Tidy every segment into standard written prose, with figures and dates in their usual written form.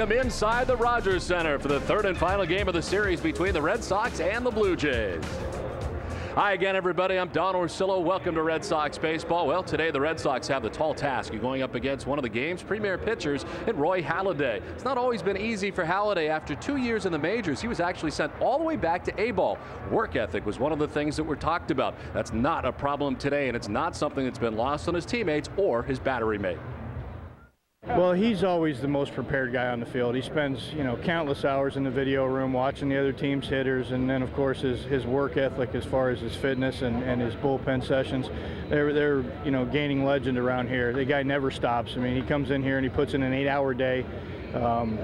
Welcome inside the Rogers Center for the third and final game of the series between the Red Sox and the Blue Jays. Hi again, everybody. I'm Don Orsillo. Welcome to Red Sox Baseball. Well, today the Red Sox have the tall task of going up against one of the game's premier pitchers in Roy Halladay. It's not always been easy for Halladay. After 2 years in the majors, he was actually sent all the way back to A-ball. Work ethic was one of the things that were talked about. That's not a problem today, and it's not something that's been lost on his teammates or his battery mate. Well, he's always the most prepared guy on the field. He spends, countless hours in the video room watching the other team's hitters, and then, of course, his work ethic as far as his fitness and his bullpen sessions. They're gaining legend around here. The guy never stops. I mean, he comes in here and he puts in an 8-hour day.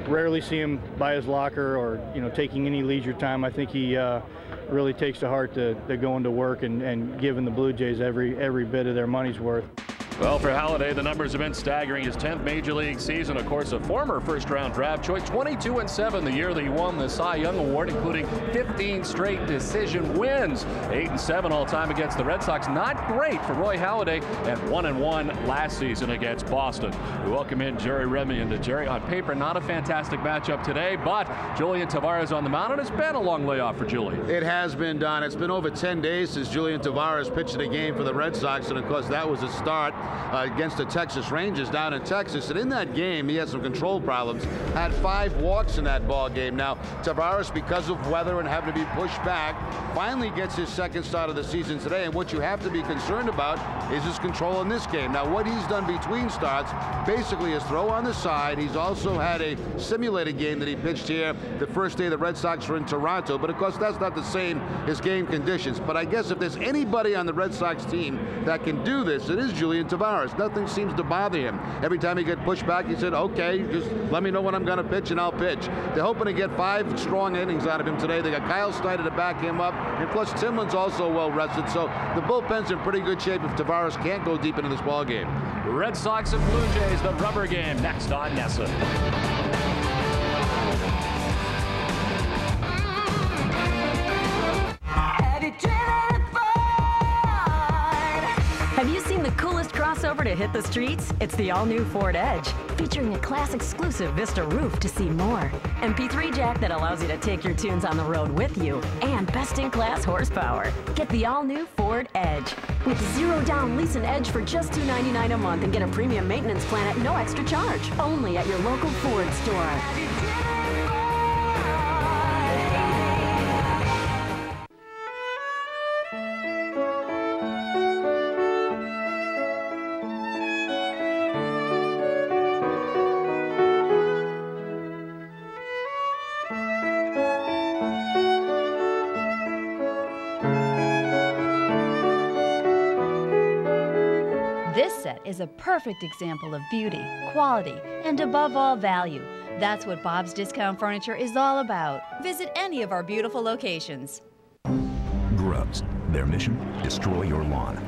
Rarely see him by his locker or, taking any leisure time. I think he really takes to heart to going to work and giving the Blue Jays every bit of their money's worth. Well, for Halladay, the numbers have been staggering. His 10th Major League season, of course, a former first-round draft choice, 22-7 the year that he won the Cy Young Award, including 15 straight decision wins. 8-7 all-time against the Red Sox. Not great for Roy Halladay, and 1-1 last season against Boston. We welcome in Jerry Remy. Jerry, on paper, not a fantastic matchup today, but Julian Tavarez on the mound, and it's been a long layoff for Julian. It has been, Don. It's been over 10 days since Julian Tavarez pitched a game for the Red Sox, and of course that was a start against the Texas Rangers down in Texas. And in that game, he had some control problems, had 5 walks in that ball game. Now, Tavarez, because of weather and having to be pushed back, finally gets his second start of the season today. And what you have to be concerned about is his control in this game. Now, what he's done between starts basically is throw on the side. He's also had a simulated game that he pitched here the first day the Red Sox were in Toronto. But of course, that's not the same as game conditions. But I guess if there's anybody on the Red Sox team that can do this, it is Julian Tavarez. Nothing seems to bother him. Every time he gets pushed back, he said, okay, just let me know when I'm going to pitch and I'll pitch. They're hoping to get 5 strong innings out of him today. They got Kyle Snyder to back him up, and plus Timlin's also well rested, so the bullpen's in pretty good shape if Tavarez can't go deep into this ball game. Red Sox and Blue Jays, the rubber game, next on NESN. Have you seen the coolest crossover to hit the streets? It's the all-new Ford Edge, featuring a class-exclusive Vista roof to see more, MP3 jack that allows you to take your tunes on the road with you, and best-in-class horsepower. Get the all-new Ford Edge. With 0 down, lease an Edge for just $299 a month and get a premium maintenance plan at no extra charge. Only at your local Ford store. This set is a perfect example of beauty, quality, and above all, value. That's what Bob's Discount Furniture is all about. Visit any of our beautiful locations. Grubs. Their mission? Destroy your lawn.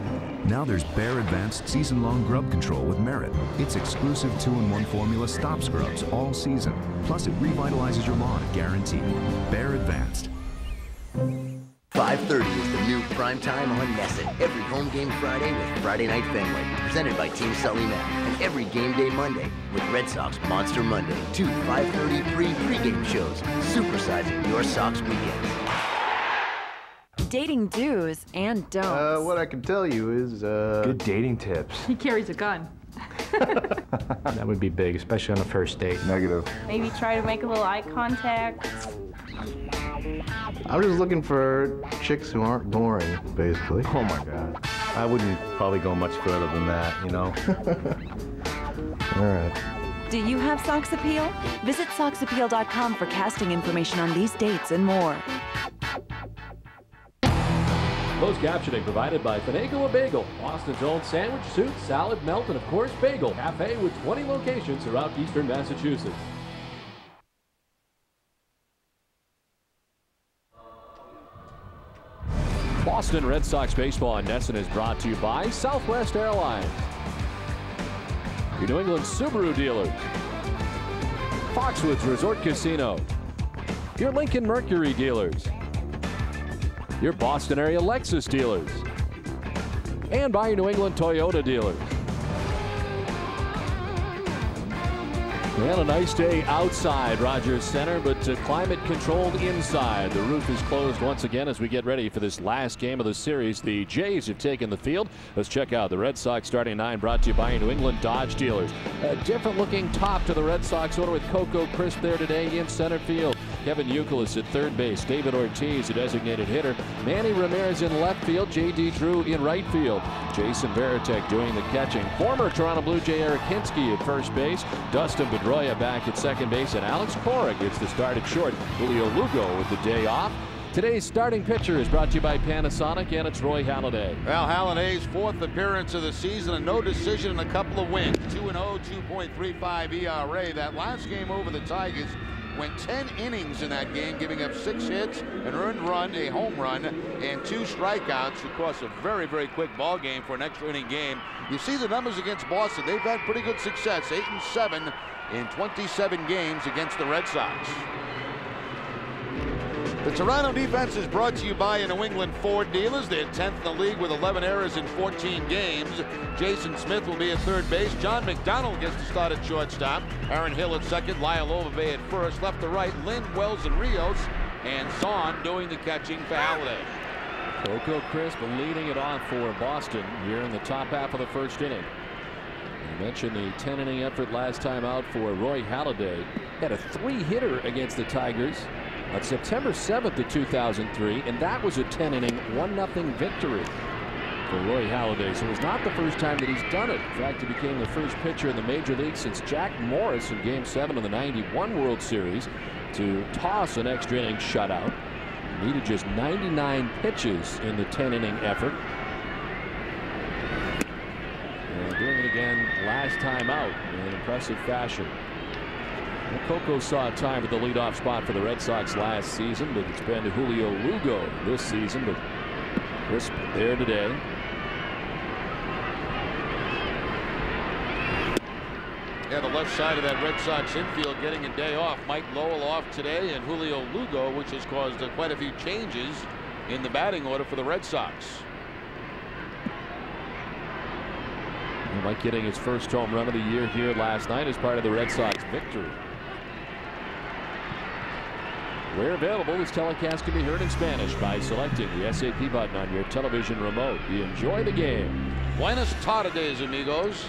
Now there's Bear Advanced Season-Long Grub Control with Merit. Its exclusive 2-in-1 formula stops grubs all season. Plus it revitalizes your lawn, guaranteed. Bear Advanced. 5:30 is the new prime time on NESN. Every home game Friday with Friday Night Fenway, presented by Team Sully Mack. And every game day Monday with Red Sox Monster Monday. 2 5:30 pre-game shows, supersizing your Sox weekends. Dating do's and don'ts. What I can tell you is, good dating tips. He carries a gun. That would be big, especially on a first date. Negative. Maybe try to make a little eye contact. I'm just looking for chicks who aren't boring, basically. Oh my God. I wouldn't probably go much further than that, you know? All right. Do you have Sox Appeal? Visit SoxAppeal.com for casting information on these dates and more. Closed captioning provided by Finagle a Bagel, Boston's own sandwich, soup, salad, melt, and of course bagel cafe with 20 locations throughout eastern Massachusetts. Boston Red Sox baseball on NESN is brought to you by Southwest Airlines, your New England Subaru dealers, Foxwoods Resort Casino, your Lincoln Mercury dealers, your Boston area Lexus dealers, and by your New England Toyota dealers. And a nice day outside Rogers Center, but climate controlled inside. The roof is closed once again as we get ready for this last game of the series. The Jays have taken the field. Let's check out the Red Sox starting nine, brought to you by New England Dodge dealers. A different looking top to the Red Sox order with Coco Crisp there today in center field. Kevin Youkilis at third base. David Ortiz, a designated hitter. Manny Ramirez in left field. J.D. Drew in right field. Jason Varitek doing the catching. Former Toronto Blue Jay Eric Hinsky at first base. Dustin Pedroia back at second base. And Alex Cora gets the start at short. Julio Lugo with the day off. Today's starting pitcher is brought to you by Panasonic, and it's Roy Halladay. Well, Halladay's fourth appearance of the season and no decision and a couple of wins. 2-0, 2.35 ERA. That last game over the Tigers went 10 innings in that game, giving up 6 hits, an earned run, a home run, and 2 strikeouts. Of course, a very, very quick ball game for an extra inning game. You see the numbers against Boston. They've had pretty good success, 8-7 in 27 games against the Red Sox. The Toronto defense is brought to you by New England Ford dealers. They're 10th in the league with 11 errors in 14 games. Jason Smith will be at third base. John McDonald gets to start at shortstop. Aaron Hill at second. Lyle Overbay at first. Left to right, Lynn, Wells, and Rios. And Zahn doing the catching for Halladay. Coco Crisp leading it off for Boston here in the top half of the first inning. I mentioned the 10-inning effort last time out for Roy Halladay. Had a 3-hitter against the Tigers on September 7th of 2003, and that was a 10-inning 1-0 victory for Roy Halladay. So it's not the first time that he's done it. In fact, he became the first pitcher in the major league since Jack Morris in Game 7 of the '91 World Series to toss an extra inning shutout. He needed just 99 pitches in the 10-inning effort. And doing it again last time out in an impressive fashion. Well, Coco saw time at the leadoff spot for the Red Sox last season, but it's been to Julio Lugo this season. But Crisp there today. Yeah, the left side of that Red Sox infield getting a day off. Mike Lowell off today, and Julio Lugo, which has caused quite a few changes in the batting order for the Red Sox. Mike getting his first home run of the year here last night as part of the Red Sox victory. Where available, this telecast can be heard in Spanish by selecting the SAP button on your television remote. You enjoy the game. Buenas tardes, amigos.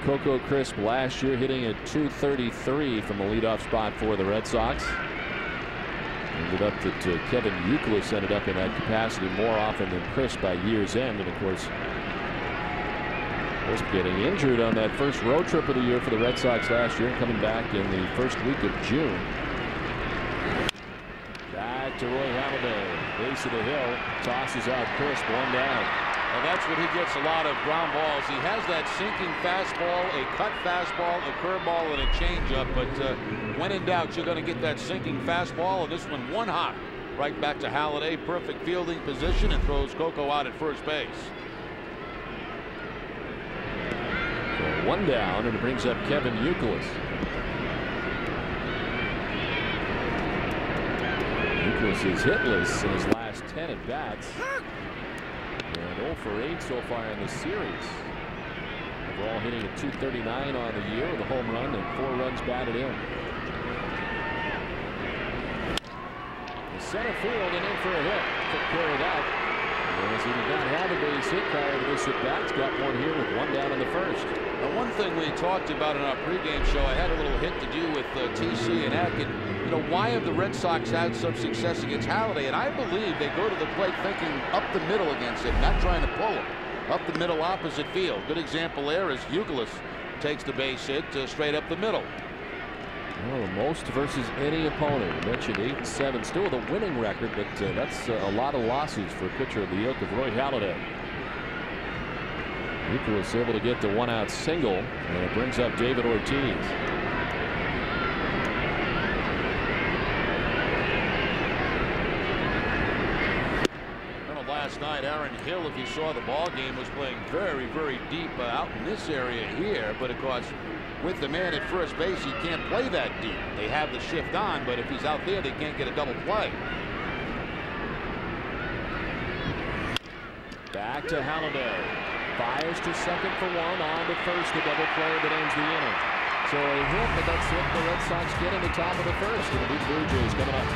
Coco Crisp last year hitting at .233 from the leadoff spot for the Red Sox. Ended up that Kevin Youkilis ended up in that capacity more often than Crisp by year's end. And of course, Crisp getting injured on that first road trip of the year for the Red Sox last year, coming back in the first week of June. Back to Roy Halladay, base of the hill, tosses out Crisp, 1 down. Well, that's what he gets a lot of ground balls. He has that sinking fastball, a cut fastball, a curveball, and a changeup. But when in doubt, you're going to get that sinking fastball. And this one, 1 hop right back to Halladay. Perfect fielding position, and throws Coco out at first base. So 1 down, and it brings up Kevin Youkilis. Youkilis is hitless in his last 10 at bats. And 0 for 8 so far in the series. Overall hitting at .239 on the year with a home run and 4 runs batted in. The center field and in for a hit. Took care of that. As he did not have a base hit prior to this at bat, got one here with 1 down in the first. Now, one thing we talked about in our pregame show, I had a little hit to do with TC and Atkin. You know, why have the Red Sox had some success against Halladay? And I believe they go to the plate thinking up the middle against him, not trying to pull him. Up the middle opposite field. Good example there is Youkilis takes the base hit straight up the middle. Well, the most versus any opponent. I mentioned 8-7, still with a winning record, but that's a lot of losses for a pitcher of the ilk of Roy Halladay. Youkilis able to get the 1-out single, and it brings up David Ortiz. Last night, Aaron Hill, if you saw the ball game, was playing very, very deep out in this area here. But of course, with the man at first base, he can't play that deep. They have the shift on, but if he's out there, they can't get a double play. Back to Halladay. Fires to second for 1, on to first, the double play that ends the inning. So a hit, but that's what the Red Sox get in the top of the first. It'll be Blue Jays coming up.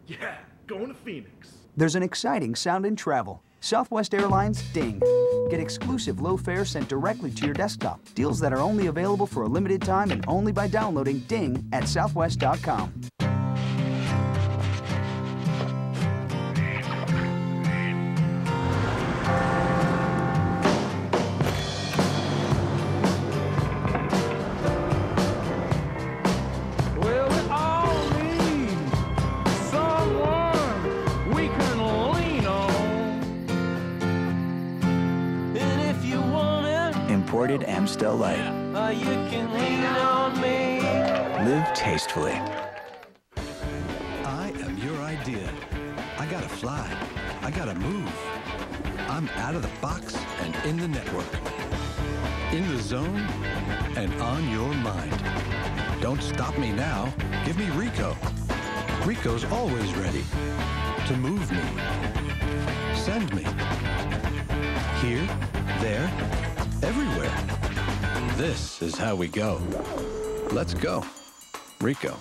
Yeah, going to Phoenix. There's an exciting sound in travel. Southwest Airlines Ding. Get exclusive low fares sent directly to your desktop. Deals that are only available for a limited time and only by downloading Ding at southwest.com. Imported Amstel Light. You can lean on me. Live tastefully. I am your idea. I gotta fly. I gotta move. I'm out of the box and in the network. In the zone and on your mind. Don't stop me now. Give me Rico. Rico's always ready to move me. Send me. Here, there, everywhere. This is how we go. Let's go. Rico.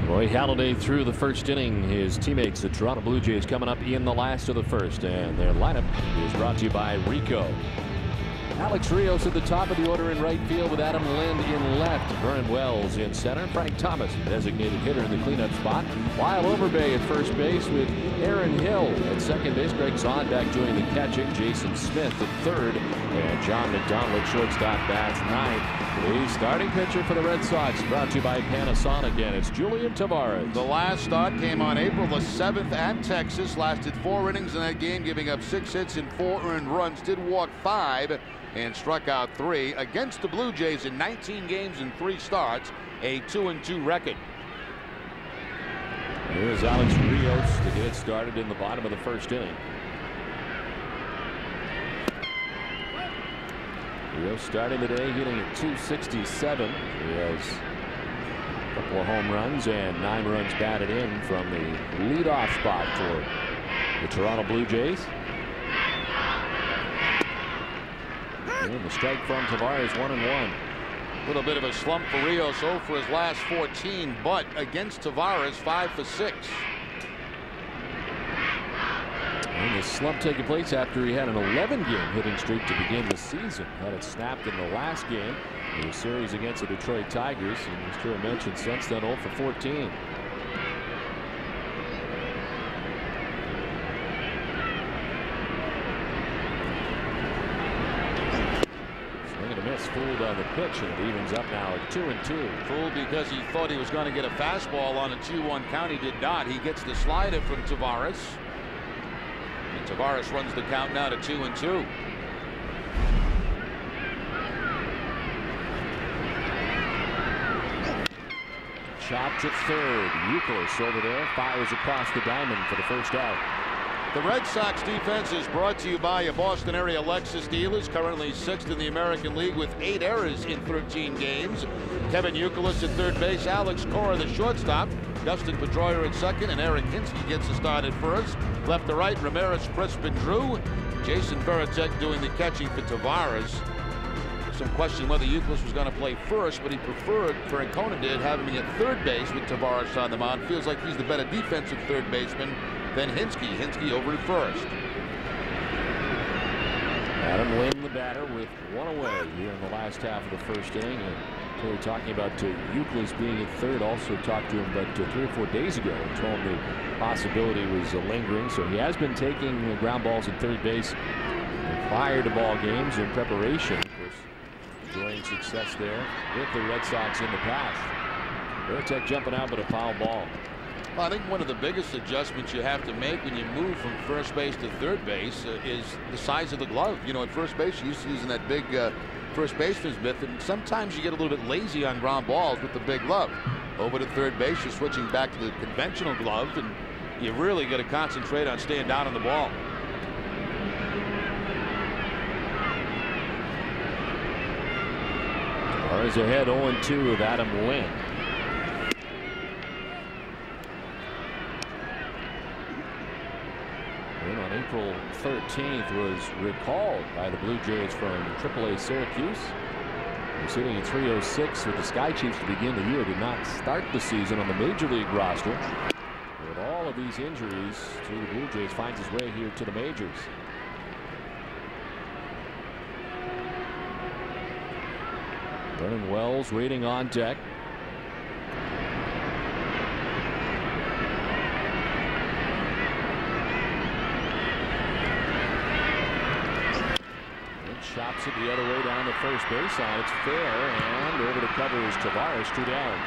Roy Halladay through the first inning. His teammates, the Toronto Blue Jays, coming up in the last of the first. And their lineup is brought to you by Rico. Alex Rios at the top of the order in right field with Adam Lind in left. Vernon Wells in center. Frank Thomas, designated hitter in the cleanup spot. Lyle Overbay at first base with Aaron Hill at second base. Greg Zondak doing the catching. Jason Smith at third. And John McDonald at shortstop bats ninth. The starting pitcher for the Red Sox, brought to you by Panasonic, and it's Julian Tavarez. The last start came on April the 7th at Texas. Lasted 4 innings in that game, giving up 6 hits and 4 earned runs. Did walk 5 and struck out 3 against the Blue Jays in 19 games and 3 starts, a 2-2 record. Here's Alex Rios to get it started in the bottom of the first inning. Rios starting the day hitting at .267. He has a couple of home runs and 9 runs batted in from the leadoff spot for the Toronto Blue Jays. And the strike from Tavarez, 1-1. A little bit of a slump for Rios, 0 for his last 14, but against Tavarez, 5 for 6. And the slump taking place after he had an 11-game hitting streak to begin the season. Had it snapped in the last game, the series against the Detroit Tigers. And as Drew mentioned, since then 0 for 14. Fooled on the pitch, and it evens up now at 2-2. Fooled because he thought he was going to get a fastball on a 2-1 count. He did not. He gets the slider from Tavarez. And Tavarez runs the count now to 2-2. Chopped at third. Euclid over there fires across the diamond for the first out. The Red Sox defense is brought to you by your Boston area Lexus dealers, currently 6th in the American League with 8 errors in 13 games. Kevin Euclid at third base, Alex Cora the shortstop, Dustin Pedroia at second, and Eric Hinsky gets the start at first. Left to right, Ramirez, Crispin, Drew. Jason Veritek doing the catching for Tavarez. Some question whether Euclid was going to play first, but he preferred, Francona did, having him at third base with Tavarez on the mound. Feels like he's the better defensive third baseman than Hinsky. Hinsky over at first. Adam Lind, the batter, with 1 away here in the last half of the first inning. And we were talking about Euclid being at third. Also talked to him about 3 or 4 days ago and told him the possibility was lingering. So he has been taking ground balls at third base prior to ball games in preparation. Of course, enjoying success there with the Red Sox in the past. Veritek jumping out, but a foul ball. Well, I think one of the biggest adjustments you have to make when you move from first base to third base is the size of the glove. You know, at first base, you're used to using that big first baseman's mitt, and sometimes you get a little bit lazy on ground balls with the big glove. Over to third base, you're switching back to the conventional glove, and you really got to concentrate on staying down on the ball. Tavares ahead 0-2 with Adam Lynn. And on April 13th was recalled by the Blue Jays from AAA Syracuse. He was hitting at 306 with the Sky Chiefs to begin the year. Did not start the season on the Major League roster. With all of these injuries to the Blue Jays, finds his way here to the majors. Vernon Wells waiting on deck. Chops it the other way down the first baseline. It's fair, and over to cover is Tavarez, 2 down.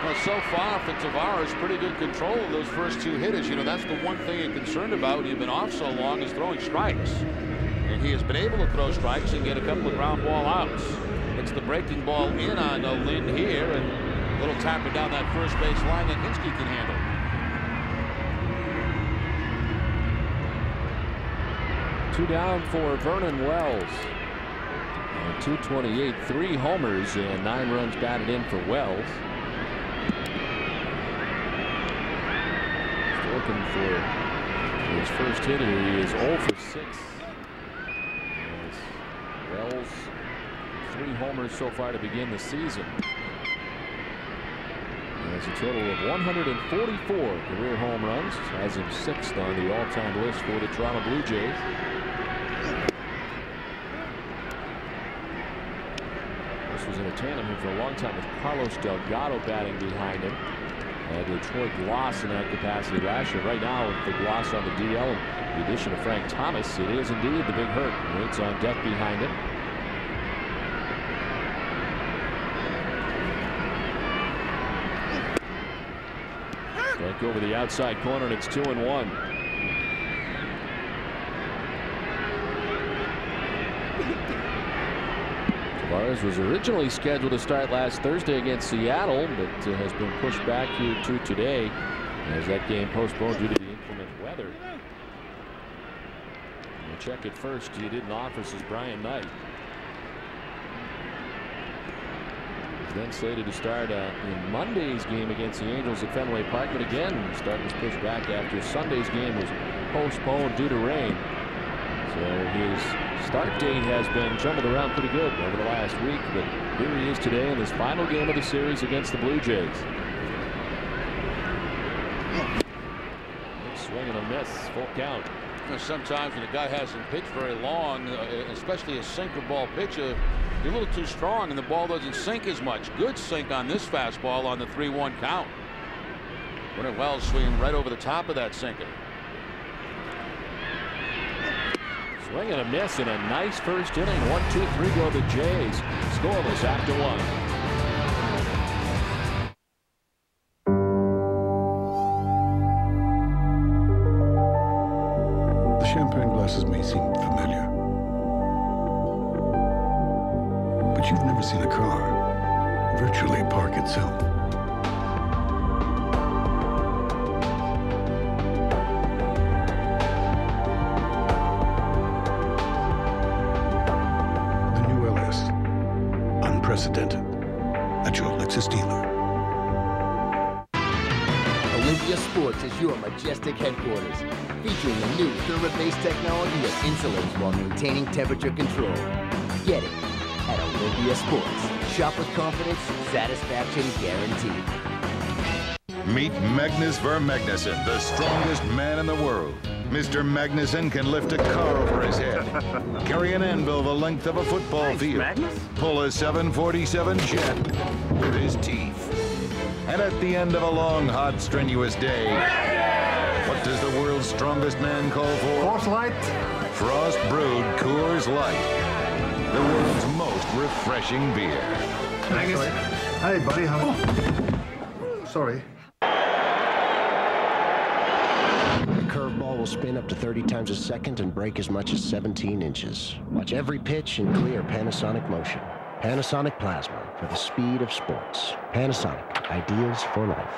Well, so far for Tavarez, pretty good control of those first 2 hitters. You know, that's the one thing you're concerned about when you've been off so long, is throwing strikes. And he has been able to throw strikes and get a couple of ground ball outs. It's the breaking ball in on Lynn here, and a little tapper down that first base line that Hinsky can handle. Two down for Vernon Wells. And 228, 3 homers and 9 runs batted in for Wells. Still looking for his first hit here. He is 0 for 6. As Wells, 3 homers so far to begin the season. Has a total of 144 career home runs. Has him 6th on the all-time list for the Toronto Blue Jays. This was in a tandem here for a long time with Carlos Delgado batting behind him. Detroit Gloss in that capacity last year. Right now with the Gloss on the DL and the addition of Frank Thomas, it is indeed the Big Hurt. Waits on deck behind him. Strike over the outside corner, and it's 2-1. Tavarez was originally scheduled to start last Thursday against Seattle, but has been pushed back here to today as that game postponed due to the inclement weather. We'll check it first. He did in office is Brian Knight. Then slated to start in Monday's game against the Angels at Fenway Park, but again, start was pushed back after Sunday's game was postponed due to rain. So his start date has been jumbled around pretty good over the last week, but here he is today in this final game of the series against the Blue Jays. Swing and a miss, full count. Sometimes when the guy hasn't pitched very long, especially a sinker ball pitcher, you're a little too strong and the ball doesn't sink as much. Good sink on this fastball on the 3-1 count. Vernon Wells swinging right over the top of that sinker. Swing and a miss in a nice first inning. 1-2-3 go the Jays. Scoreless after 1. Champagne glasses may seem familiar, but you've never seen a car virtually park itself. The new LS, unprecedented, at your Lexus dealer. Olympia Sports is your majestic headquarters, featuring the new thermobase technology that insulates while maintaining temperature control. Get it at Olympia Sports. Shop with confidence, satisfaction guaranteed. Meet Magnus Vermagnuson, the strongest man in the world. Mr. Magnuson can lift a car over his head, carry an anvil the length of a football field, pull a 747 jet with his teeth. And at the end of a long, hot, strenuous day, what does the world's strongest man call for? Coors Light. Frost Brewed Coors Light, the world's most refreshing beer. Hey, buddy. Sorry. The curveball will spin up to 30 times a second and break as much as 17 inches. Watch every pitch in clear Panasonic motion. Panasonic Plasma for the speed of sports. Panasonic, ideas for life.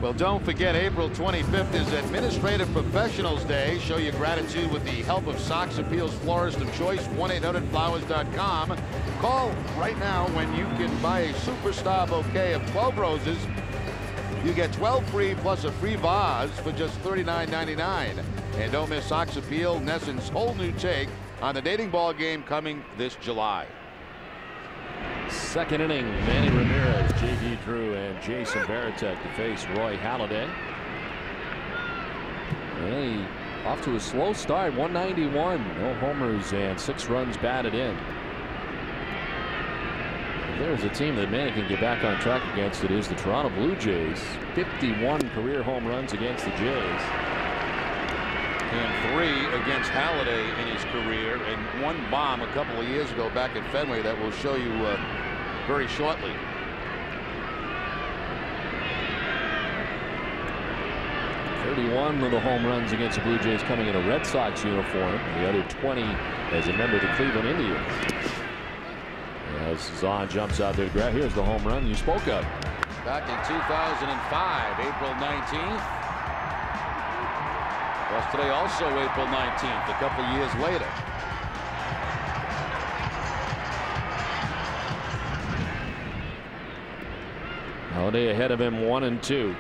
Well, don't forget, April 25th is Administrative Professionals Day. Show your gratitude with the help of Sox Appeals Florist of Choice, 1-800-Flowers.com. Call right now when you can buy a superstar bouquet of 12 roses. You get 12 free plus a free vase for just $39.99. And don't miss Sox Appeal, Nesson's whole new take on the dating ball game coming this July. Second inning, Manny Ramirez, J.D. Drew, and Jason Varitek to face Roy Halladay. And he off to a slow start, 191, no homers and 6 runs batted in. If there's a team that Manny can get back on track against, it is the Toronto Blue Jays. 51 career home runs against the Jays. And 3 against Halladay in his career, and 1 bomb a couple of years ago back at Fenway that we'll show you very shortly. "31 of the home runs against the Blue Jays coming in a Red Sox uniform. The other 20 as a member of the Cleveland Indians. As Zahn jumps out there to grab, here's the home run you spoke of. Back in 2005, April 19th. Plus today also April 19th, a couple of years later. Halladay ahead of him, 1-2.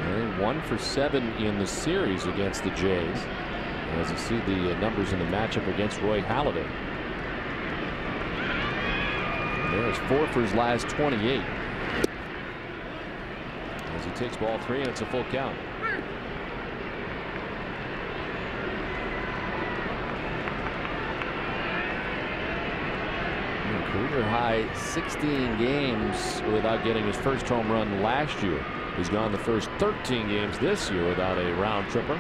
And 1 for 7 in the series against the Jays. As you see the numbers in the matchup against Roy Halladay. There's 4 for his last 28. As he takes ball 3 and it's a full count. Career high 16 games without getting his first home run last year. He's gone the first 13 games this year without a round tripper.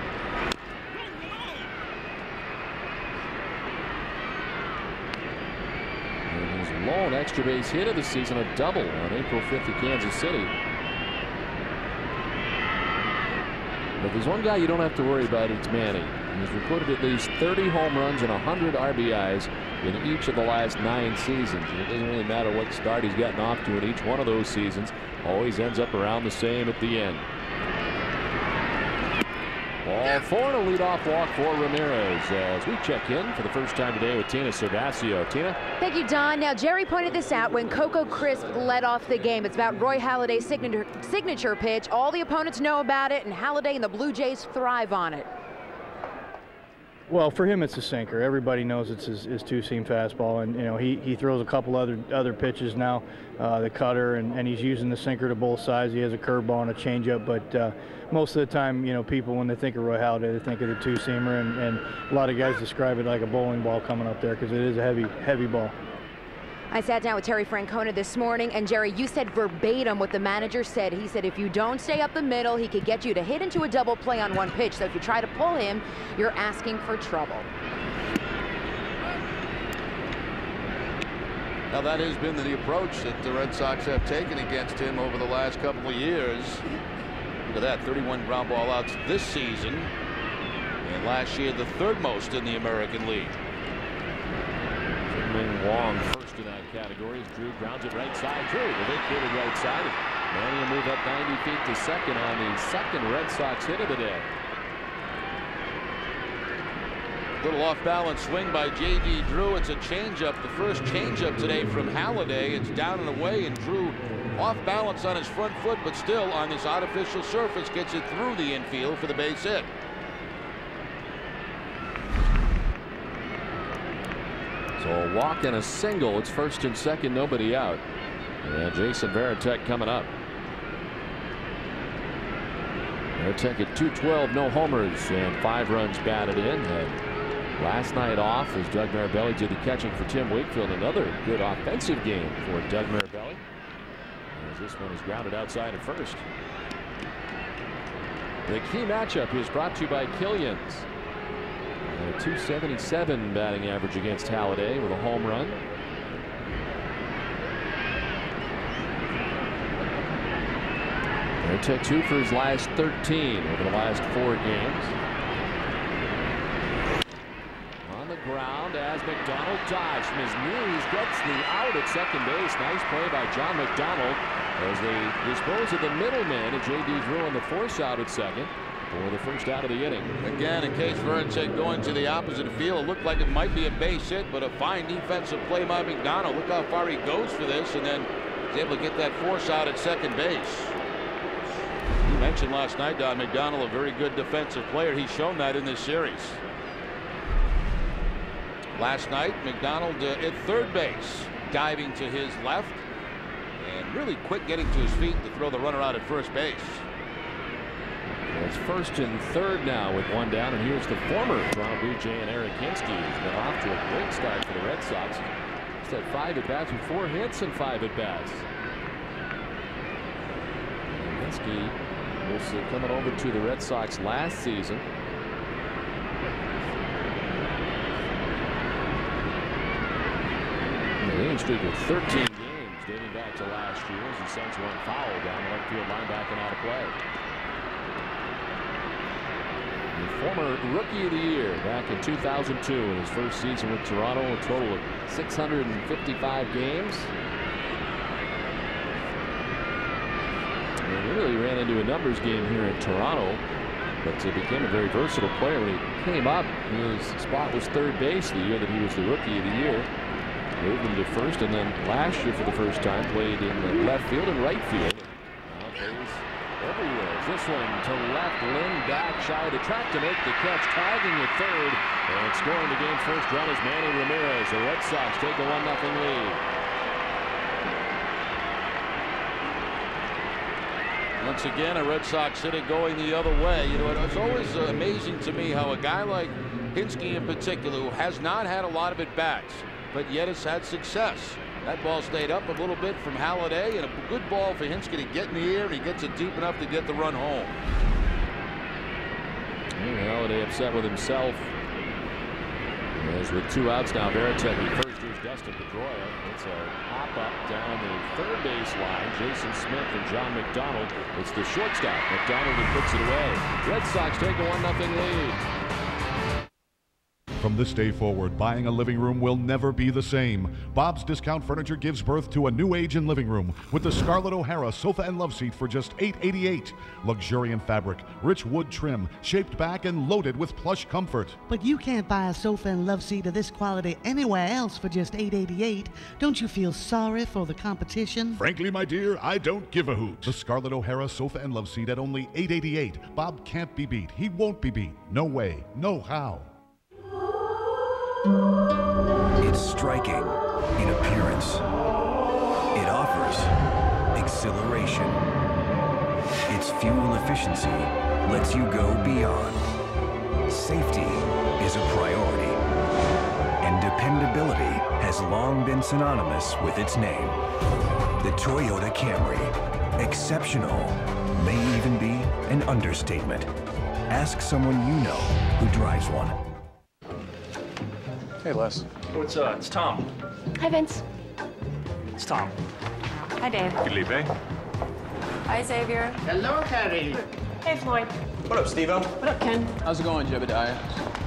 And his lone extra base hit of the season, a double on April 5th in Kansas City. But if there's one guy you don't have to worry about, it's Manny. He's recorded at least 30 home runs and 100 RBIs in each of the last 9 seasons. It doesn't really matter what start he's gotten off to in each one of those seasons. Always ends up around the same at the end. Ball 4 and a leadoff walk for Ramirez as we check in for the first time today with Tina Cervasio. Tina? Thank you, Don. Now, Jerry pointed this out when Coco Crisp led off the game. It's about Roy Halladay's signature pitch. All the opponents know about it, and Halladay and the Blue Jays thrive on it. Well, for him, it's a sinker. Everybody knows it's his two-seam fastball, and you know he throws a couple other pitches now, the cutter, and he's using the sinker to both sides. He has a curveball and a changeup, but most of the time, you know, people when they think of Roy Halladay, they think of the two-seamer, and a lot of guys describe it like a bowling ball coming up there because it is a heavy ball. I sat down with Terry Francona this morning, and Jerry, you said verbatim what the manager said. He said if you don't stay up the middle, he could get you to hit into a double play on one pitch. So if you try to pull him, you're asking for trouble. Now that has been the approach that the Red Sox have taken against him over the last couple of years. Look at that, 31 ground ball outs this season, and last year the 3rd most in the American League. Ming Wong first in that category. Drew grounds it right side. Drew, the vacated right side. Manny will move up 90 feet to second on the second Red Sox hit of the day. Little off-balance swing by J.D. Drew. It's a changeup. The first changeup today from Halladay. It's down and away, and Drew off balance on his front foot, but still on this artificial surface gets it through the infield for the base hit. So a walk and a single. It's first and second, nobody out. And Jason Varitek coming up. Varitek at 212, no homers and 5 runs batted in. And last night off as Doug Mirabelli did the catching for Tim Wakefield. Another good offensive game for Doug Mirabelli. As this one is grounded outside at first. The key matchup is brought to you by Killian's. A .277 batting average against Halladay with a home run. Varitek 2 for his last 13 over the last 4 games. as McDonald dives from his knees, gets the out at second base. Nice play by John McDonald as they dispose of the middleman, and J.D. Drew on the force out at second for the first out of the inning. Again, in case Veritek going to the opposite field, it looked like it might be a base hit, but a fine defensive play by McDonald. Look how far he goes for this, and then he's able to get that force out at second base. You mentioned last night, Don, McDonald, a very good defensive player. He's shown that in this series. Last night, McDonald at third base, diving to his left, and really quick getting to his feet to throw the runner out at first base. It's first and third now with one down, and here's the former Toronto Blue Jay and Eric Hinske, who's been off to a great start for the Red Sox. He's had 5 at-bats with 4 hits and 5 at-bats. Hinske was coming over to the Red Sox last season. The winning streak of 13 games dating back to last year as he sends one foul down the left field line, back and out of play. The former Rookie of the Year back in 2002 in his first season with Toronto, a total of 655 games. And really ran into a numbers game here in Toronto, but became a very versatile player. When he came up, his spot was third base the year that he was the Rookie of the Year. Moved him to first, and then last year for the first time played in the left field and right field. Now plays everywhere. This one to left, Lynn back shy of the track to make the catch, tagging at third, and scoring the game's first run is Manny Ramirez. The Red Sox take a 1-0 lead. Once again, a Red Sox hitter going the other way. You know, it's always amazing to me how a guy like Hinske in particular, who has not had a lot of at-bats, but yet has had success. That ball stayed up a little bit from Halladay, and a good ball for Hinske to get in the air, and he gets it deep enough to get the run home. Halladay upset with himself. As with 2 outs now, Veritek at first. Here's Dustin Pedroia. It's a hop up down the third base line. Jason Smith and John McDonald. It's the shortstop, McDonald, who puts it away. Red Sox take a 1-0 lead. From this day forward, buying a living room will never be the same. Bob's Discount Furniture gives birth to a new age in living room with the Scarlett O'Hara sofa and love seat for just $888. Luxuriant fabric, rich wood trim, shaped back and loaded with plush comfort. But you can't buy a sofa and love seat of this quality anywhere else for just $888. Don't you feel sorry for the competition? Frankly, my dear, I don't give a hoot. The Scarlett O'Hara sofa and love seat at only $888. Bob can't be beat. He won't be beat. No way. No how. It's striking in appearance. It offers exhilaration. Its fuel efficiency lets you go beyond. Safety is a priority, and dependability has long been synonymous with its name. The Toyota Camry. Exceptional may even be an understatement. Ask someone you know who drives one. Hey, Les. What's up? It's Tom. Hi, Vince. It's Tom. Hi, Dave. Felipe. Hi, Xavier. Hello, Harry. Hey, Floyd. What up, Steve-O? What up, Ken? How's it going, Jebediah?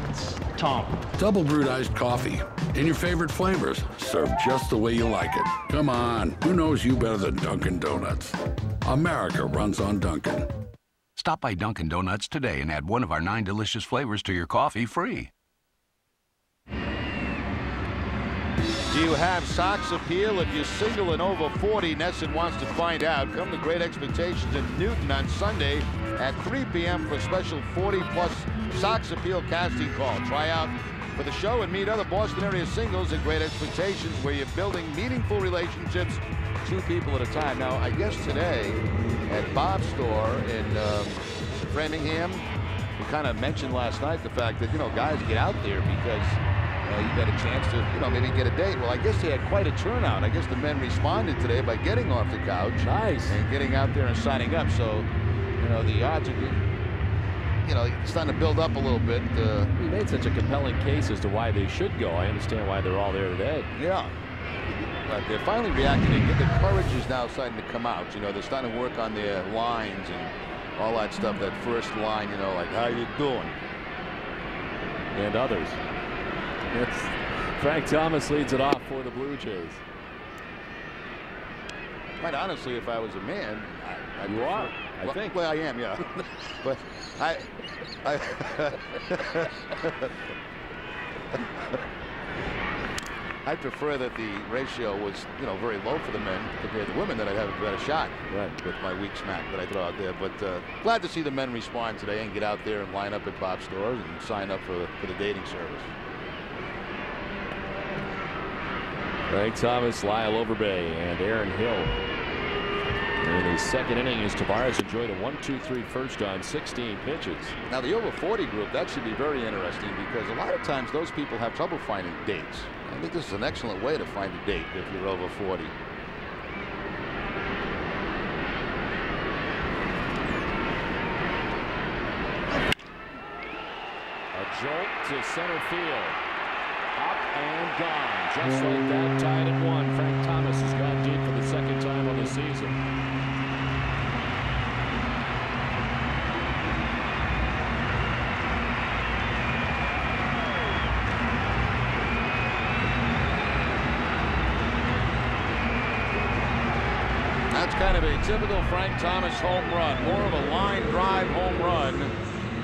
It's Tom. Double brewed iced coffee in your favorite flavors, served just the way you like it. Come on, who knows you better than Dunkin' Donuts? America runs on Dunkin'. Stop by Dunkin' Donuts today and add one of our 9 delicious flavors to your coffee free. Do you have Sox appeal? If you're single and over 40, Nesson wants to find out. Come to Great Expectations in Newton on Sunday at 3 p.m. for a special 40-plus Sox appeal casting call. Try out for the show and meet other Boston area singles at Great Expectations, where you're building meaningful relationships 2 people at a time. Now, I guess today at Bob's store in Framingham, we kind of mentioned last night the fact that, you know, guys get out there because you got a chance to, you know, maybe get a date. Well, I guess they had quite a turnout. I guess the men responded today by getting off the couch. Nice. And getting out there and signing up. So, you know, the odds are, you know, it's starting to build up a little bit. We made such a compelling case as to why they should go. I understand why they're all there today. Yeah. But they're finally reacting. The courage is now starting to come out. You know, they're starting to work on their lines and all that stuff. That first line, you know, like, how you doing? And others. It's Frank Thomas leads it off for the Blue Jays. Quite honestly, if I was a man, I think. Well, I am, yeah. But I prefer that the ratio was, very low for the men compared to women, that I'd have a better shot with my weak smack that I throw out there. But glad to see the men respond today and get out there and line up at pop stores and sign up for the dating service. Frank Thomas, Lyle Overbay, and Aaron Hill. In the second inning, as Tavarez enjoyed a 1-2-3 first on 16 pitches. Now the over 40 group, that should be very interesting, because a lot of times those people have trouble finding dates. I think this is an excellent way to find a date if you're over 40. A jolt to center field. Up and gone. Just like that, tied at 1. Frank Thomas has gone deep for the second time on the season. That's kind of a typical Frank Thomas home run. More of a line drive home run.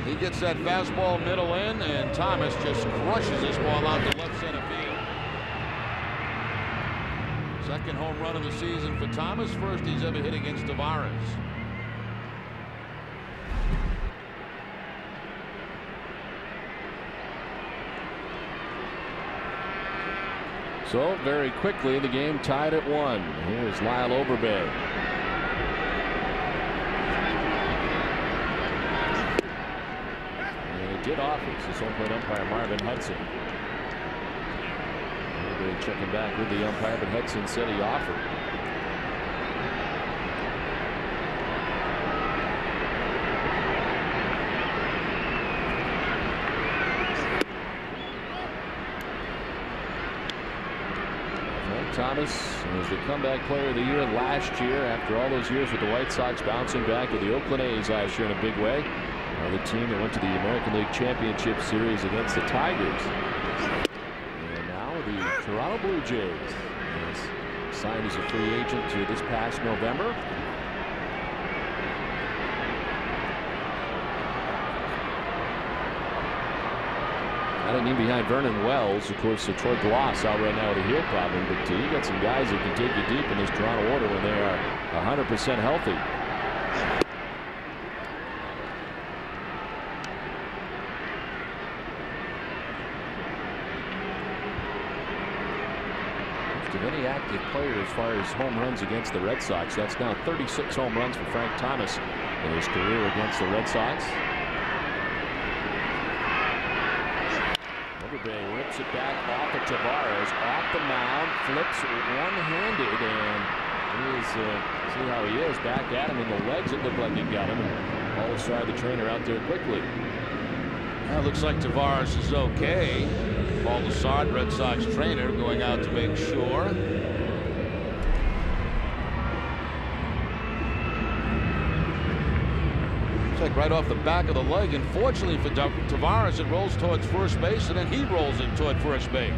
He gets that fastball middle in, and Thomas just crushes this ball out to left center field. Second home run of the season for Thomas. First he's ever hit against Tavarez. So very quickly the game tied at 1. Here's Lyle Overbay. And it did office. His home plate umpire Marvin Hudson. Overbay checking back with the umpire, but Hudson said he offered. Thomas was the comeback player of the year last year after all those years with the White Sox, bouncing back with the Oakland A's last year in a big way. The team that went to the American League Championship Series against the Tigers. And now the Toronto Blue Jays. He signed as a free agent this past November. Batting in behind Vernon Wells, of course, Troy Glass out right now with a heel problem, but you got some guys that can take you deep in this Toronto order when they are 100% healthy. Most of any active player as far as home runs against the Red Sox. That's now 36 home runs for Frank Thomas in his career against the Red Sox. Overbay rips it back off of Tavarez, off the mound, flips one-handed, and see how he is, back at him in the legs. It looked like he got him, and all aside the trainer out there quickly. Well, looks like Tavarez is okay. Paul Lassard, Red Sox trainer, going out to make sure. Like right off the back of the leg, and fortunately for Tavarez, it rolls towards first base, and then he rolls it toward first base.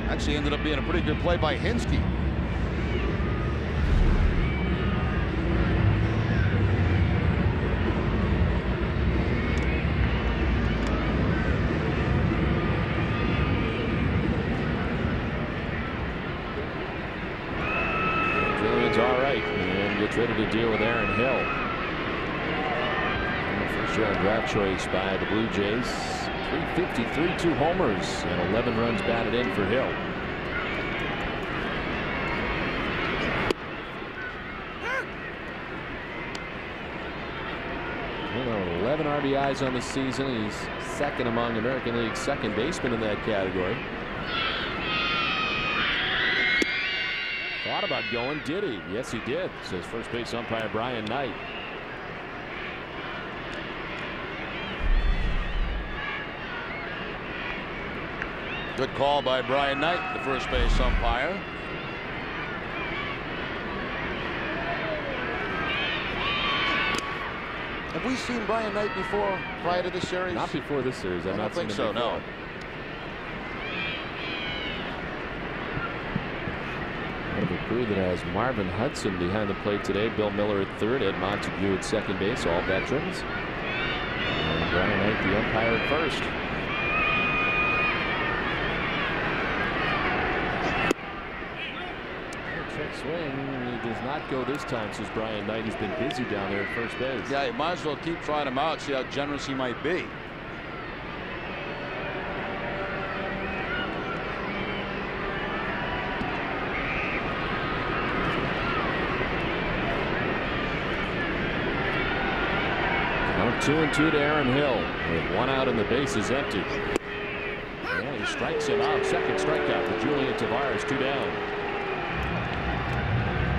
Actually ended up being a pretty good play by Hinsky. Julian's all right and gets ready to deal with Aaron Hill. First-round draft choice by the Blue Jays. 353, 2 homers, and 11 runs batted in for Hill. 11 RBIs on the season. He's second among American League second basemen in that category. Thought about going, did he? Yes, he did, says first base umpire Brian Knight. Good call by Brian Knight, the first base umpire. Have we seen Brian Knight before, prior to this series? Not before this series. I don't think so, no. crew that has Marvin Hudson behind the plate today, Bill Miller at third, Ed Montague at second base, all veterans. And Brian Knight, the umpire, at first. Check swing. He does not go this time, says Brian Knight. He's been busy down there at first base. Yeah, you might as well keep trying him out, see how generous he might be. Now 2-2 to Aaron Hill with one out and the base is empty. And he strikes him out. Second strikeout for Julian Tavarez, 2 down.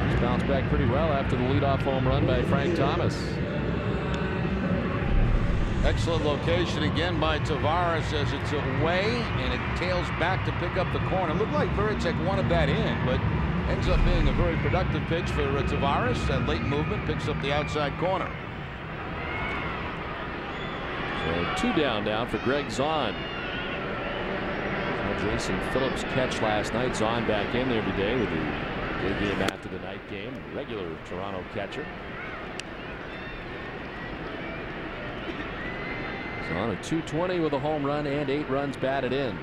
He's bounced back pretty well after the leadoff home run by Frank Thomas. Excellent location again by Tavarez as it's away and it tails back to pick up the corner. Looked like Veritek wanted that in, but ends up being a very productive pitch for Tavarez. That late movement picks up the outside corner. So 2 down for Greg Zahn. Jason Phillips' catch last night. Zahn back in there today with the big game after the night game. Regular Toronto catcher. Zahn at .220 with a home run and 8 runs batted in.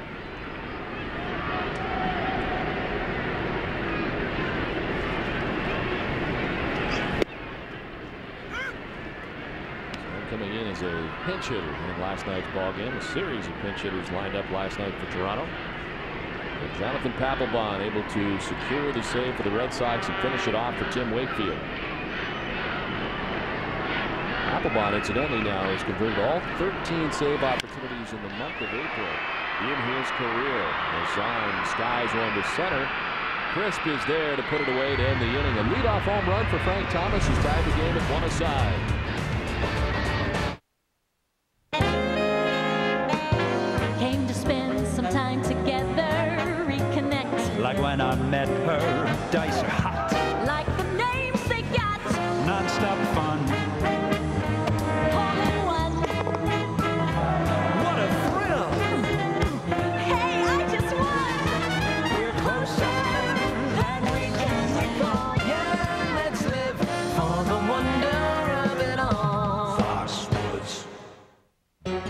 Coming in as a pinch hitter in last night's ball game. A series of pinch hitters lined up last night for Toronto. But Jonathan Papelbon able to secure the save for the Red Sox and finish it off for Tim Wakefield. Papelbon, incidentally, now has converted all 13 save opportunities in the month of April in his career. As Zahn skies one to center. Crisp is there to put it away to end the inning. A leadoff home run for Frank Thomas, who's tied the game at 1 aside. Came to spend some time together, reconnect. Like when I met her, dice are hot. Like the names they got. Non-stop fun. Hole in one. What a thrill! Hey, I just won. We're closer than we can recall. Yeah, let's live for the wonder of it all. Foxwoods.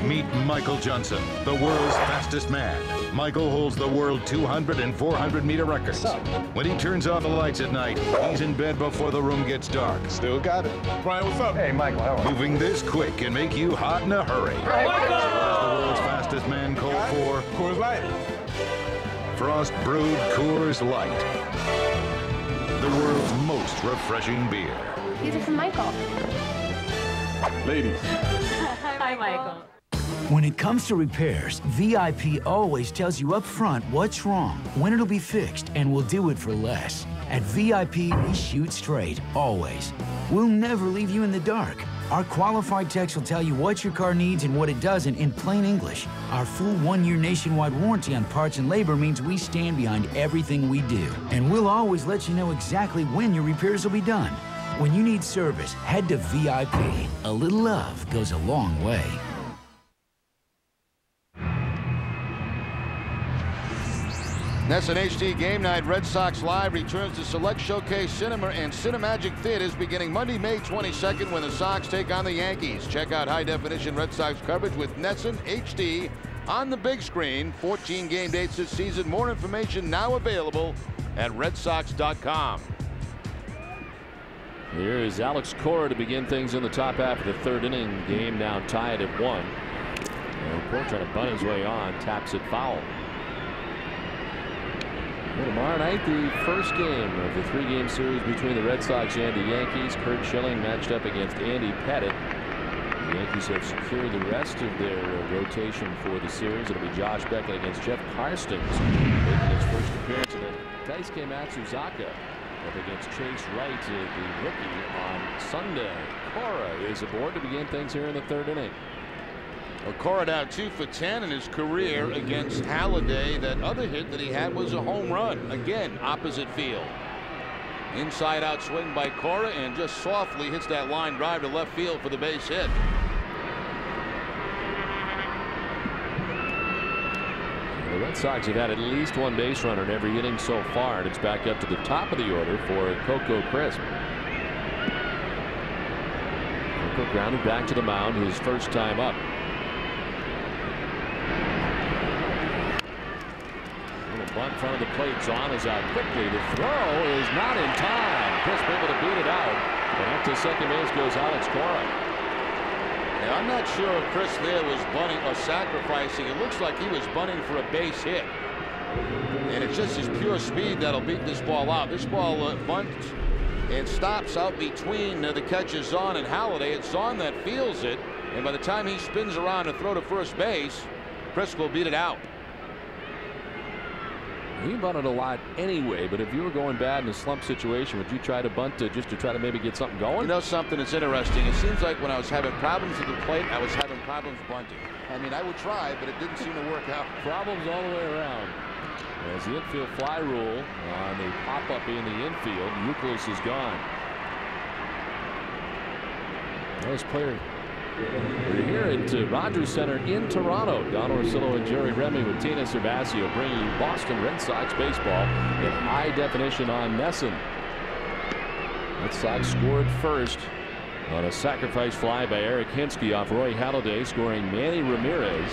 Meet Michael Johnson, the world's fastest man. Michael holds the world 200 and 400-meter records. When he turns off the lights at night, he's in bed before the room gets dark. Still got it. Brian, what's up? Hey, Michael, how are you? Moving this quick can make you hot in a hurry. Michael! What does the world's fastest man call for? Coors Light. Frost Brewed Coors Light. The world's most refreshing beer. These are from Michael. Ladies. Hi, Michael. When it comes to repairs, VIP always tells you up front what's wrong, when it'll be fixed, and we'll do it for less. At VIP, we shoot straight, always. We'll never leave you in the dark. Our qualified techs will tell you what your car needs and what it doesn't in plain English. Our full 1-year nationwide warranty on parts and labor means we stand behind everything we do. And we'll always let you know exactly when your repairs will be done. When you need service, head to VIP. A little love goes a long way. That's an HD Game Night. Red Sox Live returns to Select Showcase Cinema and Cinemagic Theaters beginning Monday, May 22nd when the Sox take on the Yankees. Check out high-definition Red Sox coverage with NESN HD on the big screen. 14 game dates this season. More information now available at RedSox.com. Here is Alex Cora to begin things in the top half of the 3rd inning. Game now tied at 1. And Cora trying to bunt his way on. Taps it foul. Well, tomorrow night, the first game of the 3-game series between the Red Sox and the Yankees. Curt Schilling matched up against Andy Pettitte. The Yankees have secured the rest of their rotation for the series. It'll be Josh Beckett against Jeff Karstens making his first appearance. And then Daisuke Matsuzaka up against Chase Wright, the rookie, on Sunday. Cora is aboard to begin things here in the 3rd inning. Well, Cora down 2 for 10 in his career against Halladay. That other hit that he had was a home run. Again, opposite field. Inside out swing by Cora and just softly hits that line drive to left field for the base hit. The Red Sox have had at least one base runner in every inning so far, and it's back up to the top of the order for Coco Crisp. Coco grounded back to the mound his first time up. Bunt in front of the plate. Zahn is out quickly. The throw is not in time. Crisp able to beat it out. And up to second base goes Alex Cora. Yeah, I'm not sure if Chris there was bunting or sacrificing. It looks like he was bunting for a base hit. And it's just his pure speed that'll beat this ball out. This ball bunts and stops out between the catchers Zahn and Halladay. It's Zahn that feels it. And by the time he spins around to throw to first base, Chris will beat it out. He bunted a lot anyway, but if you were going bad in a slump situation, would you try to bunt just to try to maybe get something going? You know something that's interesting? It seems like when I was having problems at the plate, I was having problems bunting. I mean, I would try, but it didn't seem to work out. Problems all the way around. As the infield fly rule on the pop-up in the infield, Youkilis is gone. Nice player. We're here at Rogers Center in Toronto. Don Orsillo and Jerry Remy with Tina Cervasio bringing you Boston Red Sox baseball in high definition on NESN. Red Sox scored first on a sacrifice fly by Eric Hinsky off Roy Halladay, scoring Manny Ramirez.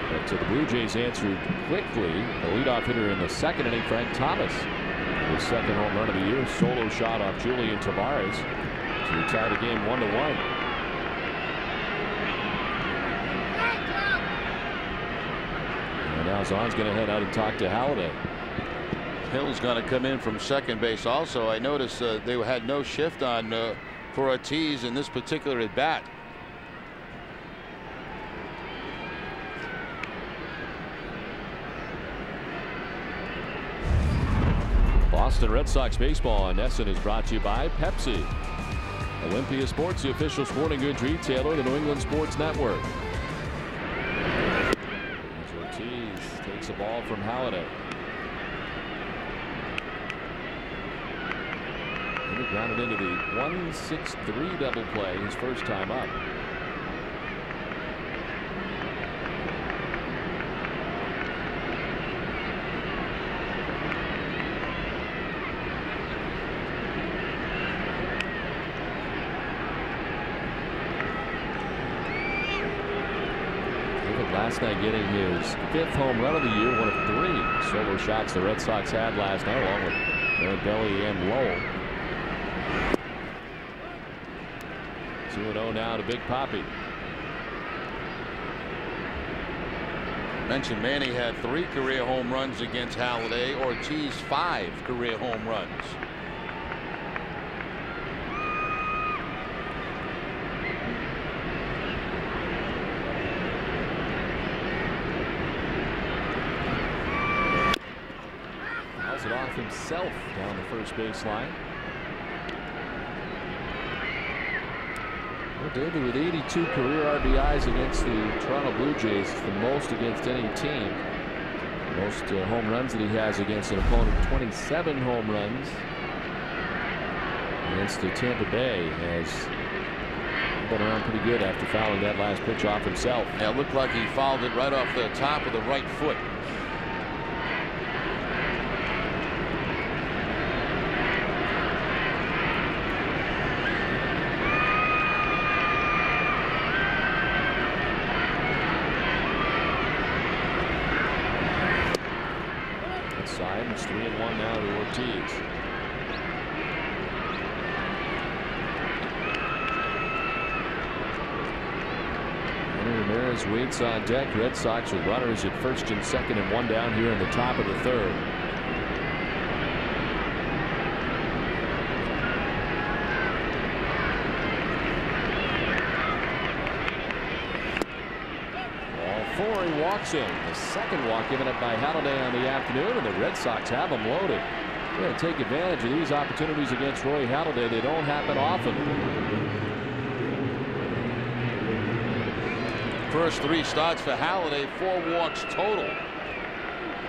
But the Blue Jays answered quickly. The leadoff hitter in the second inning, Frank Thomas. His second home run of the year, solo shot off Julian Tavarez to tie the game 1-1. Now Zahn's going to head out and talk to Halladay. Hill's going to come in from second base also. I noticed they had no shift on for Ortiz in this particular at bat. Boston Red Sox baseball on NESN is brought to you by Pepsi. Olympia Sports, the official sporting goods retailer of the New England Sports Network. Ortiz takes the ball from Halladay. And he grounded into the 1-6-3 double play his first time up. Last night getting his 5th home run of the year, one of 3 solo shots the Red Sox had last night, along with Marabelli and Lowell. 2-0 now to Big Papi. Mentioned Manny had 3 career home runs against Halladay. Ortiz 5 career home runs. It off himself down the first base line. Well, David with 82 career RBIs against the Toronto Blue Jays, the most against any team. Most home runs that he has against an opponent, 27 home runs against the Tampa Bay. Has been around pretty good after fouling that last pitch off himself. Yeah, it looked like he fouled it right off the top of the right foot. It's 3-1 now to Ortiz. Ramirez waits on deck. Red Sox with runners at first and second and 1 down here in the top of the 3rd. Ball 4, he walks in. The second walk given up by Halladay on the afternoon, and the Red Sox have him loaded. They're going to take advantage of these opportunities against Roy Halladay. They don't happen often. First 3 starts for Halladay, 4 walks total,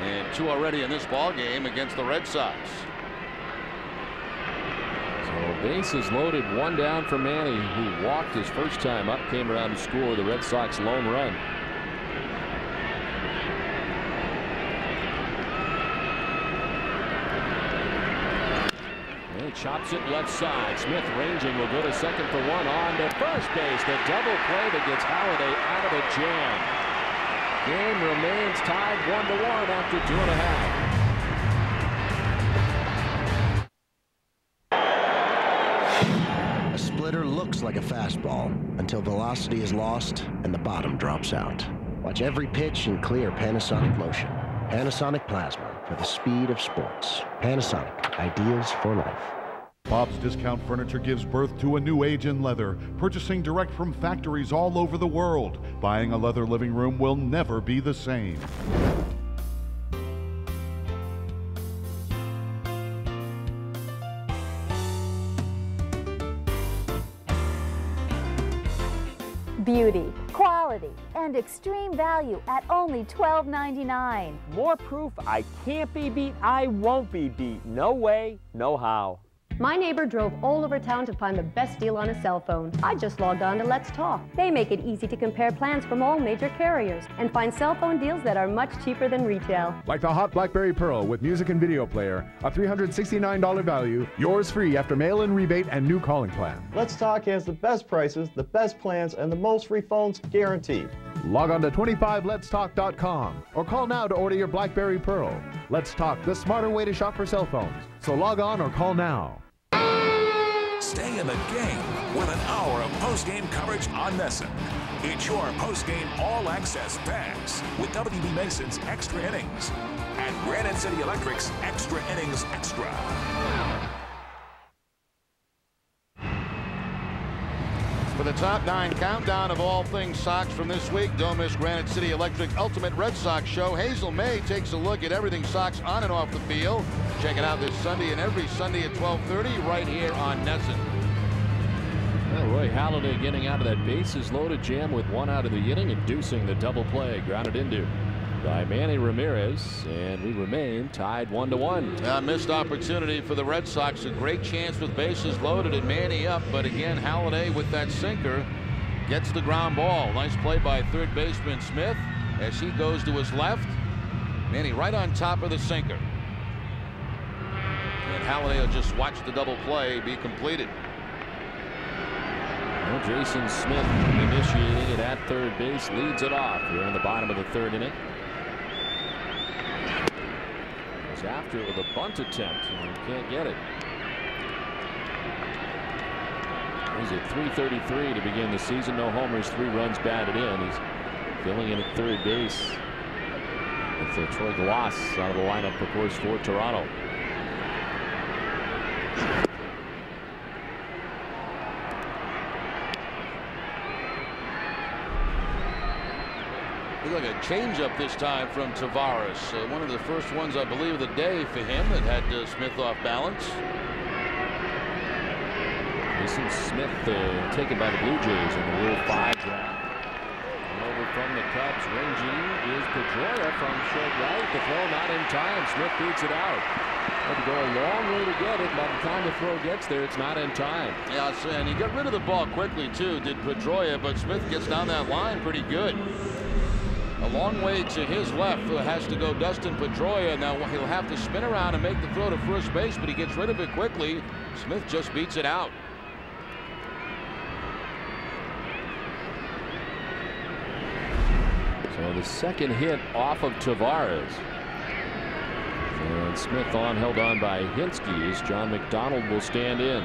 and 2 already in this ball game against the Red Sox. So bases loaded, 1 down for Manny, who walked his first time up, came around to score the Red Sox lone run. chops it left side. Smith ranging will go to second for one on to first base. The double play that gets Halladay out of a jam. Game remains tied 1-1 after 2.5. A splitter looks like a fastball until velocity is lost and the bottom drops out. Watch every pitch in clear Panasonic motion. Panasonic Plasma for the speed of sports. Panasonic, ideas for life. Bob's Discount Furniture gives birth to a new age in leather, purchasing direct from factories all over the world. Buying a leather living room will never be the same. Beauty, quality, and extreme value at only $12.99. More proof I can't be beat, I won't be beat. No way, no how. My neighbor drove all over town to find the best deal on a cell phone. I just logged on to Let's Talk. They make it easy to compare plans from all major carriers and find cell phone deals that are much cheaper than retail. Like the hot BlackBerry Pearl with music and video player, a $369 value, yours free after mail-in rebate and new calling plan. Let's Talk has the best prices, the best plans, and the most free phones guaranteed. Log on to 25letstalk.com or call now to order your BlackBerry Pearl. Let's Talk, the smarter way to shop for cell phones. So log on or call now. Stay in the game with an hour of post-game coverage on NESN. It's your post-game all-access pass with WB Mason's Extra Innings and Granite City Electric's Extra Innings Extra. For the top 9 countdown of all things Sox from this week, don't miss Granite City Electric Ultimate Red Sox Show. Hazel May takes a look at everything Sox on and off the field. Check it out this Sunday and every Sunday at 12:30 right here on NESN. Well, Roy Halladay getting out of that bases loaded jam with one out of the inning, inducing the double play. Grounded into by Manny Ramirez, and we remain tied 1-1. Missed opportunity for the Red Sox. A great chance with bases loaded and Manny up, but again Halladay with that sinker gets the ground ball. Nice play by third baseman Smith as he goes to his left. Manny right on top of the sinker. And Halladay will just watch the double play be completed. Well, Jason Smith initiating it at third base, leads it off here in the bottom of the third inning. He's after it with a bunt attempt and he can't get it. He's at .333 to begin the season. No homers, 3 runs batted in. He's filling in at third base. It's Troy Glass out of the lineup, of course, for Toronto. Looked like a changeup this time from Tavarez. One of the first ones, I believe, of the day for him that had Smith off balance. Jason Smith taken by the Blue Jays in the Rule 5 draft. And over from the Cubs, ranging is Pedroia from short right. The throw not in time. Smith beats it out. Had to go a long way to get it. By the time the throw gets there, it's not in time. Yeah, and he got rid of the ball quickly too, did Pedroia, but Smith gets down that line pretty good. A long way to his left has to go Dustin Pedroia. Now he'll have to spin around and make the throw to first base, but he gets rid of it quickly. Smith just beats it out. So the second hit off of Tavarez. And Smith held on by Hinsky as John McDonald will stand in.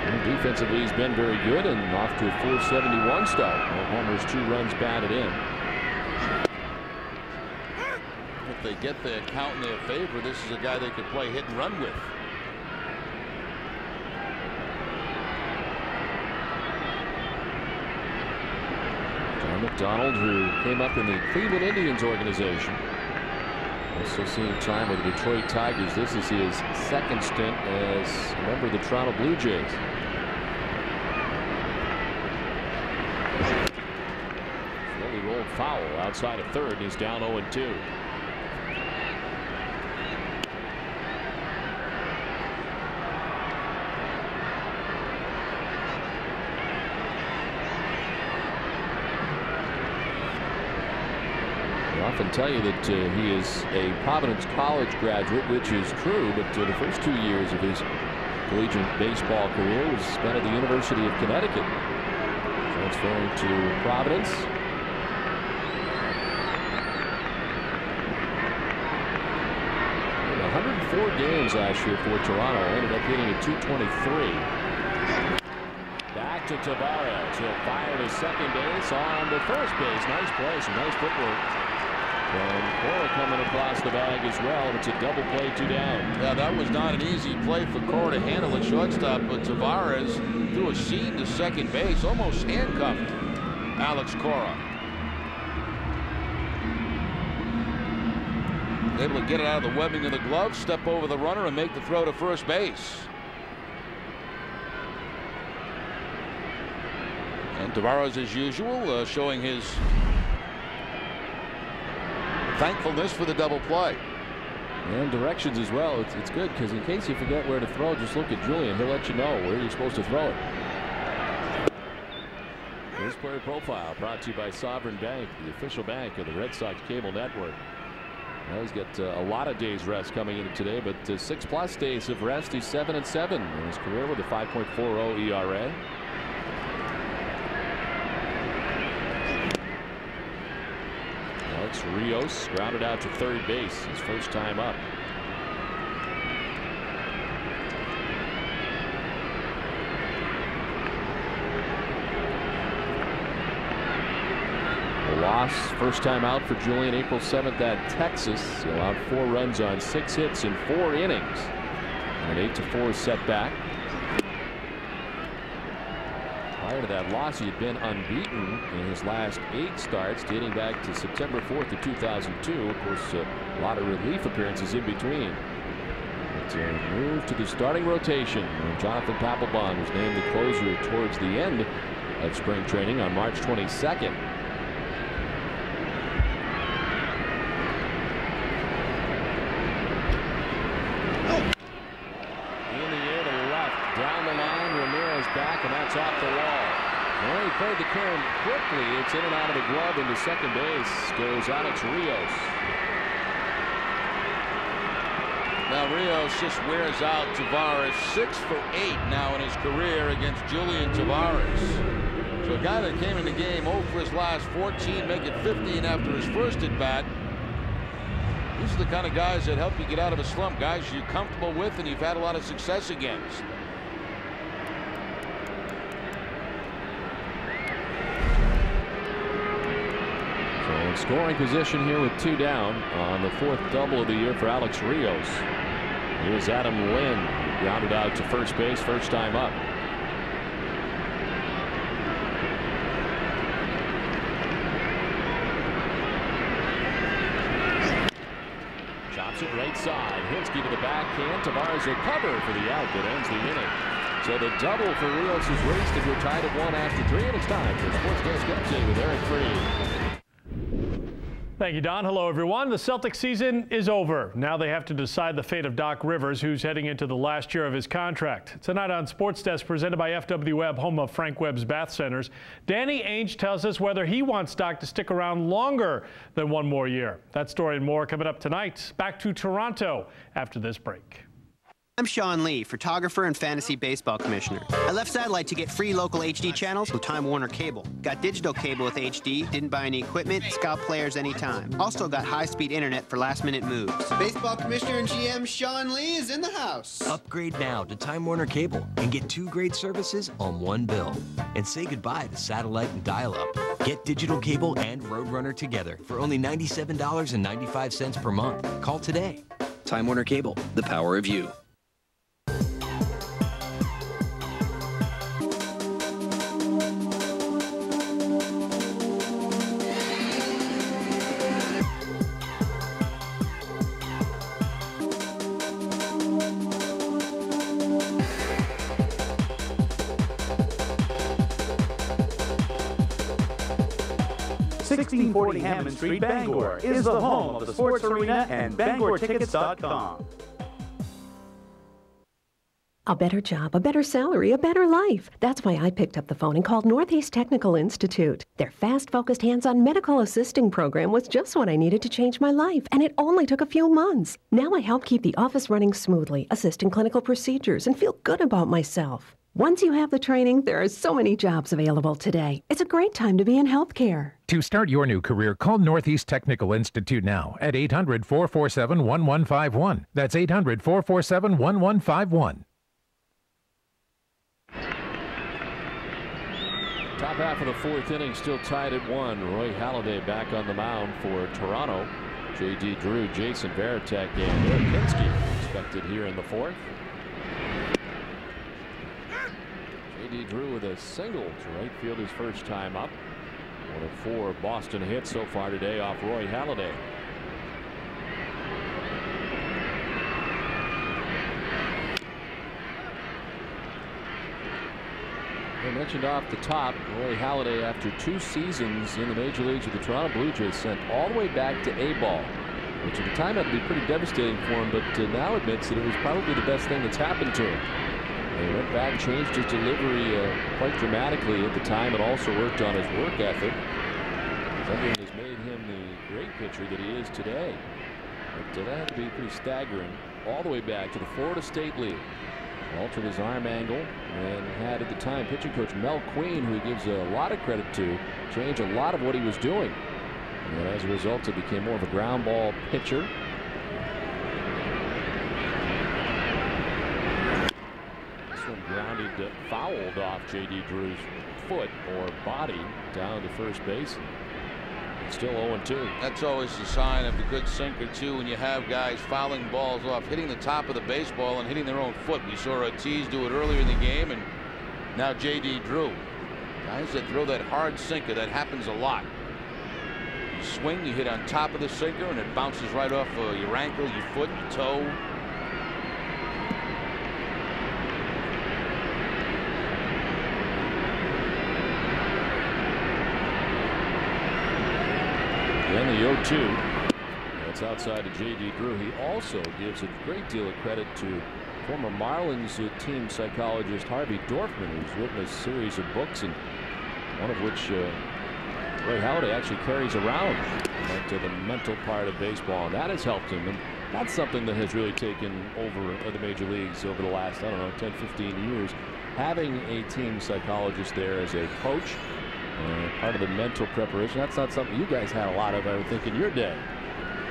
And defensively, he's been very good and off to a 471 start. No homers, 2 runs batted in. If they get the count in their favor, this is a guy they could play hit and run with. John McDonald, who came up in the Cleveland Indians organization. Also seeing time with the Detroit Tigers. This is his second stint as a member of the Toronto Blue Jays. Slowly rolled foul outside of third, and he's down 0-2. often tell you that he is a Providence College graduate, which is true, but the first 2 years of his collegiate baseball career was spent at the University of Connecticut, transferring to Providence. In 104 games last year for Toronto, ended up hitting a .223. Back to Tavarez. He'll fire to second base on the first base. Nice play, some nice footwork. And Cora coming across the bag as well. It's a double play, 2 down. Yeah, that was not an easy play for Cora to handle at shortstop, but Tavarez threw a seed to second base, almost handcuffed Alex Cora. Able to get it out of the webbing of the glove, step over the runner, and make the throw to first base. And Tavarez, as usual, showing his thankfulness for the double play. And directions as well. It's good because in case you forget where to throw, just look at Julian. He'll let you know where you're supposed to throw it. This player profile brought to you by Sovereign Bank, the official bank of the Red Sox cable network. Well, he's got a lot of days rest coming in today, but 6+ days of rest. He's 7-7 in his career with a 5.40 ERA. Alex Rios grounded out to third base his first time up. A loss first time out for Julian April 7th at Texas. He allowed 4 runs on 6 hits in 4 innings. An 8-4 setback. Prior to that loss, he had been unbeaten in his last 8 starts, dating back to September 4th of 2002. Of course, a lot of relief appearances in between. But move to the starting rotation. Jonathan Papelbon was named the closer towards the end of spring training on March 22nd. Back, and that's off the wall. Well, he played the curve quickly. It's in and out of the glove into second base. Goes Alex Rios. Now Rios just wears out Tavarez. 6 for 8 now in his career against Julian Tavarez. So a guy that came in the game 0 for his last 14, making 15 after his first at bat. These are the kind of guys that help you get out of a slump. Guys you're comfortable with and you've had a lot of success against. Scoring position here with 2 down on the 4th double of the year for Alex Rios. Here's Adam Lynn, grounded out to first base, first time up. Chops it right side. Hinsky to the backhand. Tavarez will cover for the out that ends the inning. So the double for Rios is raced, and we're tied at 1 after 3, and it's time for Sports Desk Update with Eric Freed. Thank you, Don. Hello, everyone. The Celtics season is over. Now they have to decide the fate of Doc Rivers, who's heading into the last year of his contract. Tonight on Sports Desk, presented by FW Webb, home of Frank Webb's Bath Centers, Danny Ainge tells us whether he wants Doc to stick around longer than 1 more year. That story and more coming up tonight. Back to Toronto after this break. I'm Sean Lee, photographer and fantasy baseball commissioner. I left Satellite to get free local HD channels with Time Warner Cable. Got digital cable with HD, didn't buy any equipment, scout players anytime. Also got high-speed internet for last-minute moves. Baseball commissioner and GM Sean Lee is in the house. Upgrade now to Time Warner Cable and get 2 great services on 1 bill. And say goodbye to satellite and dial-up. Get digital cable and Roadrunner together for only $97.95 per month. Call today. Time Warner Cable, the power of you. (1640) Hammond Street, Bangor is the home of the Sports Arena and BangorTickets.com. A better job, a better salary, a better life. That's why I picked up the phone and called Northeast Technical Institute. Their fast-focused, hands-on medical assisting program was just what I needed to change my life, and it only took a few months. Now I help keep the office running smoothly, assist in clinical procedures, and feel good about myself. Once you have the training, there are so many jobs available today. It's a great time to be in healthcare. To start your new career, call Northeast Technical Institute now at 800-447-1151. That's 800-447-1151. Top half of the fourth inning, still tied at 1. Roy Halladay back on the mound for Toronto. J.D. Drew, Jason Varitek, and Eric Pinsky expected here in the fourth. J.D. Drew with a single to right field his first time up. One of 4 Boston hits so far today off Roy Halladay. I mentioned off the top, Roy Halladay, after 2 seasons in the major leagues with the Toronto Blue Jays, sent all the way back to A-ball, which at the time had to be pretty devastating for him, but now admits that it was probably the best thing that's happened to him. He went back, changed his delivery quite dramatically at the time, and also worked on his work ethic. Something that has made him the great pitcher that he is today. But that had to be pretty staggering. All the way back to the Florida State League. Altered his arm angle and had at the time pitching coach Mel Queen, who he gives a lot of credit to, change a lot of what he was doing. And as a result, it became more of a ground ball pitcher. This one grounded, fouled off J.D. Drew's foot or body down to first base. Still 0-2. That's always a sign of a good sinker, too, when you have guys fouling balls off, hitting the top of the baseball and hitting their own foot. We saw Ortiz do it earlier in the game, and now J.D. Drew. Guys that throw that hard sinker, that happens a lot. You swing, you hit on top of the sinker, and it bounces right off your ankle, your foot, your toe. And the 0-2. That's outside of J.D. Drew. He also gives a great deal of credit to former Marlins team psychologist Harvey Dorfman, who's written a series of books, and one of which Roy Halladay actually carries around to the mental part of baseball, and that has helped him. And that's something that has really taken over the major leagues over the last, I don't know, 10, 15 years. Having a team psychologist there as a coach, part of the mental preparation. That's not something you guys had a lot of, I would think, in your day.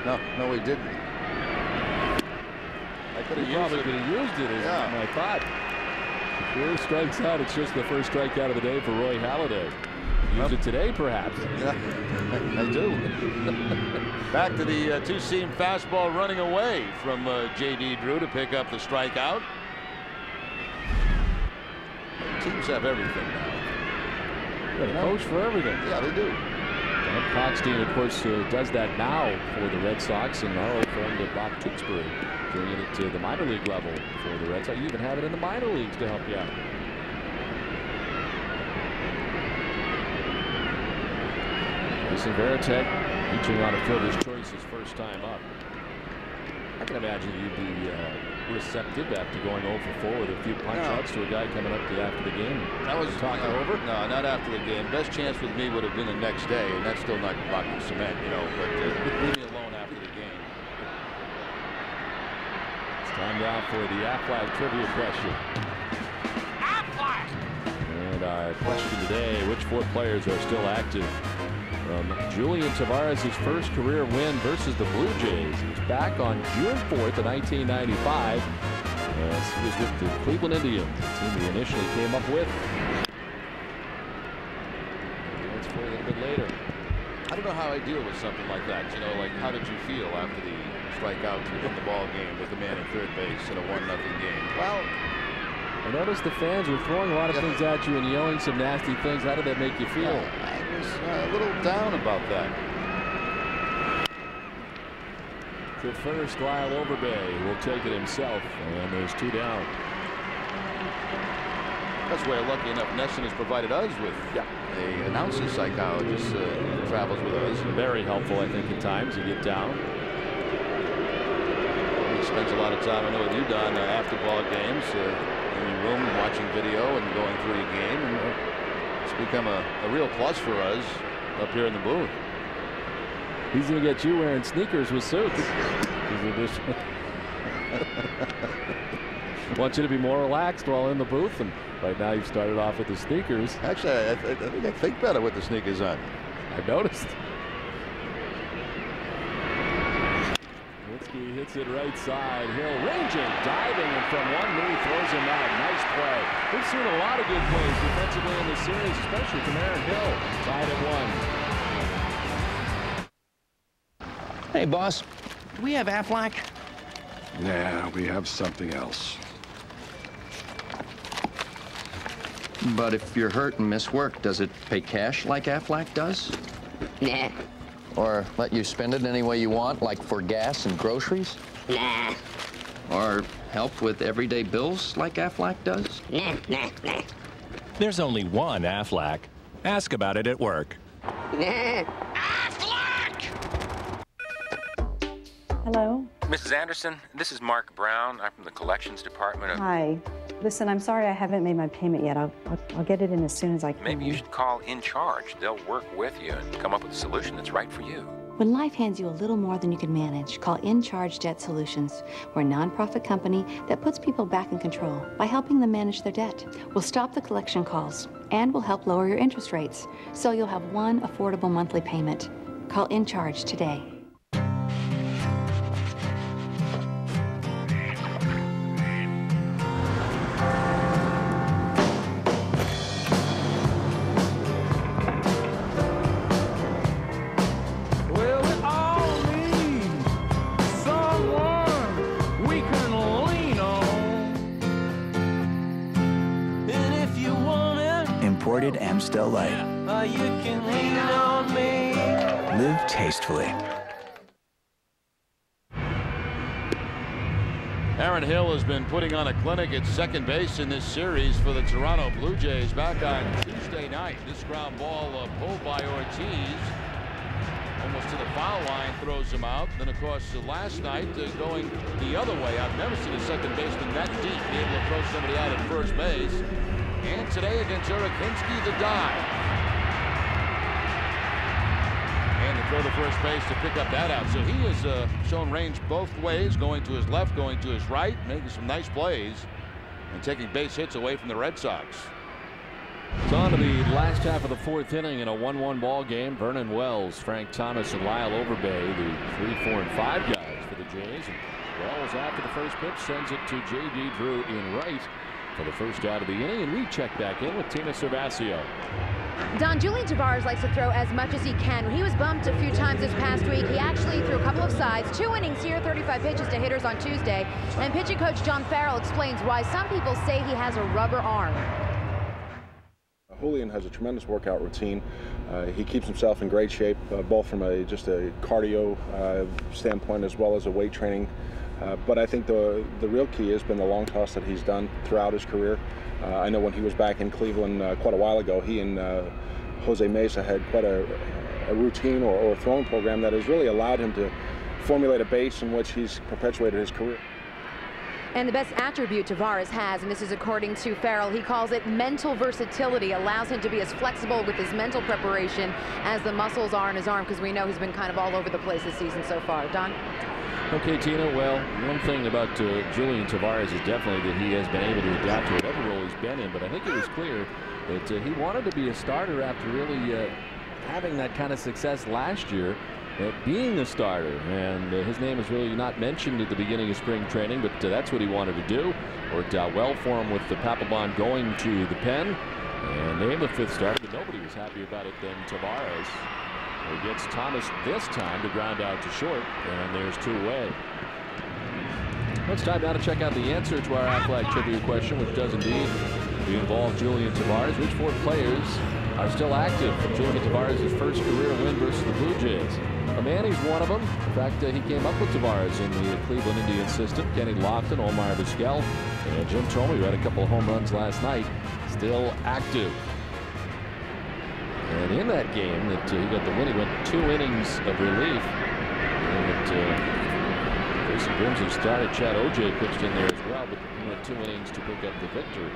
No, we didn't. I could have used it as my thought. If strikes out, it's just the first strikeout of the day for Roy Halladay. Use it today, perhaps. Yeah, I do. Back to the two-seam fastball running away from J.D. Drew to pick up the strikeout. Teams have everything now. Got a coach for everything. Yeah, they do. Bob Coxstein, of course, does that now for the Red Sox, and our old friend Bob Tewksbury doing it to the minor league level for the Red Sox. You even have it in the minor leagues to help you out. Jason Varitek reaching on a fielder's choice his first time up. I can imagine you'd be receptive after going 0 for 4 with a few punch outs to a guy coming up to you after the game. That was talking over? No, not after the game. Best chance with me would have been the next day, and that's still not blocking cement, you know, but leave me alone after the game. It's time now for the Aflac trivia question. Aflac! And our question today, which 4 players are still active? From Julian Tavarez, his first career win versus the Blue Jays. He was back on June 4th of 1995. As he was with the Cleveland Indians, the team he initially came up with. That's for a little bit later. I don't know how I deal with something like that. You know, like, how did you feel after the strikeout to win the ball game with the man at third base in a 1-0 game? Well, I noticed the fans were throwing a lot of things at you and yelling some nasty things. How did that make you feel? I was a little down about that. To first, Lyle Overbay will take it himself, and there's 2 down. That's where, lucky enough, Nesson has provided us with a announcer psychologist who travels with us. Very helpful, I think, at times. You get down. spends a lot of time, I know with you, Don, after ball games, in your room watching video and going through your game. And it's become a real plus for us up here in the booth. He's going to get you wearing sneakers with suits. Want you to be more relaxed while in the booth, and right now you've started off with the sneakers. Actually, I think I think better with the sneakers on. I've noticed. He hits it right side. Hill ranging, diving, and from one knee throws him out. Nice play. We've seen a lot of good plays defensively in this series, especially from Aaron Hill. Tied at 1. Hey, boss. Do we have Aflac? Nah, we have something else. But if you're hurt and miss work, does it pay cash like Aflac does? Nah. Or let you spend it any way you want, like for gas and groceries? Nah. Or help with everyday bills like Aflac does? Nah. There's only one Aflac. Ask about it at work. Nah. Hello? Mrs. Anderson, this is Mark Brown. I'm from the collections department of... Hi. Listen, I'm sorry I haven't made my payment yet. I'll get it in as soon as I can. Maybe you should call In Charge. They'll work with you and come up with a solution that's right for you. When life hands you a little more than you can manage, call In Charge Debt Solutions. We're a nonprofit company that puts people back in control by helping them manage their debt. We'll stop the collection calls, and we'll help lower your interest rates, so you'll have one affordable monthly payment. Call In Charge today. Imported Amstel Light. You can lean on me. Live tastefully. Aaron Hill has been putting on a clinic at second base in this series for the Toronto Blue Jays back on Tuesday night. This ground ball pulled by Ortiz. Almost to the foul line, throws him out. Then, of course, last night going the other way. I've never seen a second baseman that deep be able to throw somebody out at first base. And today against Urakinski, the dive. And to throw to first base to pick up that out. So he has shown range both ways, going to his left, going to his right, making some nice plays and taking base hits away from the Red Sox. It's on to the last half of the fourth inning in a 1-1 ball game. Vernon Wells, Frank Thomas, and Lyle Overbay, the 3, 4, and 5 guys for the Jays. And Wells, after the first pitch, sends it to J.D. Drew in right for the first out of the inning, and we check back in with Tina Cervasio. Don, Julian Tavarez likes to throw as much as he can. When he was bumped a few times this past week, he actually threw a couple of sides, 2 innings here, 35 pitches to hitters on Tuesday. And pitching coach John Farrell explains why some people say he has a rubber arm. Julian has a tremendous workout routine. He keeps himself in great shape, both from just a cardio standpoint as well as a weight training. But I think the real key has been the long toss that he's done throughout his career. I know when he was back in Cleveland quite a while ago, he and Jose Mesa had quite a routine or throwing program that has really allowed him to formulate a base in which he's perpetuated his career. And the best attribute Tavarez has, and this is according to Farrell, he calls it mental versatility, allows him to be as flexible with his mental preparation as the muscles are in his arm, because we know he's been kind of all over the place this season so far. Don? Okay, Tina, well, one thing about Julian Tavarez is definitely that he has been able to adapt to whatever role he's been in, but I think it was clear that he wanted to be a starter after really having that kind of success last year at being a starter, and his name is really not mentioned at the beginning of spring training, but that's what he wanted to do. Worked out well for him with the Papelbon going to the pen and named the 5th starter, but nobody was happy about it than Tavarez. He gets Thomas this time to ground out to short, and there's 2 away. It's time now to check out the answer to our Aflac trivia question, which does indeed involve Julian Tavarez. Which 4 players are still active from Julian Tavarez' first career win versus the Blue Jays? Manny's one of them. In fact, he came up with Tavarez in the Cleveland Indians system. Kenny Lofton, Omar Vizquel, and Jim Thome, who had a couple of home runs last night, still active. And in that game that he got the win, he went 2 innings of relief. And Jason Grimsley started. Chad O.J. pitched in there as well, but he went 2 innings to pick up the victory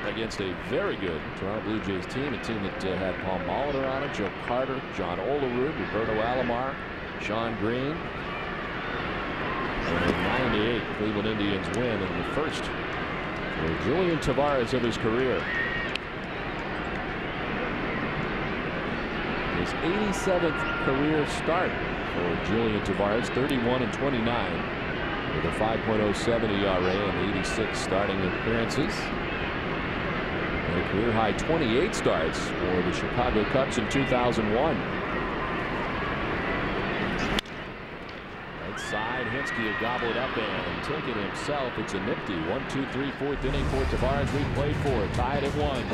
against a very good Toronto Blue Jays team, a team that had Paul Molitor on it, Joe Carter, John Olerud, Roberto Alomar, Sean Green. And in '98, Cleveland Indians win in the first for Julian Tavarez of his career. His 87th career start for Julian Tavarez, 31-29 with a 5.07 ERA and 86 starting appearances. And a career high 28 starts for the Chicago Cubs in 2001. Right side, Hinsky will gobble it up and take it himself. It's a nifty 1-2-3 fourth inning for Tavarez. We played for it, tied at 1.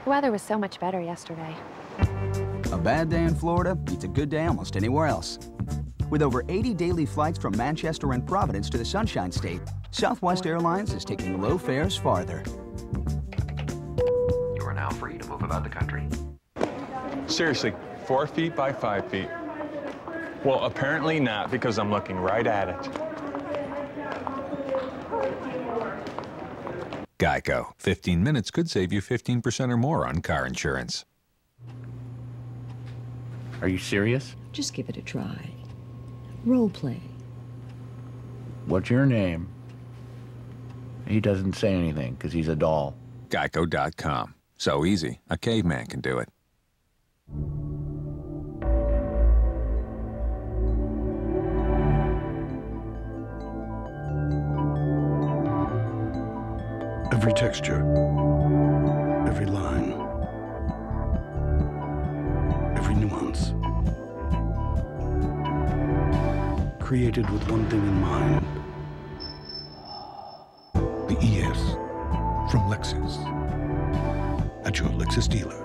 The weather was so much better yesterday. A bad day in Florida beats a good day almost anywhere else. With over 80 daily flights from Manchester and Providence to the Sunshine State, Southwest Airlines is taking low fares farther. You are now free to move about the country. Seriously, 4 feet by 5 feet. Well, apparently not, because I'm looking right at it. Geico. 15 minutes could save you 15% or more on car insurance. Are you serious? Just give it a try. Role play. What's your name? He doesn't say anything because he's a doll. Geico.com. So easy, a caveman can do it. Every texture, every line, every nuance. Created with one thing in mind. The ES from Lexus. At your Lexus dealer.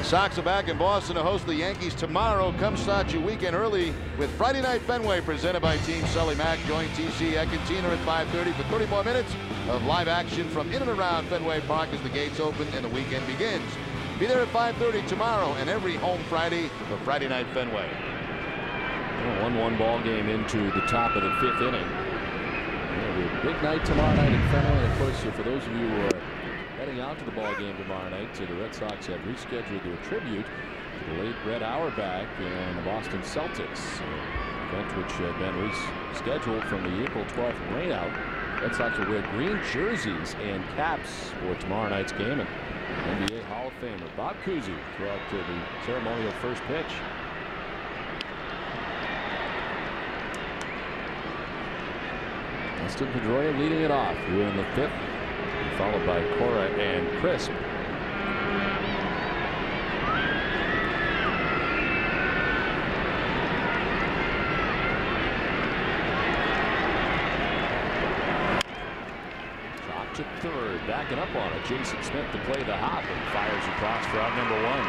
Sox are back in Boston to host the Yankees tomorrow. Come start your weekend early with Friday Night Fenway presented by Team Sully Mack. Join TC Ecantina at 5:30 for 30 more minutes of live action from in and around Fenway Park as the gates open and the weekend begins. Be there at 5:30 tomorrow and every home Friday for Friday Night Fenway. A 1-1 ball game into the top of the 5th inning. It'll be a big night tomorrow night at Fenway. And of course, for those of you who are heading out to the ball game tomorrow night, the Red Sox have rescheduled their tribute to the late Red Auerbach and the Boston Celtics, an event which had been rescheduled from the April 12th rainout. Red Sox will wear green jerseys and caps for tomorrow night's game. And NBA Hall of Famer Bob Cousy threw out to the ceremonial first pitch. Dustin Pedroia leading it off here in the 5th. Followed by Cora and Crisp. Drop to third, backing up on it. Jason Smith to play the hop and fires across for out number 1.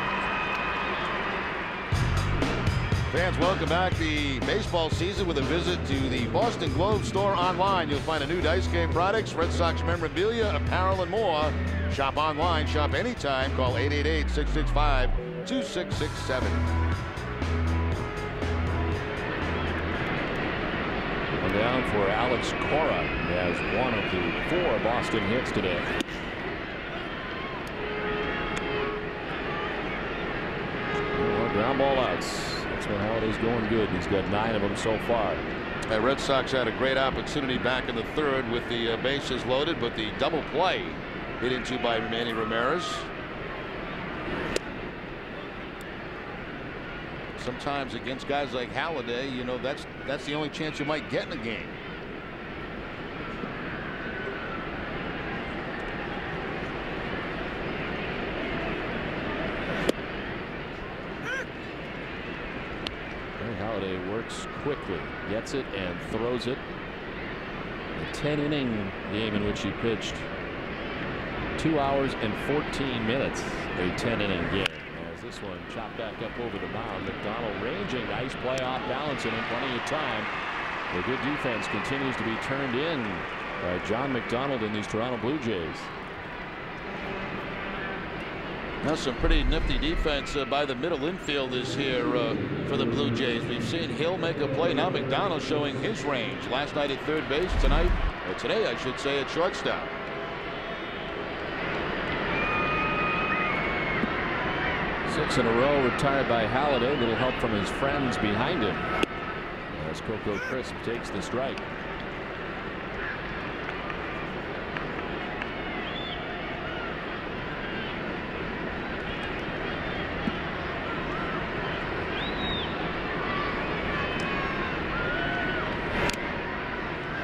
Fans, welcome back the baseball season with a visit to the Boston Globe store online. You'll find a new Dice Game products, Red Sox memorabilia, apparel, and more. Shop online, shop anytime. Call 888-665-2667. One down for Alex Cora. He has one of the 4 Boston hits today. Ground ball outs. That's when Halladay's going good. He's got 9 of them so far. The Red Sox had a great opportunity back in the 3rd with the bases loaded, but the double play hit into by Manny Ramirez. Sometimes against guys like Halladay, you know, that's the only chance you might get in a game. Halladay works quickly, gets it and throws it. A 10-inning game in which he pitched 2 hours and 14 minutes. A 10-inning game. As this this one. Chopped back up over the mound. McDonald ranging. Nice play off balance and in plenty of time. The good defense continues to be turned in by John McDonald and these Toronto Blue Jays. That's some pretty nifty defense by the middle infielders here for the Blue Jays. We've seen Hill make a play. Now McDonald showing his range. Last night at third base, today I should say at shortstop. Six in a row retired by Halladay. Little help from his friends behind him as Coco Crisp takes the strike.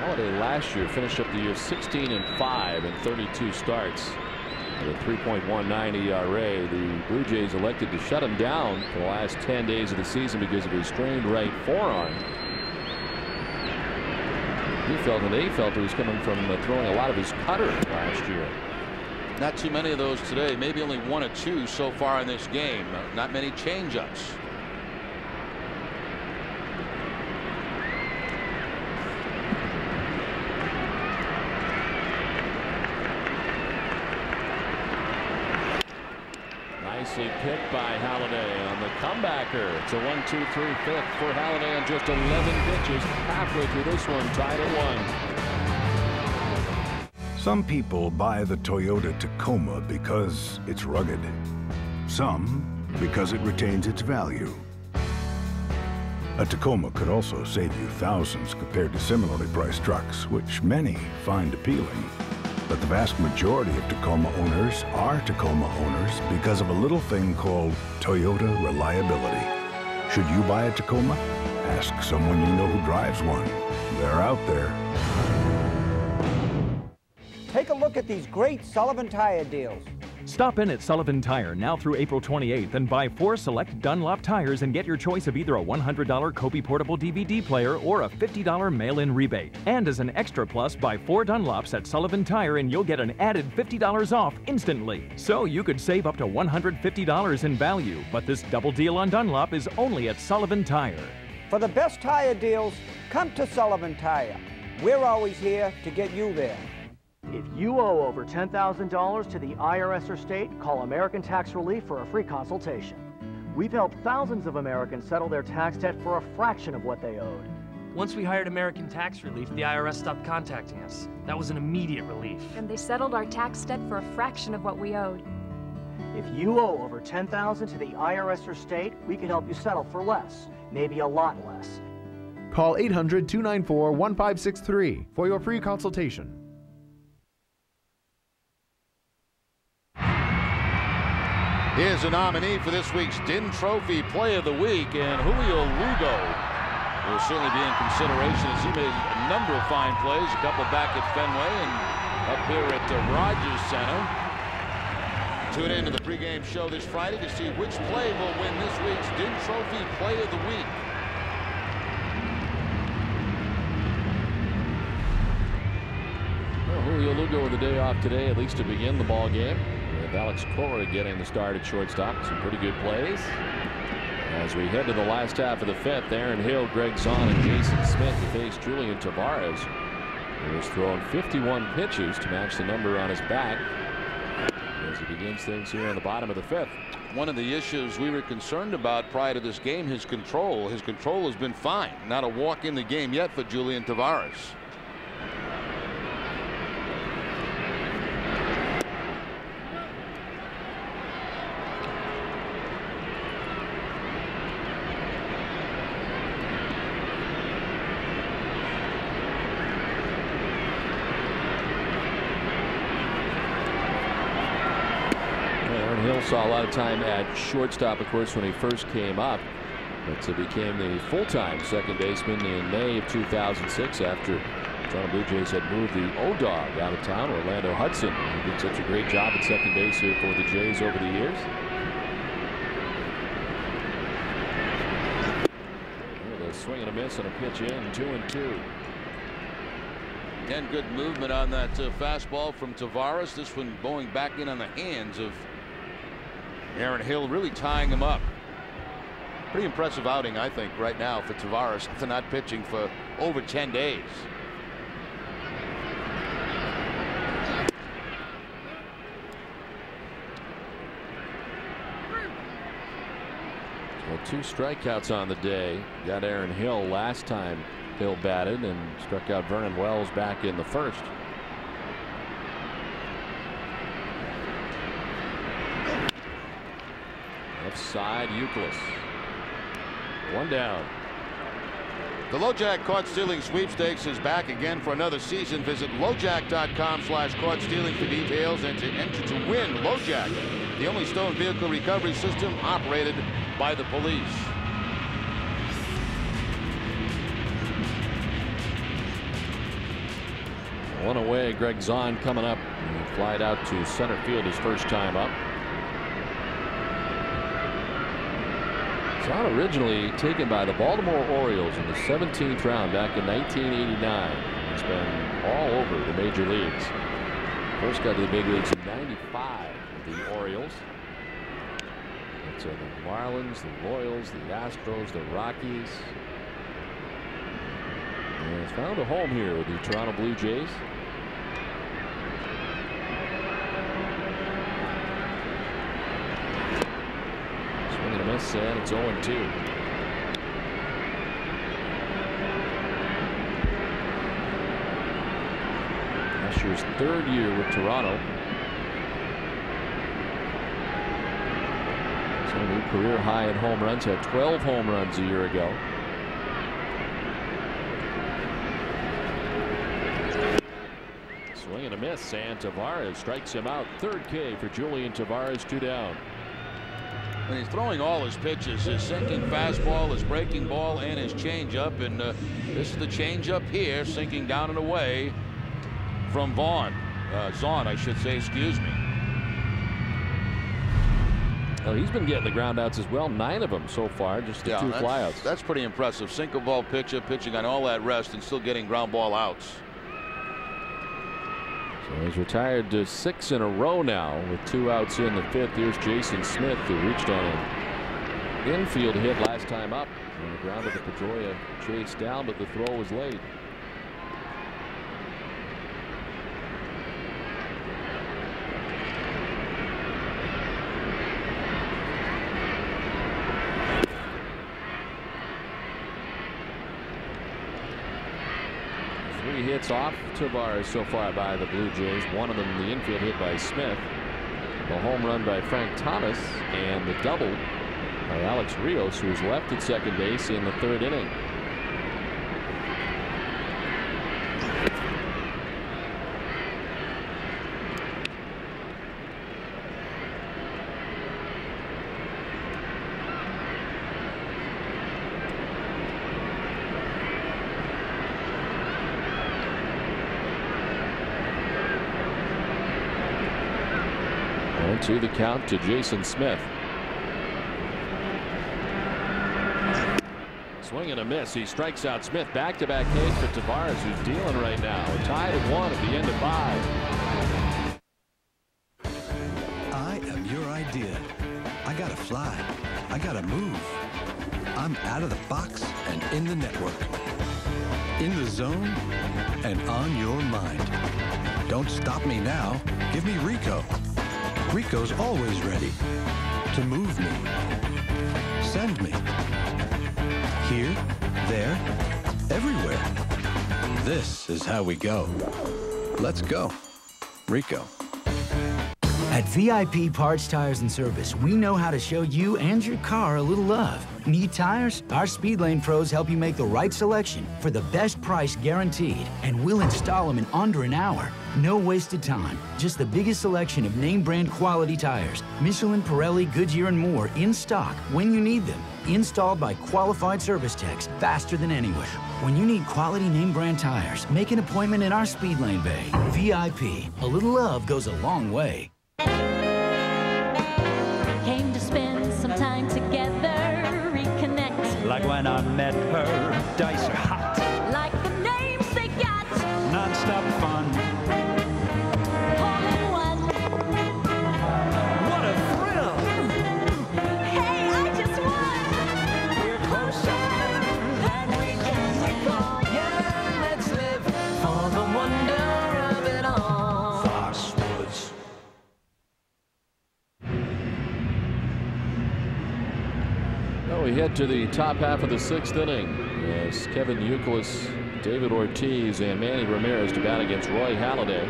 Halladay last year finished up the year 16-5 in 32 starts. With a 3.19 ERA, the Blue Jays elected to shut him down for the last 10 days of the season because of his strained right forearm. He felt and they felt it was coming from throwing a lot of his cutter last year. Not too many of those today. Maybe only 1 or 2 so far in this game. Not many changeups. Nicely picked by Halladay on the comebacker. It's a 1-2-3-5 for Halladay on just 11 pitches. Halfway through this one, tied at 1. Some people buy the Toyota Tacoma because it's rugged. Some because it retains its value. A Tacoma could also save you thousands compared to similarly priced trucks, which many find appealing. But the vast majority of Tacoma owners are Tacoma owners because of a little thing called Toyota reliability. Should you buy a Tacoma? Ask someone you know who drives one. They're out there. Take a look at these great Sullivan tire deals. Stop in at Sullivan Tire now through April 28th and buy 4 select Dunlop tires and get your choice of either a $100 Kobe portable DVD player or a $50 mail-in rebate. And as an extra plus, buy 4 Dunlops at Sullivan Tire and you'll get an added $50 off instantly. So you could save up to $150 in value, but this double deal on Dunlop is only at Sullivan Tire. For the best tire deals, come to Sullivan Tire. We're always here to get you there. If you owe over $10,000 to the IRS or state, call American Tax Relief for a free consultation. We've helped thousands of Americans settle their tax debt for a fraction of what they owed. Once we hired American Tax Relief, the IRS stopped contacting us. That was an immediate relief. And they settled our tax debt for a fraction of what we owed. If you owe over $10,000 to the IRS or state, we can help you settle for less, maybe a lot less. Call 800-294-1563 for your free consultation. Here's a nominee for this week's DIN Trophy Play of the Week, and Julio Lugo will certainly be in consideration as he made a number of fine plays, a couple back at Fenway and up here at Rogers Center. Tune in to the pregame show this Friday to see which play will win this week's DIN Trophy Play of the Week. Well, Julio Lugo with a day off today, at least to begin the ball game. Alex Cora getting the start at shortstop. Some pretty good plays. As we head to the last half of the 5th, Aaron Hill, Greg Zahn, and Jason Smith to face Julian Tavarez, who has thrown 51 pitches to match the number on his back as he begins things here on the bottom of the 5th. One of the issues we were concerned about prior to this game, his control. His control has been fine. Not a walk in the game yet for Julian Tavarez. Saw a lot of time at shortstop, of course, when he first came up, but became the full-time second baseman in May of 2006 after Toronto Blue Jays had moved the O-Dog out of town, Orlando Hudson. He did such a great job at second base here for the Jays over the years. Well, a swing and a miss and a pitch in, 2-2. Again, good movement on that fastball from Tavarez. This one going back in on the hands of Aaron Hill really tying him up. Pretty impressive outing, I think, right now for Tavarez after not pitching for over 10 days. Well, 2 strikeouts on the day. Got Aaron Hill last time Hill batted and struck out Vernon Wells back in the first. Left side, Euclid. 1 down. The LoJack Caught Stealing Sweepstakes is back again for another season. Visit LoJack.com/caught-stealing for details and to enter to win LoJack, the only stolen vehicle recovery system operated by the police. One away, Greg Zahn coming up. He flied out to center field his first time up. Zahn originally taken by the Baltimore Orioles in the 17th round back in 1989. He's been all over the major leagues. First got to the big leagues in '95 with the Orioles. It's the Marlins, the Royals, the Astros, the Rockies. And it's found a home here with the Toronto Blue Jays. Swing and a miss, and it's 0-2. Asher's 3rd year with Toronto. So a new career high in home runs. Had 12 home runs a year ago. Swing and a miss, and Tavarez strikes him out. 3rd K for Julian Tavarez, 2 down. And he's throwing all his pitches, his sinking fastball, his breaking ball, and his changeup. And this is the changeup here, sinking down and away from Zahn, I should say, excuse me. Well, he's been getting the groundouts as well, 9 of them so far, just the 2 flyouts. That's pretty impressive. Single ball pitcher, pitching on all that rest and still getting ground ball outs. So he's retired to 6 in a row now with 2 outs in the 5th. Here's Jason Smith, who reached on an infield hit last time up. And the ground of the Pedroia chased down, but the throw was late. Hits off Tavarez so far by the Blue Jays. One of them the infield hit by Smith. The home run by Frank Thomas and the double by Alex Rios, who was left at second base in the 3rd inning. To the count to Jason Smith. Swing and a miss. He strikes out Smith. Back-to-back Ks for Tavarez, who's dealing right now. Tied at 1 at the end of 5. I am your idea. I gotta fly. I gotta move. I'm out of the box and in the network. In the zone and on your mind. Don't stop me now. Give me Rico. Rico's always ready to move me, send me, here, there, everywhere. This is how we go. Let's go, Rico. At VIP Parts, Tires, and Service, we know how to show you and your car a little love. Need tires? Our Speed Lane pros help you make the right selection for the best price guaranteed, and we'll install them in under an hour. No wasted time. Just the biggest selection of name brand quality tires. Michelin, Pirelli, Goodyear, and more in stock when you need them. Installed by qualified service techs faster than anywhere. When you need quality name brand tires, make an appointment in our Speed Lane bay. VIP. A little love goes a long way. Came to spend some time together, reconnect. Like when I met her, dice are hot. Like the names they got. Non-stop fun. Hole in one. What a thrill! We head to the top half of the 6th inning as Kevin Youkilis, David Ortiz, and Manny Ramirez to bat against Roy Halladay.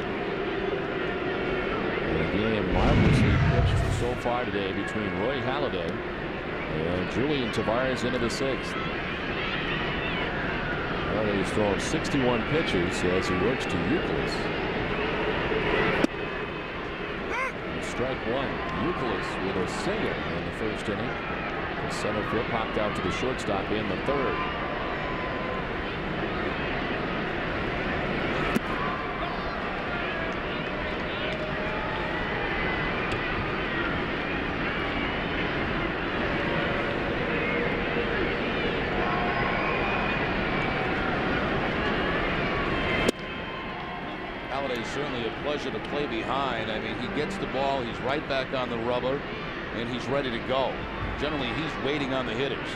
The game marvelously pitched so far today between Roy Halladay and Julian Tavarez into the 6th. Halladay's thrown 61 pitches as he works to Youkilis. Strike one. Youkilis with a single in the 1st inning. The center field popped out to the shortstop in the 3rd. Halladay's certainly a pleasure to play behind. I mean, he gets the ball, he's right back on the rubber, and he's ready to go. Generally, he's waiting on the hitters.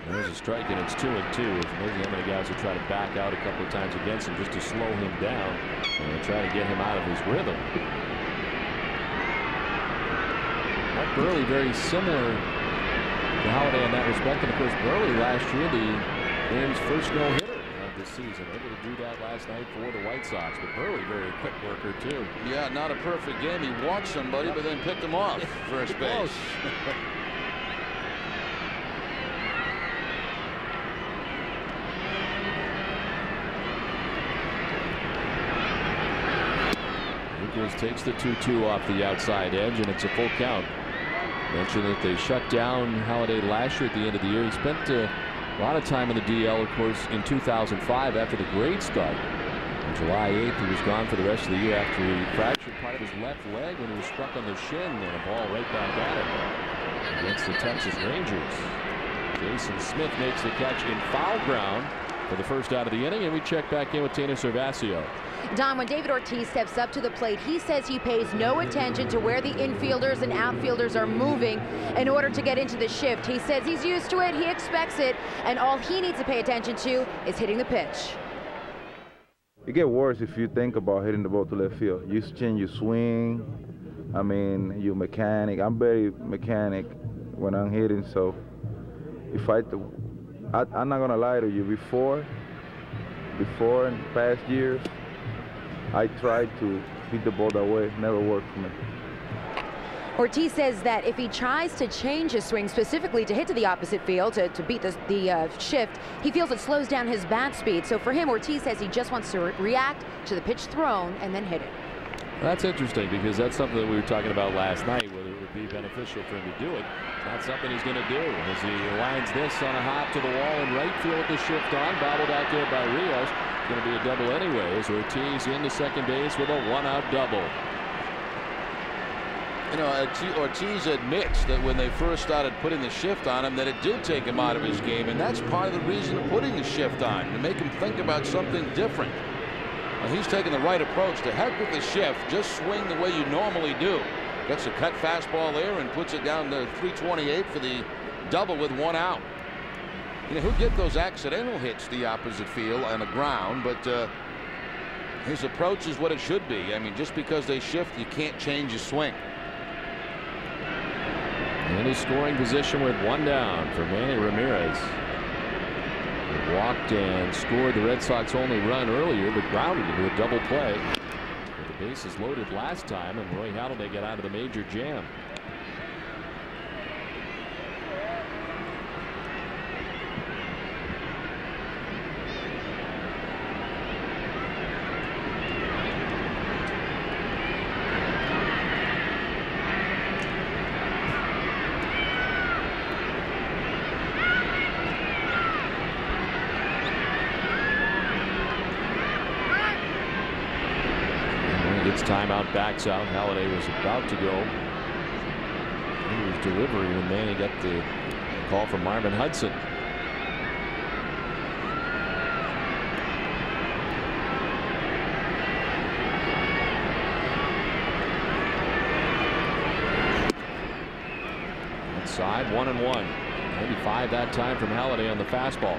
There's a strike, and it's 2-2. It's amazing how many guys will try to back out a couple of times against him just to slow him down and try to get him out of his rhythm. Mark Buehrle very similar to Halladay in that respect, and of course Buehrle last year the game's first no-hitter of the season, able to do that last night for the White Sox. But Buehrle very quick worker too. Yeah, not a perfect game. He walked somebody but then picked him off first base. Youkilis takes the 2-2 off the outside edge, and it's a full count. Mentioned that they shut down Halladay last year at the end of the year. He spent a lot of time in the DL, of course, in 2005 after the great start. On July 8th, he was gone for the rest of the year after he fractured part of his left leg when he was struck on the shin, and a ball right back at him against the Texas Rangers. Jason Smith makes the catch in foul ground for the first out of the inning, and we check back in with Tina Servasio. Don, when David Ortiz steps up to the plate, he says he pays no attention to where the infielders and outfielders are moving in order to get into the shift. He says he's used to it, he expects it, and all he needs to pay attention to is hitting the pitch. It gets worse if you think about hitting the ball to left field. You change your swing, I mean, your mechanic. I'm very mechanic when I'm hitting, so if I'm not gonna lie to you, before in past years, I tried to hit the ball that way. Never worked for me. Ortiz says that if he tries to change his swing specifically to hit to the opposite field to beat the shift, he feels it slows down his bat speed. So for him, Ortiz says he just wants to react to the pitch thrown and then hit it. That's interesting, because that's something that we were talking about last night, whether it would be beneficial for him to do it. It's not something he's going to do, as he lines this on a hop to the wall in right field with the shift on, bobbled out there by Rios. It's going to be a double anyways. Ortiz into second base with a one-out double. You know, Ortiz admits that when they first started putting the shift on him, that it did take him out of his game, and that's part of the reason of putting the shift on, to make him think about something different. Well, he's taking the right approach. To heck with the shift, just swing the way you normally do. Gets a cut fastball there and puts it down to 328 for the double with one out. You know, he'll get those accidental hits to the opposite field on the ground, but his approach is what it should be. I mean, just because they shift, you can't change your swing. In his scoring position with one down for Manny Ramirez. He walked and scored the Red Sox only run earlier, but grounded into a double play. But the bases loaded last time, and Roy Halladay got out of the major jam. Timeout, backs out. Halladay was about to go. He was delivering when Manny got the call from Marvin Hudson. Inside, 1-1. 95 that time from Halladay on the fastball.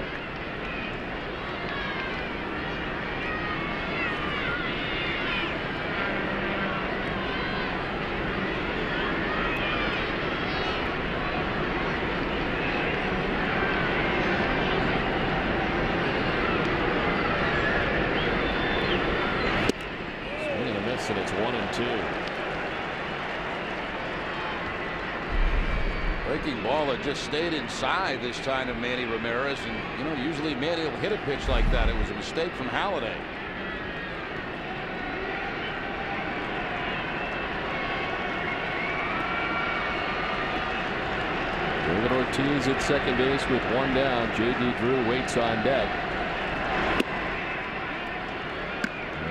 breaking ball that just stayed inside this time of Manny Ramirez. And, you know, usually Manny will hit a pitch like that. It was a mistake from Halladay. David Ortiz at second base with one down. J.D. Drew waits on deck.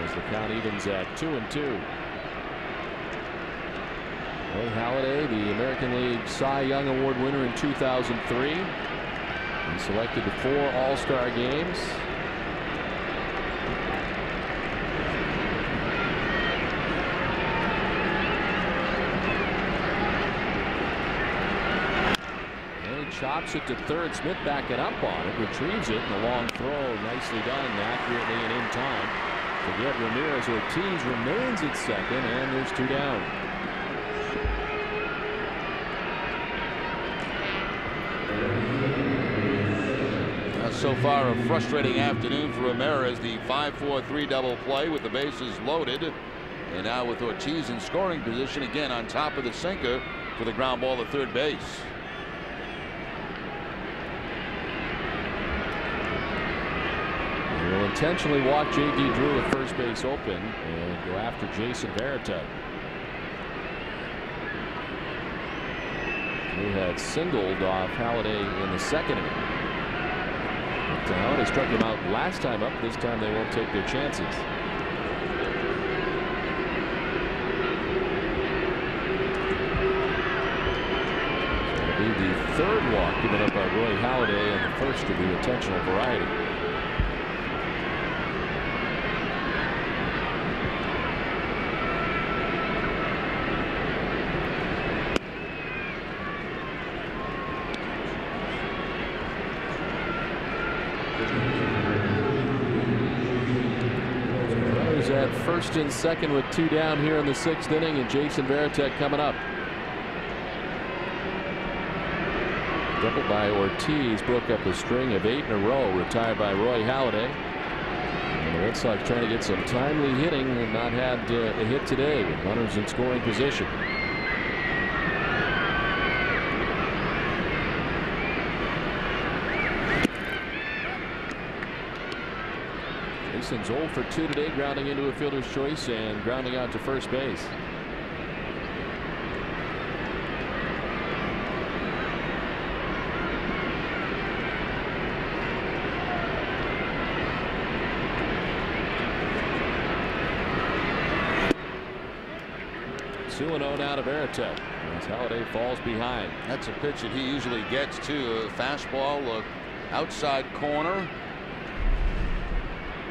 As the count evens at 2-2. Roy Halladay, the American League Cy Young Award winner in 2003. He selected to 4 All-Star games. Chops it to third. Smith backing up on it. Retrieves it. And a long throw. Nicely done. Accurately and in time. To get Ramirez. Ortiz remains at second. And there's 2 down. So far, a frustrating afternoon for Ramirez. The 5-4-3 double play with the bases loaded. And now with Ortiz in scoring position again on top of the sinker for the ground ball to third base. Will intentionally walk J.D. Drew at first base open and go after Jason Varitek. Drew had singled off Halladay in the second inning. But Halladay struck him out last time up. This time they won't take their chances. It'll be the third walk given up by Roy Halladay and the first of the intentional variety. At first and second with 2 down here in the 6th inning, and Jason Varitek coming up. Double by Ortiz broke up a string of 8 in a row, retired by Roy Halladay. And the Red Sox trying to get some timely hitting and not had a hit today with runners in scoring position. Jason's 0 for 2 today, grounding into a fielder's choice and grounding out to first base. Two and 0 now to Varitek as Halladay falls behind. That's a pitch that he usually gets to. A fastball, outside corner.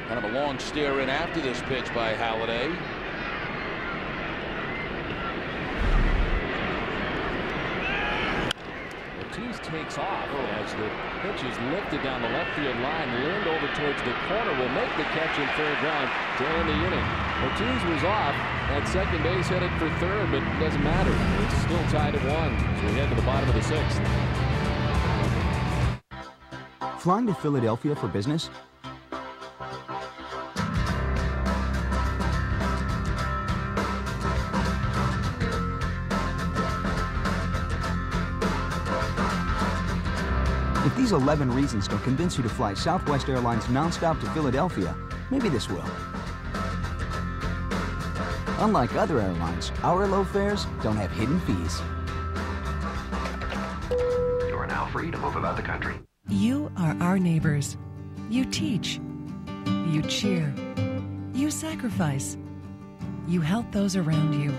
Kind of a long steer in after this pitch by Halladay. Ortiz takes off as the pitch is lifted down the left field line. Lind over towards the corner will make the catch in third ground to end the inning. Ortiz was off at second base, headed for third, but it doesn't matter. It's still tied at 1 as we head to the bottom of the 6th. Flying to Philadelphia for business? If these 11 reasons don't convince you to fly Southwest Airlines nonstop to Philadelphia, maybe this will. Unlike other airlines, our low fares don't have hidden fees. You are now free to move about the country. You are our neighbors. You teach. You cheer. You sacrifice. You help those around you.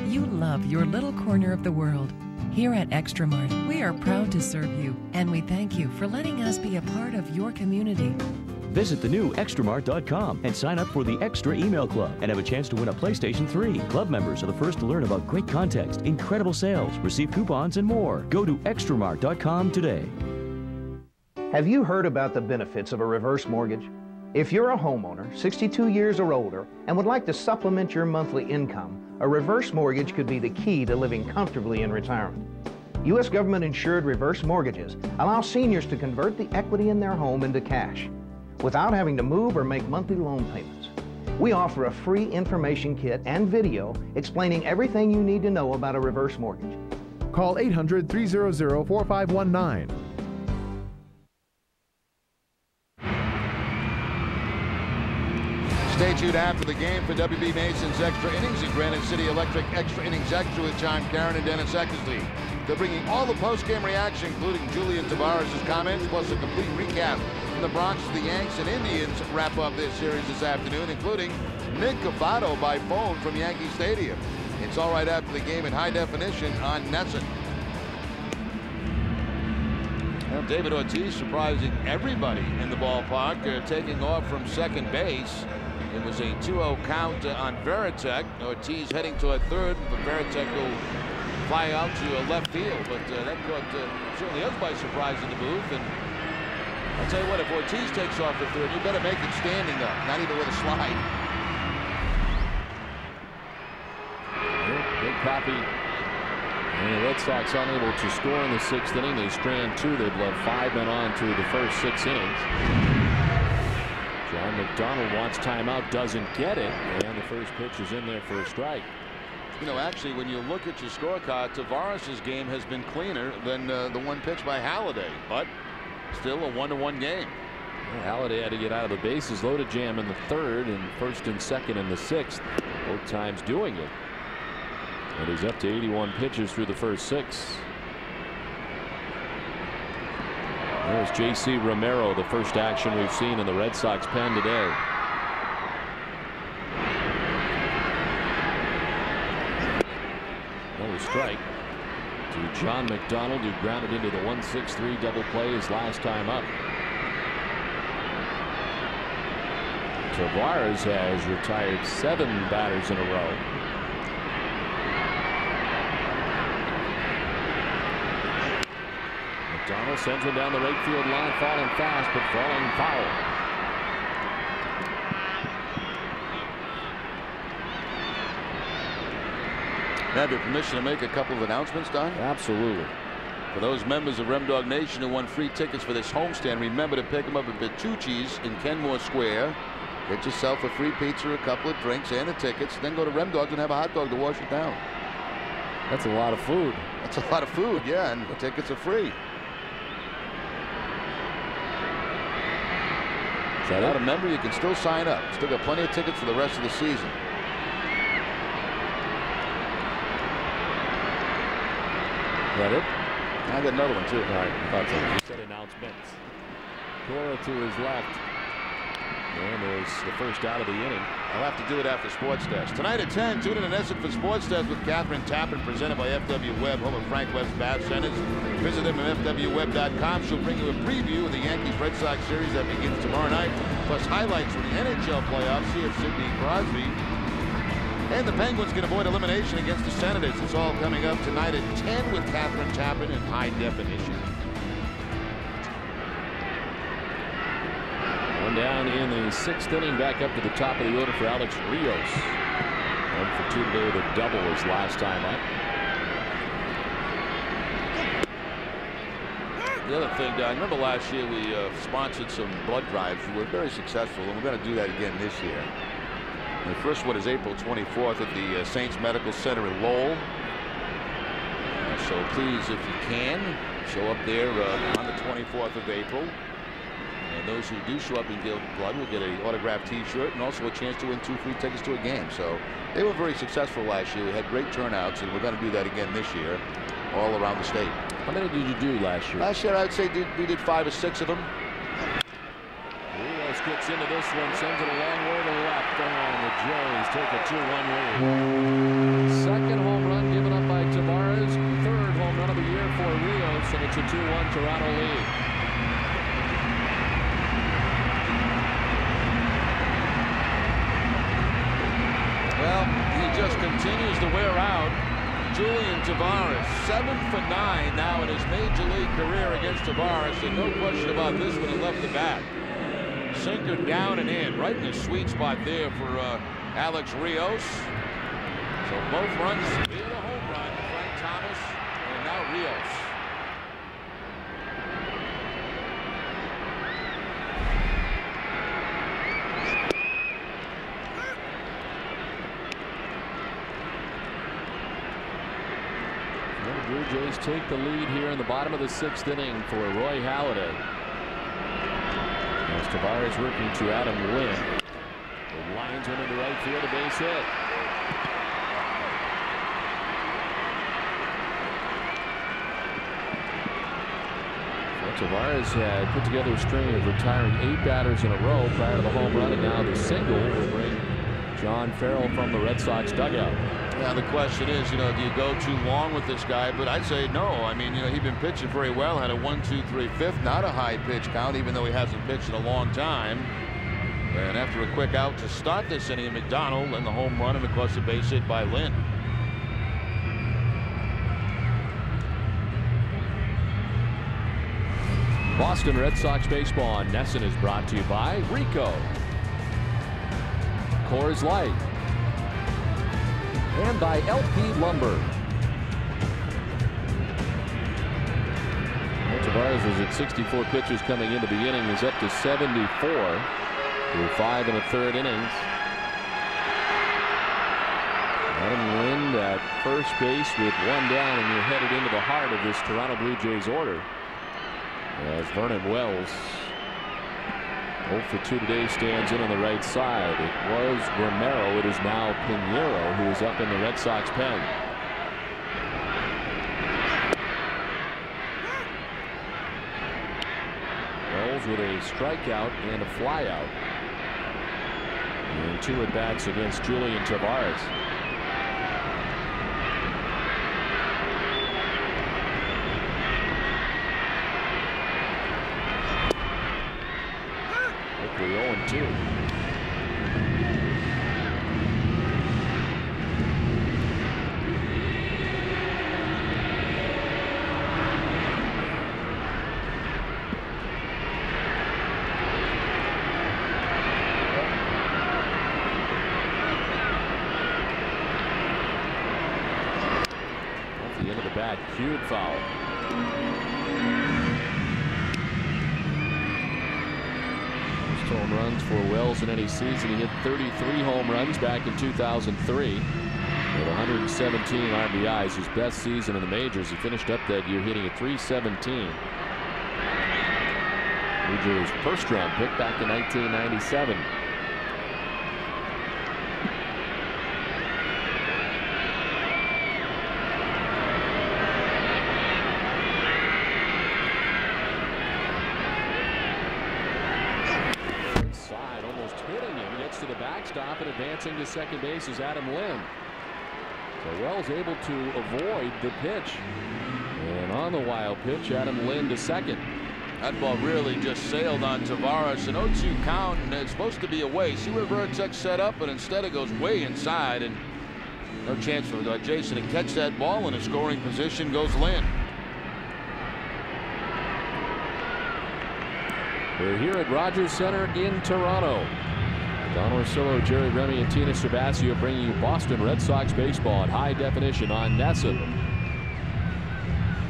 You love your little corner of the world. Here at Extra Mart, we are proud to serve you, and we thank you for letting us be a part of your community. Visit the new extramart.com and sign up for the Extra Email Club and have a chance to win a PlayStation 3. Club members are the first to learn about great context, incredible sales, receive coupons, and more. Go to extramart.com today. Have you heard about the benefits of a reverse mortgage? If you're a homeowner, 62 years or older, and would like to supplement your monthly income, a reverse mortgage could be the key to living comfortably in retirement. U.S. government-insured reverse mortgages allow seniors to convert the equity in their home into cash without having to move or make monthly loan payments. We offer a free information kit and video explaining everything you need to know about a reverse mortgage. Call 800-300-4519. Stay tuned after the game for WB Mason's Extra Innings and Granite City Electric Extra Innings Extra with John Caron and Dennis Eckersley. They're bringing all the post-game reaction, including Julian Tavarez' comments, plus a complete recap from the Bronx, the Yanks, and Indians wrap up this series this afternoon, including Nick Cavato by phone from Yankee Stadium. It's all right after the game in high definition on NESN. Well, David Ortiz surprising everybody in the ballpark, taking off from second base. It was a 2-0 count on Veritek. Ortiz heading toward third, but Veritek will fly out to left field. But that caught certainly us by surprise in the booth. And I'll tell you what, if Ortiz takes off the third, you better make it standing up, not even with a slide. Big Papi and the Red Sox unable to score in the 6th inning. They strand 2. They've left 5 men on to the first 6 innings. John McDonald wants timeout, doesn't get it, and the first pitch is in there for a strike. You know, actually, when you look at your scorecard, Tavarez' game has been cleaner than the one pitched by Halladay, but still a 1-1 game. Well, Halladay had to get out of the bases loaded jam in the 3rd and 1st and 2nd in the 6th, both times doing it. And he's up to 81 pitches through the first 6. There's J.C. Romero, the first action we've seen in the Red Sox pen today. Another strike to John McDonald, who grounded into the 1-6-3 double play his last time up. Tavarez has retired 7 batters in a row. McDonald sends one down the right field line, falling fast, but falling foul. Have your permission to make a couple of announcements, Don? Absolutely. For those members of Remdog Nation who won free tickets for this homestand, remember to pick them up at Bertucci's in Kenmore Square. Get yourself a free pizza, a couple of drinks, and the tickets. Then go to Remdog's and have a hot dog to wash it down. That's a lot of food. That's a lot of food, yeah, and the tickets are free. If you're not a member, you can still sign up. Still got plenty of tickets for the rest of the season. Is that it? I got another one too. All right, I thought so. You said announcements. Cora to his left. And there's the first out of the inning. I'll have to do it after Sports Desk. Tonight at 10, tune in to NESN for Sports Desk with Catherine Tappan, presented by FW Webb, home of Frank Webb's Bath Centers. Visit them at FWWebb.com. She'll bring you a preview of the Yankees-Red Sox series that begins tomorrow night, plus highlights from the NHL playoffs. See if Sidney Crosby and the Penguins can avoid elimination against the Senators. It's all coming up tonight at 10 with Catherine Tappan in high definition. One down in the 6th inning, back up to the top of the order for Alex Rios. 1 for 2 today with a double his last time up. The other thing, Don, remember last year we sponsored some blood drives. We were very successful, and we're going to do that again this year. And the first one is April 24th at the Saints Medical Center in Lowell. So please, if you can, show up there on the 24th of April. And those who do show up and give blood will get an autographed T-shirt and also a chance to win 2 free tickets to a game. So they were very successful last year. We had great turnouts, and we're going to do that again this year, all around the state. How many did you do last year? Last year, I'd say we did 5 or 6 of them. Rios gets into this one, sends it a long way to left, and the Jays take a 2-1 lead. Second home run given up by Tavarez. 3rd home run of the year for Rios, and it's a 2-1 Toronto lead. Well, he just continues to wear out. Julian Tavarez, 7 for 9 now in his major league career against Tavarez, and no question about this when he left the bat. Sinker down and in, right in the sweet spot there for Alex Rios. So both runs via the home run, Frank Thomas and now Rios. Blue Jays take the lead here in the bottom of the 6th inning for Roy Halladay. As Tavarez working to Adam Lynn. The lines one into right field, a base hit. Tavarez had put together a string of retiring 8 batters in a row prior to the home run, and now the single will bring John Farrell from the Red Sox dugout. Now the question is, do you go too long with this guy? But I'd say no. I mean, he's been pitching very well. Had a 1-2-3-5, not a high pitch count, even though he hasn't pitched in a long time. And after a quick out to start this inning, McDonald and the home run, and of course the base hit by Lynn. Boston Red Sox baseball on Nesson is brought to you by Rico, Coors Light, and by LP Lumber. Tavarez was at 64 pitches coming into the inning. Is up to 74 through 5 1/3 innings. Adam Lind at first base with 1 down, and you're headed into the heart of this Toronto Blue Jays order. As Vernon Wells, 0 for 2 today, stands in on the right side. It was Romero. It is now Pinheiro who is up in the Red Sox pen. Wells with a strikeout and a flyout. And 2 at-bats against Julian Tavarez. Quickly 0-2. Off the end of the bat, cued foul. Home runs for Wells in any season. He hit 33 home runs back in 2003 with 117 RBIs, his best season in the majors. He finished up that year hitting a .317. Blue Jays first round pick back in 1997. To the backstop, and advancing to second base is Adam Lynn. So Wells able to avoid the pitch, and on the wild pitch, Adam Lynn to second. That ball really just sailed on Tavarez. An 0-2 count, and it's supposed to be away. See where Veritek set up, but instead it goes way inside, and no chance for Jason to catch that ball. In a scoring position goes Lynn. We're here at Rogers Center in Toronto. Don Orsillo, Jerry Remy, and Tina Sabasio bringing you Boston Red Sox baseball in high definition on Nesson.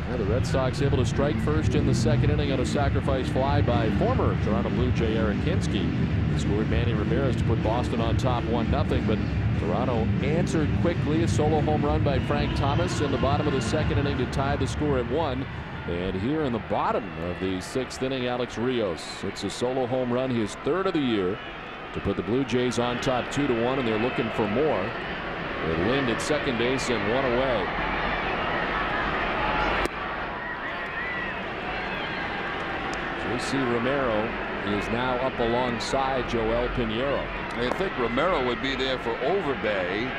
Well, the Red Sox able to strike first in the second inning on a sacrifice fly by former Toronto Blue Jay Eric Hinske. He scored Manny Ramirez to put Boston on top 1-0, but Toronto answered quickly. A solo home run by Frank Thomas in the bottom of the second inning to tie the score at 1. And here in the bottom of the 6th inning, Alex Rios. It's a solo home run, his 3rd of the year, to put the Blue Jays on top 2-1, and they're looking for more. With Lind at second base and 1 away. J.C. Romero is now up alongside Joel Pinheiro. I think Romero would be there for Overbay.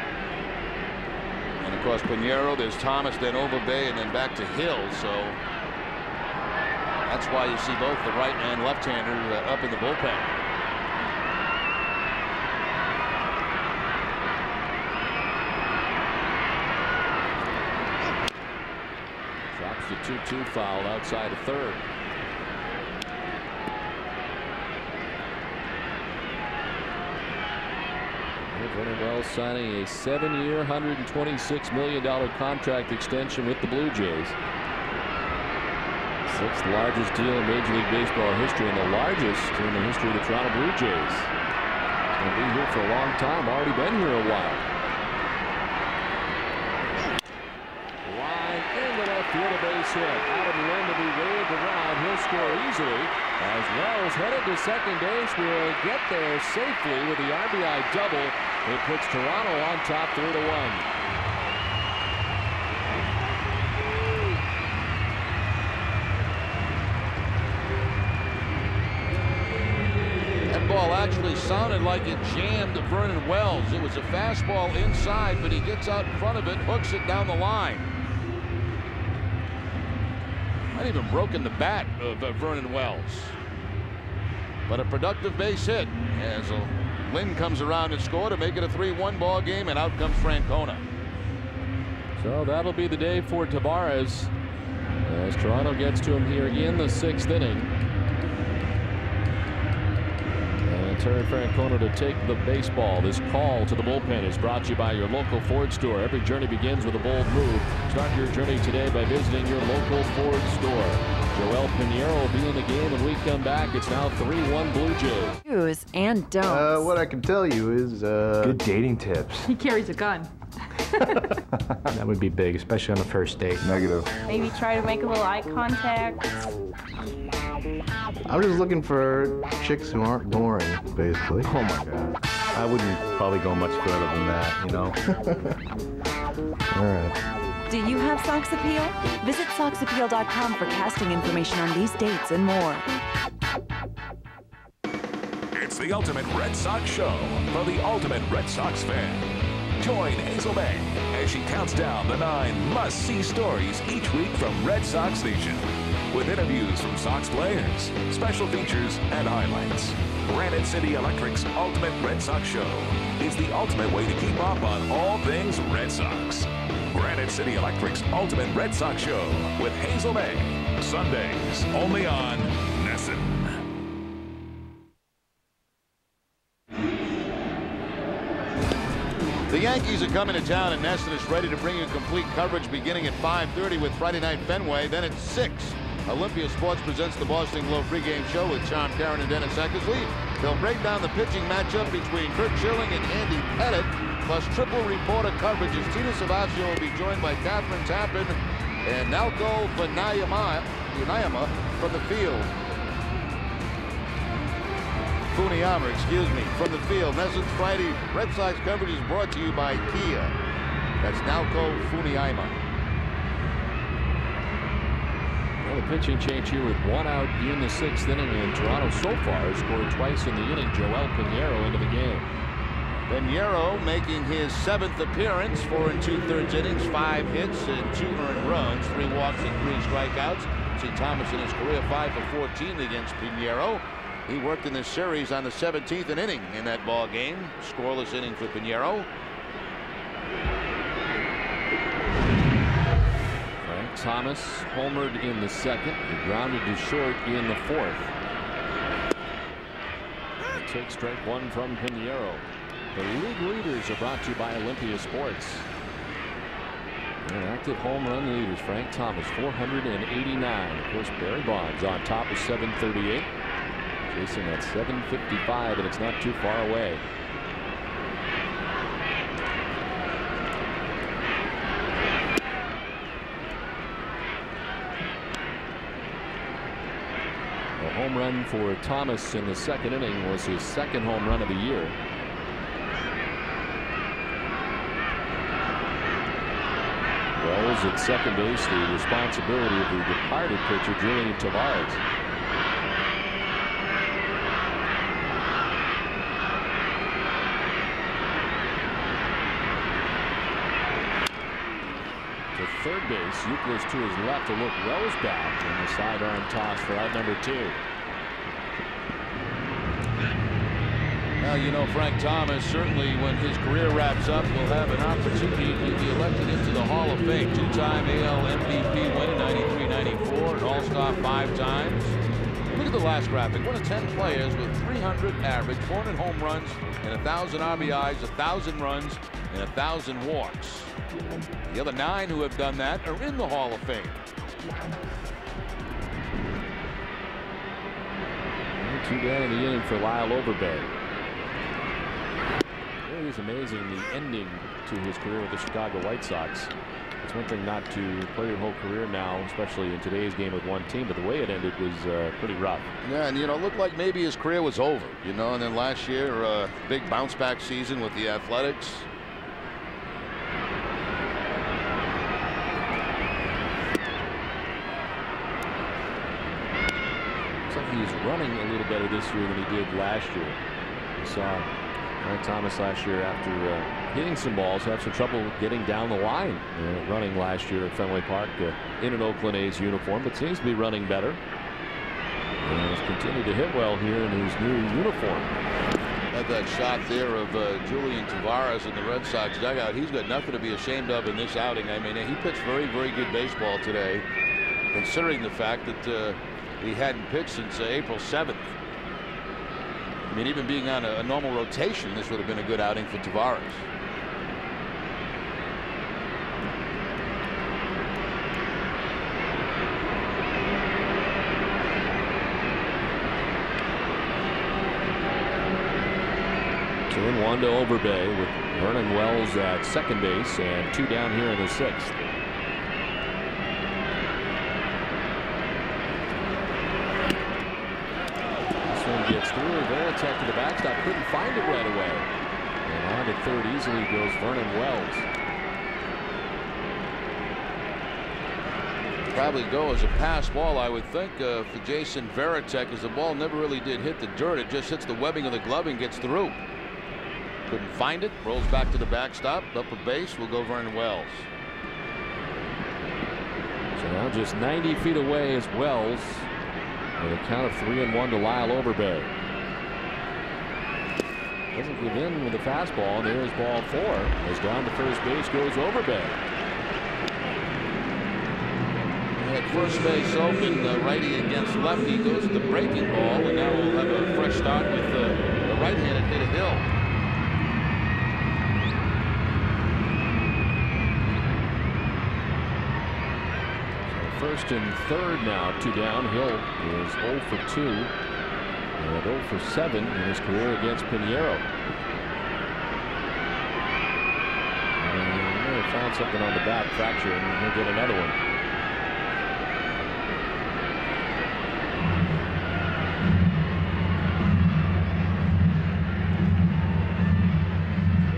And of course Pinheiro, there's Thomas, then Overbay, and then back to Hill. So that's why you see both the right and left-hander up in the bullpen. The 2-2 foul outside of third. Vernon Wells signing a 7-year, $126 million contract extension with the Blue Jays. 6th largest deal in Major League Baseball history, and the largest in the history of the Toronto Blue Jays. He's going to be here for a long time. Already been here a while. Line in the left field, a base hit. Adam Lind to be waved around. He'll score easily as Wells headed to second base. Will get there safely with the RBI double. It puts Toronto on top 3-1. Ball actually sounded like it jammed Vernon Wells. It was a fastball inside, but he gets out in front of it, hooks it down the line. Might even broken the bat of Vernon Wells. But a productive base hit as Lynn comes around and score to make it a 3-1 ball game, and out comes Francona. So that'll be the day for Tavarez as Toronto gets to him here in the 6th inning. Terry Francona to take the baseball. This call to the bullpen is brought to you by your local Ford store. Every journey begins with a bold move. Start your journey today by visiting your local Ford store. Joel Pinheiro will be in the game when we come back. It's now 3-1 Blue Jays. Do's and don'ts. What I can tell you is good dating tips. He carries a gun. That would be big, especially on the first date. Negative. Maybe try to make a little eye contact. I'm just looking for chicks who aren't boring, basically. Oh my God. I wouldn't probably go much further than that, you know? All right. Do you have Sox Appeal? Visit SoxAppeal.com for casting information on these dates and more. It's the Ultimate Red Sox Show for the Ultimate Red Sox fan. Join Hazel May as she counts down the 9 must-see stories each week from Red Sox Nation. With interviews from Sox players, special features, and highlights. Granite City Electric's Ultimate Red Sox Show is the ultimate way to keep up on all things Red Sox. Granite City Electric's Ultimate Red Sox Show with Hazel May. Sundays, only on NESN. The Yankees are coming to town, and NESN is ready to bring you complete coverage beginning at 5:30 with Friday Night Fenway. Then at 6, Olympia Sports presents the Boston Globe pregame show with Tom Caron and Dennis Eckersley. They'll break down the pitching matchup between Kurt Schilling and Andy Pettit, plus triple reporter coverage as Tina Savasio will be joined by Catherine Tappan and Nalco Funayama from the field. Funayama, excuse me, from the field. NESN's Friday Red Sox coverage is brought to you by Kia. That's Nalco Funayama. Well, the pitching change here with 1 out in the 6th inning, and Toronto so far has scored twice in the inning. Joel Pinheiro into the game. Pinheiro making his 7th appearance, 4 2/3 innings, 5 hits and 2 earned runs, 3 walks and 3 strikeouts. See Thomas in his career 5 for 14 against Pinheiro. He worked in this series on the 17th inning in that ball game. Scoreless inning for Pinheiro. Frank Thomas homered in the 2nd. He grounded to short in the 4th. Take strike 1 from Pinheiro. The league leaders are brought to you by Olympia Sports. And active home run leaders. Frank Thomas 489. Of course, Barry Bonds on top of 738. Chasing at 755, and it's not too far away. A home run for Thomas in the 2nd inning was his 2nd home run of the year. Wells at second base, the responsibility of the departed pitcher Julian Tavarez. Third base, Euclid to his left to look Wells back, and the sidearm toss for out number 2. Now, you know, Frank Thomas, certainly when his career wraps up, will have an opportunity to be elected into the Hall of Fame. 2-time AL MVP winner, 93-94, an All-Star 5 times. Look at the last graphic. One of 10 players with 300 average, 400 home runs, and 1,000 RBIs, 1,000 runs, and 1,000 walks. The other 9 who have done that are in the Hall of Fame. Too bad in the inning for Lyle Overbay. It is amazing the ending to his career with the Chicago White Sox. It's one thing not to play your whole career now, especially in today's game with one team, but the way it ended was pretty rough. Yeah, and, it looked like maybe his career was over, and then last year, big bounce-back season with the Athletics. Looks like he's running a little better this year than he did last year. We saw Frank Thomas last year after hitting some balls, had some trouble getting down the line running last year at Fenway Park in an Oakland A's uniform, but seems to be running better. And has continued to hit well here in his new uniform. Had that shot there of Julian Tavarez in the Red Sox dugout. He's got nothing to be ashamed of in this outing. I mean, he pitched very, very good baseball today, considering the fact that he hadn't pitched since April 7th. I mean, even being on a normal rotation, this would have been a good outing for Tavarez. Two and one to Overbay with Vernon Wells at second base and 2 down here in the 6th. Gets through. Veritek to the backstop, couldn't find it right away. And on to third easily goes Vernon Wells. Probably go as a pass ball, I would think, for Jason Veritek, as the ball never really did hit the dirt. It just hits the webbing of the glove and gets through. Couldn't find it. Rolls back to the backstop. Up a base will go Vernon Wells. So now just 90 feet away is Wells. With a count of 3-1 to Lyle Overbay. Doesn't give in with the fastball. There's ball 4. As down to first base goes Overbay. At first base open, righty against lefty, goes to the breaking ball, and now we'll have a fresh start with the right-handed hit of Hill. First and third now, 2 down. Hill is 0 for 2 and 0 for 7 in his career against Pinheiro. And he found something on the back fracture, and he'll get another one.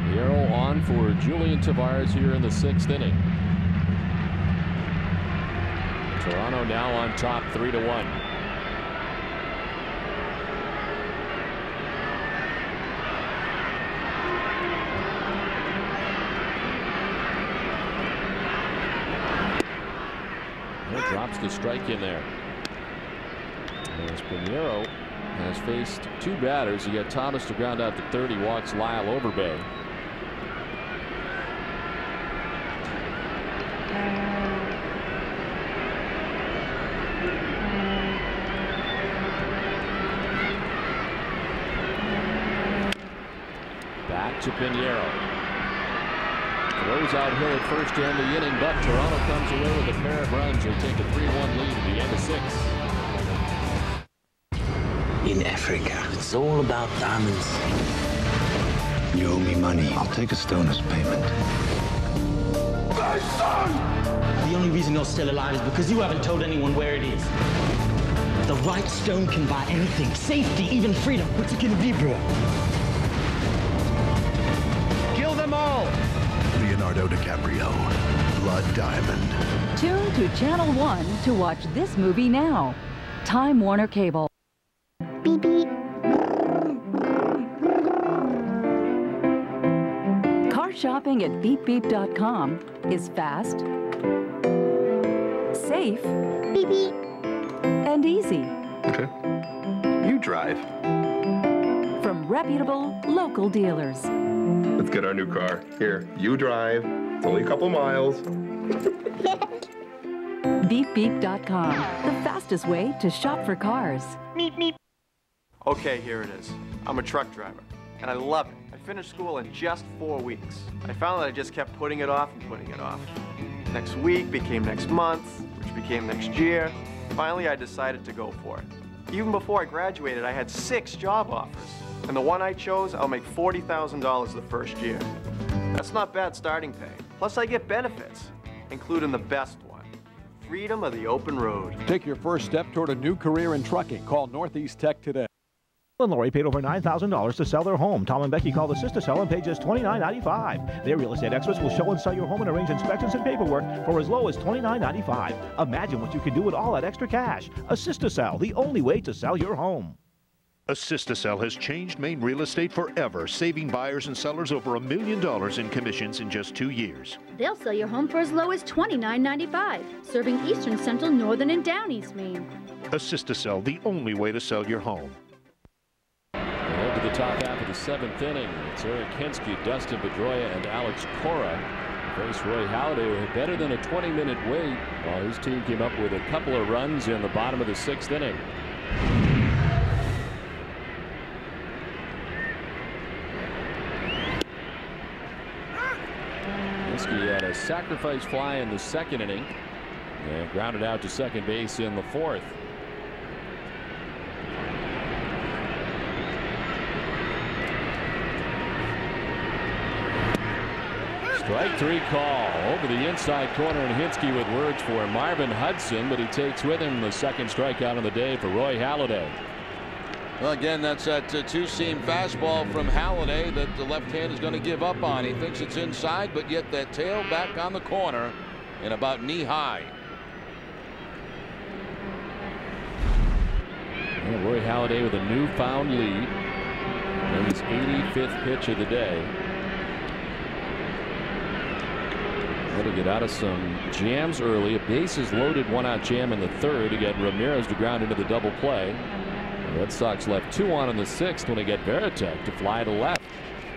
Pinheiro on for Julian Tavarez here in the 6th inning. Toronto now on top 3-1. It drops the strike in there. As Pinheiro has faced 2 batters. He got Thomas to ground out to third. He walks Lyle Overbay. To Pinheiro. Throws out Hill at first to end the inning, but Toronto comes away with a pair of runs. They take a 3-1 lead at the end of 6. In Africa, it's all about diamonds. You owe me money. I'll take a stone as payment. My son! The only reason you're still alive is because you haven't told anyone where it is. The right stone can buy anything. Safety, even freedom. What's it gonna be, bro? Leonardo DiCaprio, Blood Diamond. Tune to Channel 1 to watch this movie now. Time Warner Cable. Beep beep. Car shopping at beepbeep.com is fast, safe, beep beep, and easy. Okay. You drive. From reputable local dealers. Let's get our new car. Here, you drive. It's only a couple miles. BeepBeep.com, the fastest way to shop for cars. Meep, meep. Okay, here it is. I'm a truck driver, and I love it. I finished school in just 4 weeks. I found that I just kept putting it off and putting it off. Next week became next month, which became next year. Finally, I decided to go for it. Even before I graduated, I had 6 job offers. And the one I chose, I'll make $40,000 the first year. That's not bad starting pay. Plus, I get benefits. including the best one, freedom of the open road. Take your first step toward a new career in trucking. Call Northeast Tech today. And Lori paid over $9,000 to sell their home. Tom and Becky called Assist to Sell and paid just $29.95. Their real estate experts will show and sell your home and arrange inspections and paperwork for as low as $29.95. Imagine what you can do with all that extra cash. Assist to Sell, the only way to sell your home. Assist to Sell has changed Maine real estate forever, saving buyers and sellers over $1 million in commissions in just 2 years. They'll sell your home for as low as $29.95, serving Eastern, Central, Northern, and Down East Maine. Assist to Sell, the only way to sell your home. Into the top half of the 7th inning. It's Eric Hensky, Dustin Pedroia, and Alex Cora face Roy Halladay, who had better than a 20-minute wait while his team came up with a couple of runs in the bottom of the 6th inning. Hensky had a sacrifice fly in the 2nd inning and grounded out to second base in the 4th. Strike 3 call over the inside corner, and Hensky with words for Marvin Hudson, but he takes with him the second strikeout of the day for Roy Halladay. Well, again, that's that two-seam fastball from Halladay that the left hand is going to give up on. He thinks it's inside, but yet that tail back on the corner and about knee-high. Well, Roy Halladay with a newfound lead in his 85th pitch of the day. To get out of some jams early. A bases loaded 1-out jam in the 3rd to get Ramirez to ground into the double play. The Red Sox left 2 on in the 6th when they get Veritek to fly to left.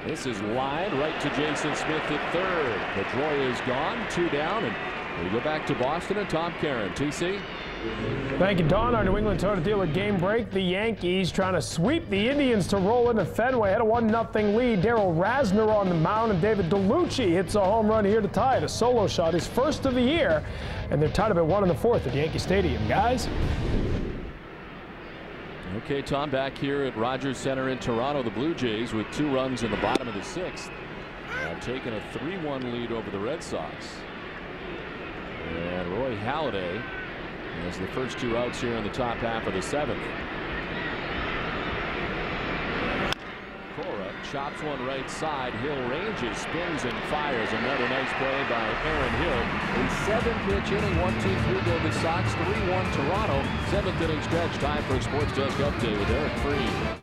This is lined right to Jason Smith at 3rd. Pedroia is gone, 2 down, and we go back to Boston and Tom Caron. TC. Thank you, Don. Our New England Toyota dealer game break. The Yankees trying to sweep the Indians to roll into Fenway. Had a 1-0 lead. Darryl Rasner on the mound, and David DeLucci hits a home run here to tie it. A solo shot, his first of the year, and they're tied up at 1 in the 4th at Yankee Stadium. Guys. Okay, Tom, back here at Rogers Center in Toronto, the Blue Jays with 2 runs in the bottom of the 6th have taken a 3-1 lead over the Red Sox. And Roy Halladay has the first 2 outs here in the top half of the 7th. Cora chops one right side. Hill ranges, spins, and fires. Another nice play by Aaron Hill. A 7-pitch inning, 1-2-3 go the Sox, 3-1 Toronto. 7th inning stretch. Time for a Sports Desk update with Eric Freed.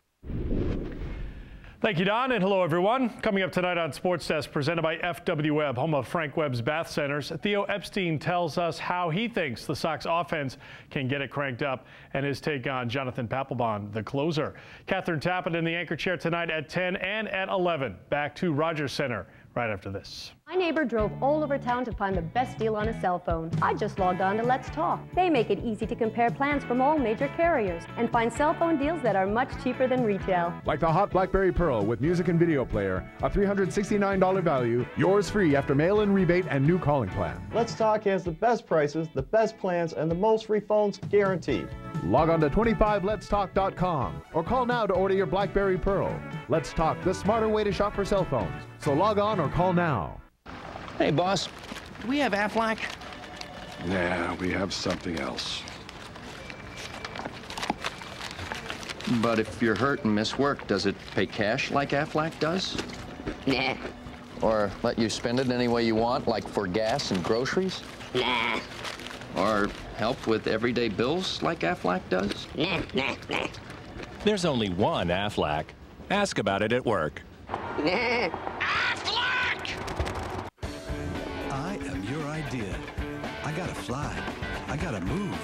Thank you, Don, and hello, everyone. Coming up tonight on Sports Desk, presented by FW Webb, home of Frank Webb's Bath Centers, Theo Epstein tells us how he thinks the Sox offense can get it cranked up, and his take on Jonathan Papelbon, the closer. Catherine Tappett in the anchor chair tonight at 10 and at 11. Back to Rogers Center right after this. My neighbor drove all over town to find the best deal on a cell phone. I just logged on to Let's Talk. They make it easy to compare plans from all major carriers and find cell phone deals that are much cheaper than retail. Like the hot BlackBerry Pearl with music and video player, a $369 value, yours free after mail-in rebate and new calling plan. Let's Talk has the best prices, the best plans, and the most free phones guaranteed. Log on to 25letstalk.com or call now to order your BlackBerry Pearl. Let's Talk, the smarter way to shop for cell phones. So log on or call now. Hey, boss, do we have Aflac? Nah, we have something else. But if you're hurt and miss work, does it pay cash like Aflac does? Nah. Or let you spend it any way you want, like for gas and groceries? Nah. Or help with everyday bills like Aflac does? Nah. There's only one Aflac. Ask about it at work. Nah. I am your idea. I gotta fly. I gotta move.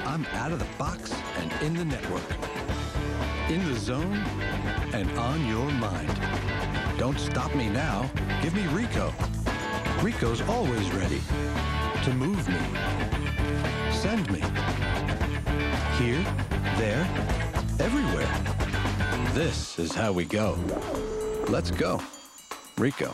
I'm out of the box and in the network. In the zone and on your mind. Don't stop me now. Give me Rico. Rico's always ready to move me. Send me. Here, there, everywhere. This is how we go. Let's go. Rico.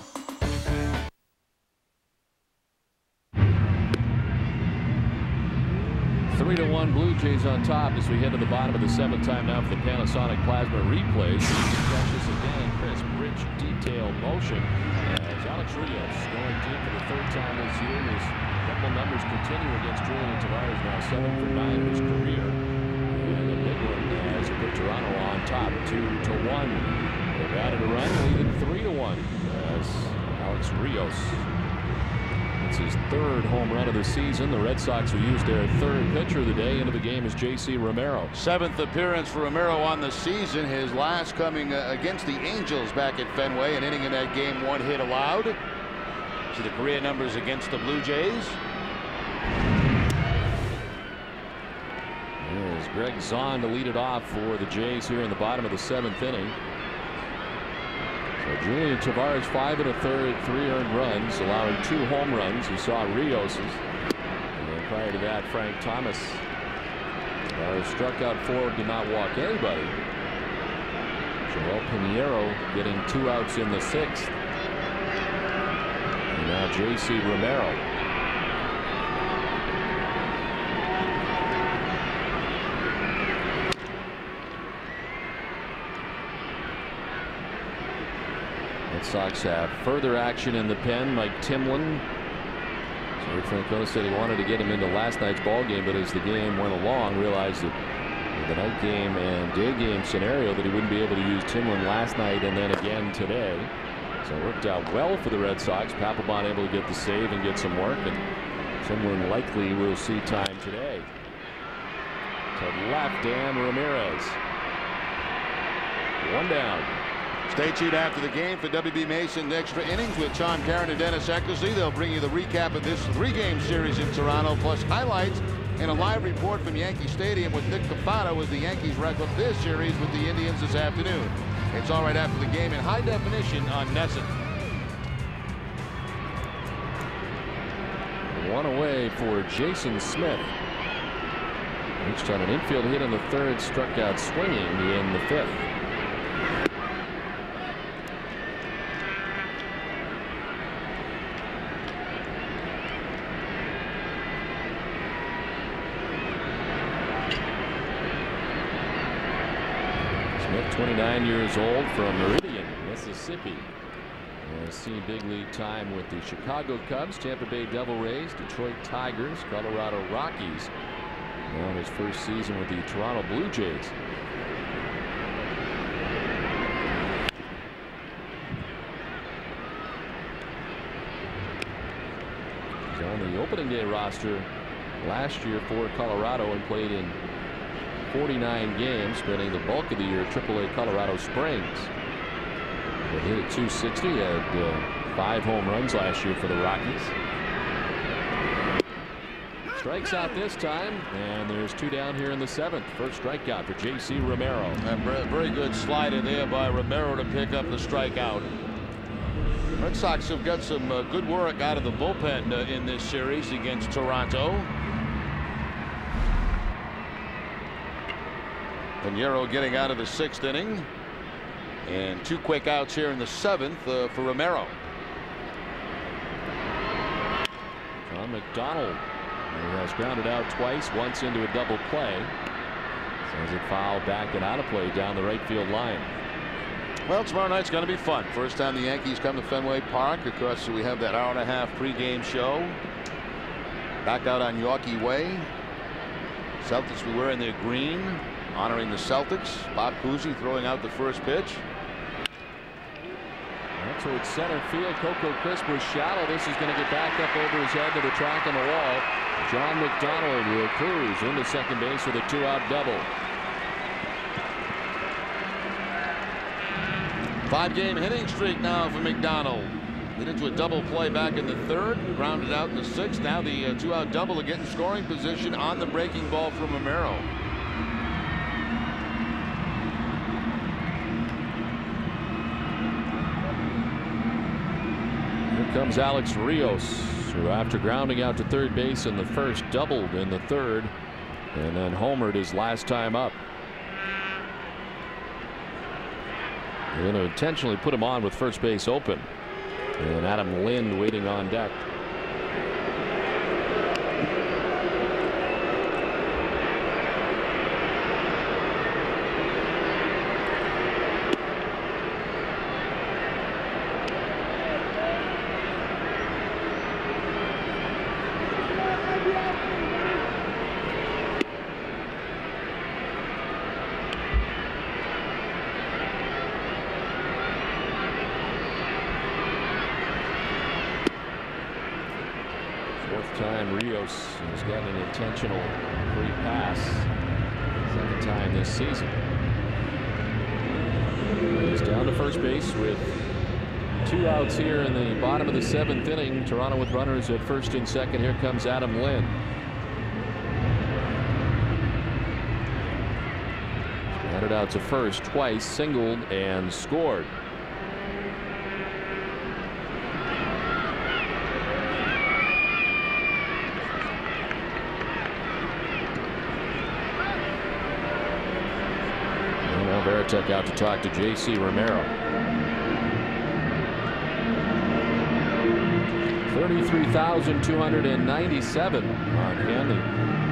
3-1 Blue Jays on top as we head to the bottom of the 7th. Time now for the Panasonic Plasma replay. Catches again, crisp, rich, detailed motion. As Alex Rios scoring deep for the third time this year. His double numbers continue against Julian Tavarez, now 7 for 9 in his career. And a big one as he put Toronto on top, 2-1. They've added a run, leading 3-1 as Alex Rios. It's his third home run of the season. The Red Sox will use their third pitcher of the day. Into the game is J.C. Romero. 7th appearance for Romero on the season. His last coming against the Angels back at Fenway. An inning in that game, 1 hit allowed. See the career numbers against the Blue Jays. There's Greg Zahn to lead it off for the Jays here in the bottom of the 7th inning. So Julian Tavarez 5 1/3, 3 earned runs, allowing 2 home runs. You saw Rios's. And then prior to that, Frank Thomas. Tavarez struck out 4, did not walk anybody. Joel Pinheiro getting 2 outs in the 6th. And now J.C. Romero. Red Sox have further action in the pen. Mike Timlin. Terry Francona said he wanted to get him into last night's ball game, but as the game went along, realized that with the night game and day game scenario that he wouldn't be able to use Timlin last night and then again today. So it worked out well for the Red Sox. Papelbon able to get the save and get some work, and Timlin likely will see time today. To left, Dan Ramirez. 1 down. Stay tuned after the game for WB Mason's Extra Innings with Tom Caron and Dennis Eckersley. They'll bring you the recap of this 3-game series in Toronto, plus highlights and a live report from Yankee Stadium with Nick Cafato as the Yankees wrap up this series with the Indians this afternoon. It's all right after the game in high definition on NESN. 1 away for Jason Smith. Reached on an infield hit in the 3rd, struck out swinging in the 5th. Smith, 29 years old, from Meridian, Mississippi. Has seen big league time with the Chicago Cubs, Tampa Bay Devil Rays, Detroit Tigers, Colorado Rockies. Now in his first season with the Toronto Blue Jays. He's on the opening day roster last year for Colorado and played in 49 games, spending the bulk of the year at AAA Colorado Springs. He hit at 260, had 5 home runs last year for the Rockies. Strikes out this time, and there's 2 down here in the 7th. First strikeout for J.C. Romero. A very good slider there by Romero to pick up the strikeout. Red Sox have got some good work out of the bullpen in this series against Toronto. Pinheiro getting out of the 6th inning. And 2 quick outs here in the 7th for Romero. John McDonald has grounded out twice, once into a double play. Sends it foul back and out of play down the right field line. Well, tomorrow night's going to be fun. First time the Yankees come to Fenway Park. Of course, we have that hour-and-a-half pregame show. Back out on Yorkie Way. Celtics will be wearing their green, honoring the Celtics. Bob Cousy throwing out the first pitch. Towards center field. Coco Crisp was shallow. This is going to get back up over his head to the track on the wall. John McDonald will cruise into second base with a 2-out double. 5-game hitting streak now for McDonald. Hit into a double play back in the 3rd, grounded out in the 6th. Now the 2-out double to get in scoring position on the breaking ball from Romero. Comes Alex Rios, who after grounding out to third base in the 1st, doubled in the 3rd, and then homered his last time up. They're going to intentionally put him on with first base open, and Adam Lind waiting on deck. time Rios has got an intentional free pass. Second time this season. He's down to first base with 2 outs here in the bottom of the 7th inning. Toronto with runners at first and second. Here comes Adam Lynn. Headed out to first twice, singled and scored. And now Veritek out to talk to J.C. Romero. 33,297 on hand. The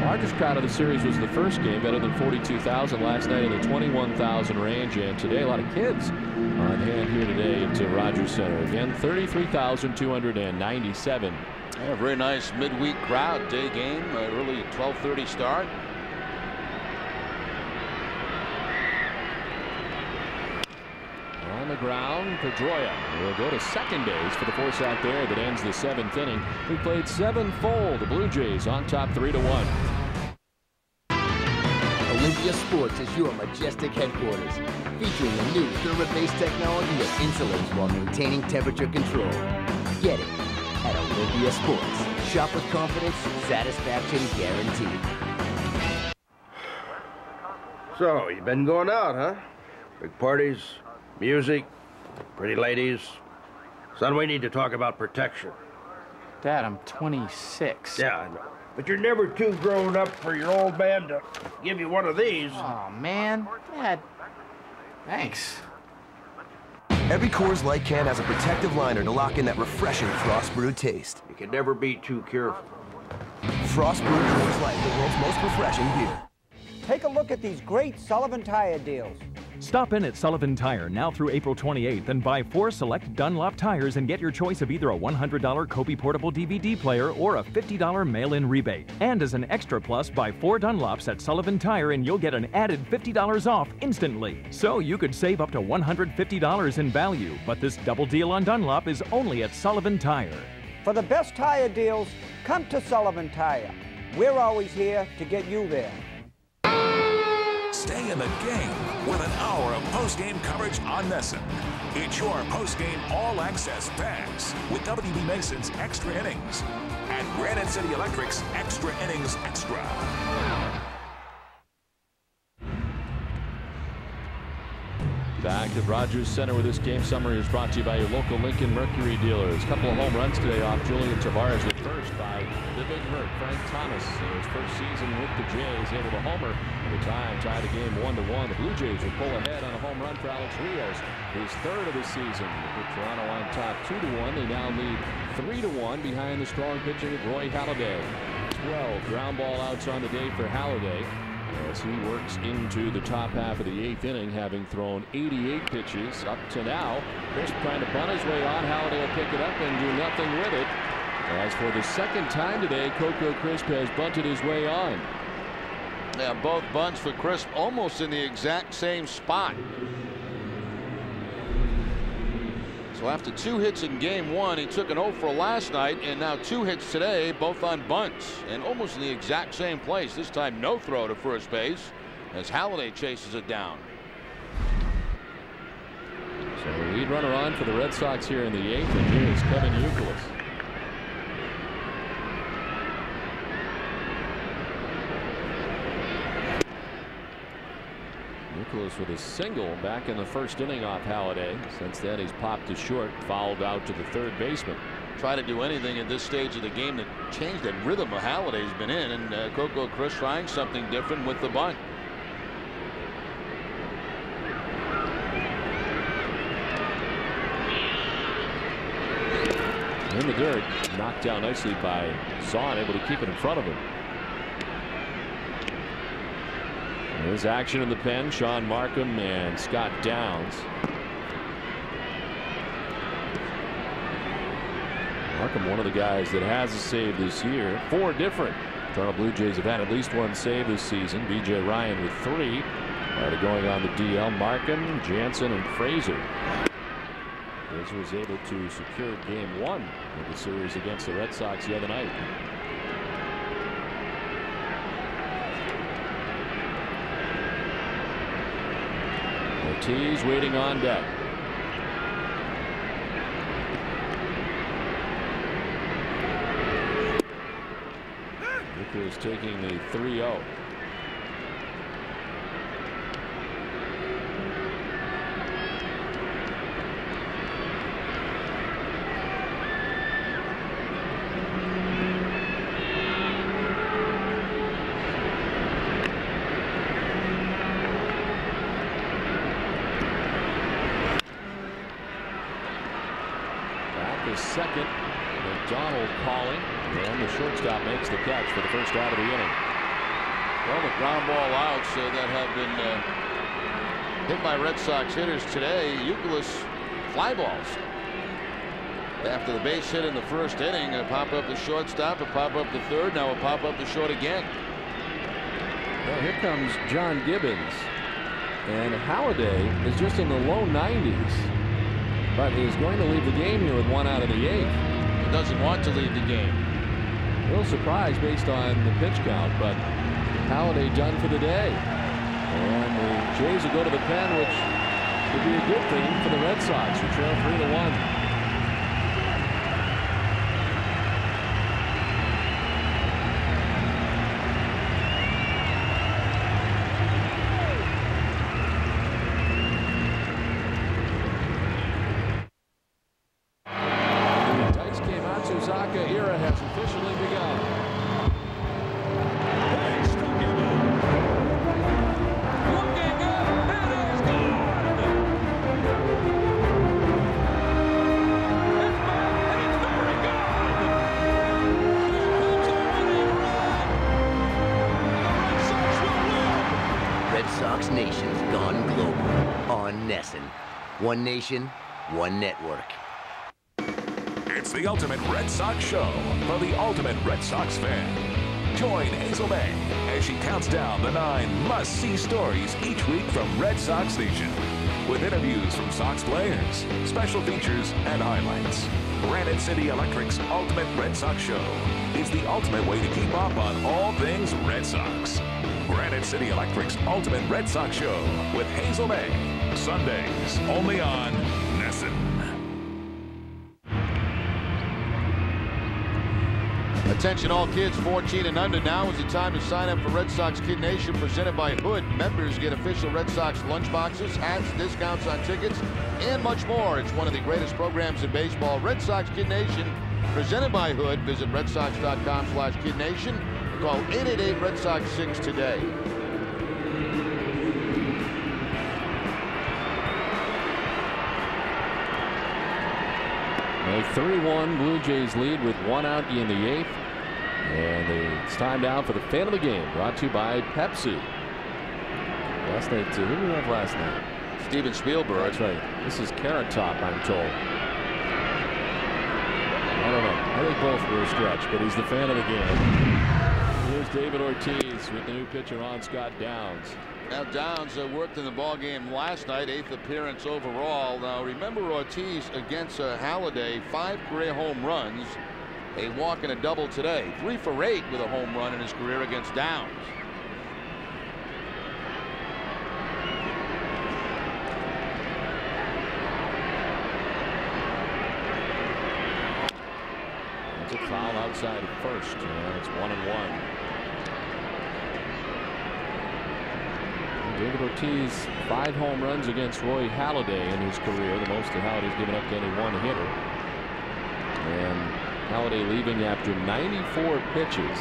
largest crowd of the series was the first game, better than 42,000 last night in the 21,000 range, and today a lot of kids on hand here today at Rogers Center. Again, 33,297. Yeah, very nice midweek crowd. Day game, early 12:30 start. On the ground, Pedroia will go to second base for the force out there that ends the 7th inning. We played 7 full. The Blue Jays on top 3-1. Olympia Sports is your majestic headquarters, featuring a new thermobase technology that insulates while maintaining temperature control. Get it at Olympia Sports. Shop with confidence, satisfaction guaranteed. So, you've been going out, huh? Big parties, music, pretty ladies. Son, we need to talk about protection. Dad, I'm 26. Yeah, I know. But you're never too grown up for your old man to give you one of these. Oh, man. Dad, thanks. Every Coors Light can has a protective liner to lock in that refreshing frost brewed taste. You can never be too careful. Frost brewed Coors Light, the world's most refreshing beer. Take a look at these great Sullivan tire deals. Stop in at Sullivan Tire now through April 28th and buy 4 select Dunlop tires and get your choice of either a $100 Kobe portable DVD player or a $50 mail-in rebate. And as an extra plus, buy 4 Dunlops at Sullivan Tire and you'll get an added $50 off instantly. So you could save up to $150 in value. But this double deal on Dunlop is only at Sullivan Tire. For the best tire deals, come to Sullivan Tire. We're always here to get you there. Stay in the game with an hour of post-game coverage on NESN. It's your post-game all-access pass with WB Mason's Extra Innings and Granite City Electric's Extra Innings Extra. Back at Rogers Center with this game summary is brought to you by your local Lincoln Mercury dealers. A couple of home runs today off Julian Tavarez, the first by the big hurt Frank Thomas. In his first season with the Jays, able to homer at the time, tied the game 1-1. The Blue Jays will pull ahead on a home run for Alex Rios, his third of the season. With Toronto on top 2-1, they now lead 3-1 behind the strong pitching of Roy Halladay. 12 ground ball outs on the day for Halladay, as he works into the top half of the 8th inning, having thrown 88 pitches up to now. Crisp trying to bunt his way on. Halladay will pick it up and do nothing with it. As for the second time today, Coco Crisp has bunted his way on. Yeah, both bunts for Crisp almost in the exact same spot. So after 2 hits in game 1, he took an 0 for last night, and now 2 hits today, both on bunts, and almost in the exact same place. This time no throw to first base as Halladay chases it down. So the lead runner on for the Red Sox here in the 8th, and here is Kevin Youkilis. Youkilis with a single back in the first inning off Halladay. Since then he's popped to short, fouled out to the third baseman. Try to do anything at this stage of the game to change that rhythm of Halladay's been in, and Coco Crisp trying something different with the bunt. In the dirt, knocked down nicely by Zahn, able to keep it in front of him. There's action in the pen. Sean Markham and Scott Downs. Markham, one of the guys that has a save this year. 4 different Toronto Blue Jays have had at least 1 save this season. B.J. Ryan with 3. Already going on the DL. Markham, Jansen, and Fraser. Fraser was able to secure game 1 of the series against the Red Sox the other night. Ortiz waiting on deck. Nicholas taking the 3-0. Second, McDonald calling, and the shortstop makes the catch for the first out of the inning. Well, the ground ball outs that have been hit by Red Sox hitters today, Youkilis fly balls. After the base hit in the first inning, a pop up the shortstop, a pop up the third, now a pop up the short again. Well, here comes John Gibbons, and Halladay is just in the low 90s. But is going to leave the game here with 1 out of the 8th. He doesn't want to leave the game. A little surprised based on the pitch count, but Halladay done for the day. And the Jays will go to the pen, which would be a good thing for the Red Sox, who trail 3-1. Era has officially begun. Red Sox Nation's gone global on Nesson. One nation, one network. It's the Ultimate Red Sox Show for the Ultimate Red Sox fan. Join Hazel May as she counts down the 9 must-see stories each week from Red Sox Nation, with interviews from Sox players, special features, and highlights. Granite City Electric's Ultimate Red Sox Show is the ultimate way to keep up on all things Red Sox. Granite City Electric's Ultimate Red Sox Show with Hazel May, Sundays only on Nesson. Attention all kids 14 and under. Now is the time to sign up for Red Sox Kid Nation, presented by Hood. Members get official Red Sox lunchboxes, hats, discounts on tickets, and much more. It's one of the greatest programs in baseball. Red Sox Kid Nation, presented by Hood. Visit redsox.com/kidnation. Call 888-RED SOX 6 today. A 3-1 Blue Jays lead with 1 out in the 8th. And it's time now for the fan of the game, brought to you by Pepsi. Last night, who did we have last night? Steven Spielberg. That's right. This is Carrot Top, I'm told. I don't know. I think both were a stretch, but he's the fan of the game. Here's David Ortiz with the new pitcher on Scott Downs. Now Downs worked in the ball game last night, 8th appearance overall. Now remember Ortiz against Halladay, 5 career home runs, a walk and a double today. 3 for 8 with a home run in his career against Downs. It's a foul outside of first. It's 1-1. David Ortiz, 5 home runs against Roy Halladay in his career, the most that Halladay's given up to any one hitter. And Halladay leaving after 94 pitches.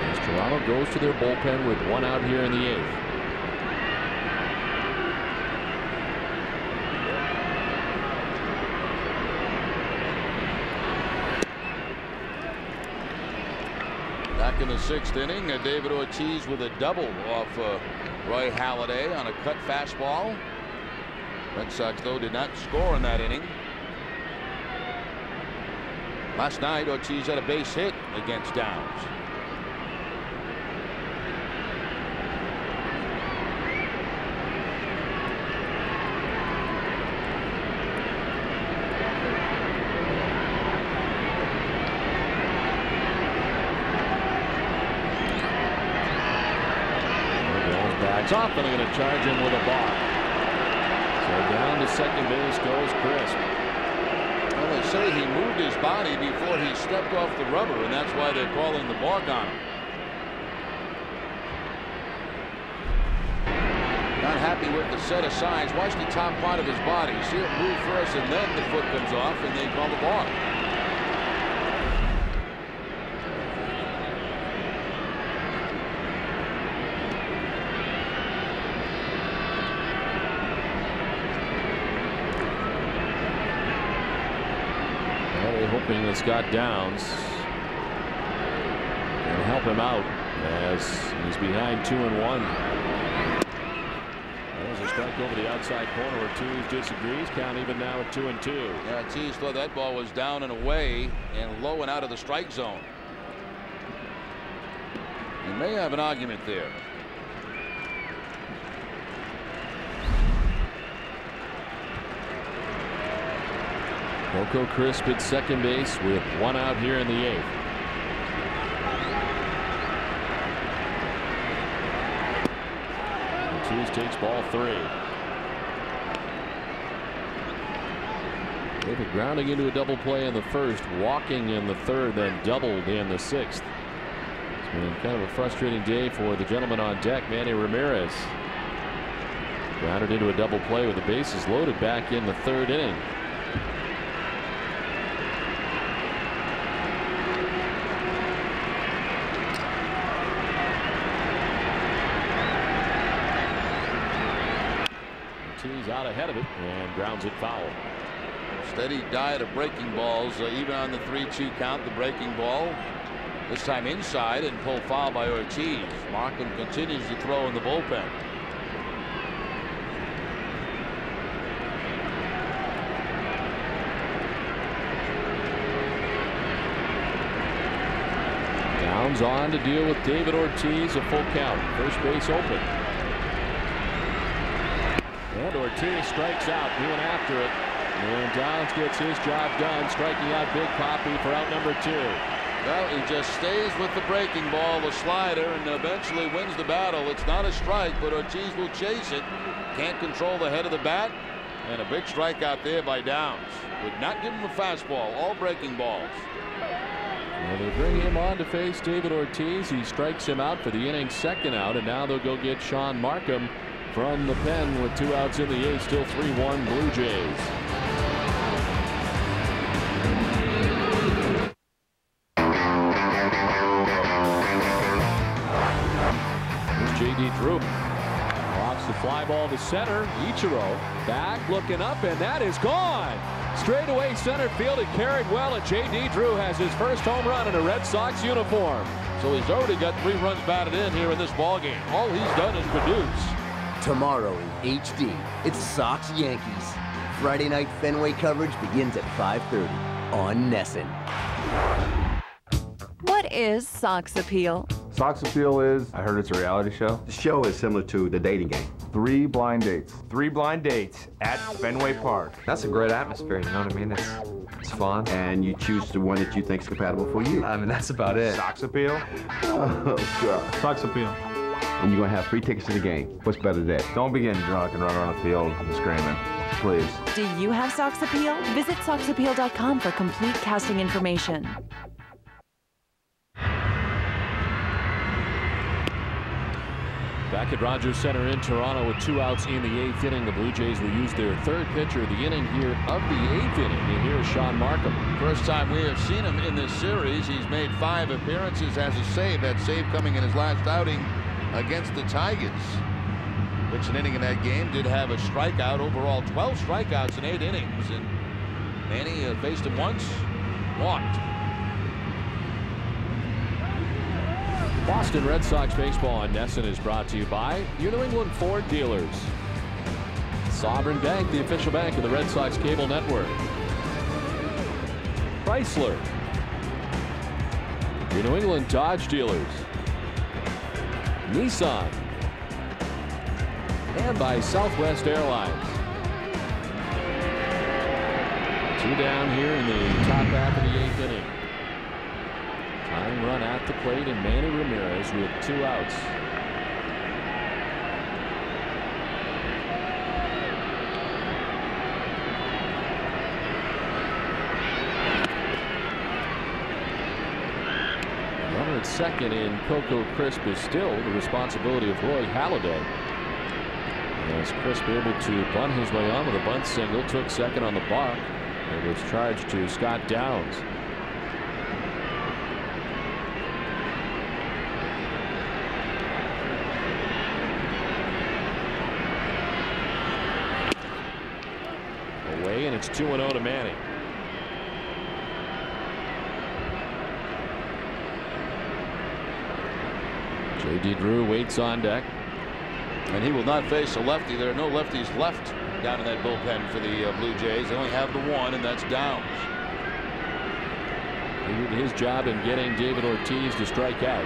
As Toronto goes to their bullpen with 1 out here in the 8th. Back in the 6th inning, David Ortiz with a double off Roy Halladay on a cut fastball. Red Sox, though, did not score in that inning. Last night, Ortiz had a base hit against Downs. Slides off and they're going to charge him with a balk. So down to second base goes Crisp. Well, they say he moved his body before he stepped off the rubber, and that's why they're calling the balk on him. Not happy with the set of signs. Watch the top part of his body. See it move first, and then the foot comes off, and they call the balk. They're hoping that Scott Downs can help him out as he's behind 2-1. There's a strike over the outside corner. Ortiz disagrees. Count even now at 2-2. Yeah, Ortiz thought that ball was down and away and low and out of the strike zone. You may have an argument there. Coco Crisp at second base with one out here in the 8th. Ortiz takes ball 3. David grounding into a double play in the first, walking in the third, then doubled in the 6th. It's been kind of a frustrating day for the gentleman on deck, Manny Ramirez. Grounded into a double play with the bases loaded back in the 3rd inning. He's out ahead of it and grounds it foul. Steady diet of breaking balls, even on the 3-2 count. The breaking ball this time inside and pulled foul by Ortiz. Markham continues to throw in the bullpen. Downs on to deal with David Ortiz. A full count. First base open. And Ortiz strikes out, doing after it. And Downs gets his job done, striking out Big Papi for out number 2. Well, he just stays with the breaking ball, the slider, and eventually wins the battle. It's not a strike, but Ortiz will chase it. Can't control the head of the bat. And a big strikeout there by Downs. Would not give him a fastball, all breaking balls. Well, they bring him on to face David Ortiz. He strikes him out for the inning's 2nd out, and now they'll go get Sean Markham from the pen with 2 outs in the 8th. Still 3-1 Blue Jays. Here's J.D. Drew. Walks the fly ball to center. Ichiro back looking up, and that is gone. Straight away center field. It carried well, and J.D. Drew has his first home run in a Red Sox uniform. So he's already got 3 runs batted in here in this ballgame. All he's done is produce. Tomorrow in HD, it's Sox Yankees. Friday night Fenway coverage begins at 5:30 on NESN. What is Sox Appeal? Sox Appeal is, I heard it's a reality show. The show is similar to the dating game. 3 blind dates. 3 blind dates at Fenway Park. That's a great atmosphere, you know what I mean? It's fun. And you choose the one that you think is compatible for you. I mean, that's about it. Sox Appeal? Oh, God. Sox Appeal. And you're going to have free tickets to the game. What's better than that? Don't be getting drunk and run around the field screaming. Please. Do you have Sox Appeal? Visit SoxAppeal.com for complete casting information. Back at Rogers Center in Toronto with 2 outs in the 8th inning. The Blue Jays will use their 3rd pitcher of the inning here of the 8th inning. And here's Sean Markham. First time we have seen him in this series. He's made 5 appearances as a save. That save coming in his last outing against the Tigers. Pitched an inning in that game. Did have a strikeout. Overall 12 strikeouts in 8 innings. And Manny faced him once. Walked. Boston Red Sox baseball on NESN is brought to you by your New England Ford dealers. Sovereign Bank, the official bank of the Red Sox cable network. Chrysler. Your New England Dodge dealers. Nissan. And by Southwest Airlines. 2 down here in the top half of the 8th inning. Tying run at the plate, and Manny Ramirez with 2 outs. second in Cocoa Crisp is still the responsibility of Roy Halladay. As Crisp able to bunt his way on with a bunt single, took second on the balk. It was charged to Scott Downs. Away, and it's 2-0 to Manny. J.D. Drew waits on deck. And he will not face a lefty. There are no lefties left down in that bullpen for the Blue Jays. They only have the one, and that's Downs. He did his job in getting David Ortiz to strike out.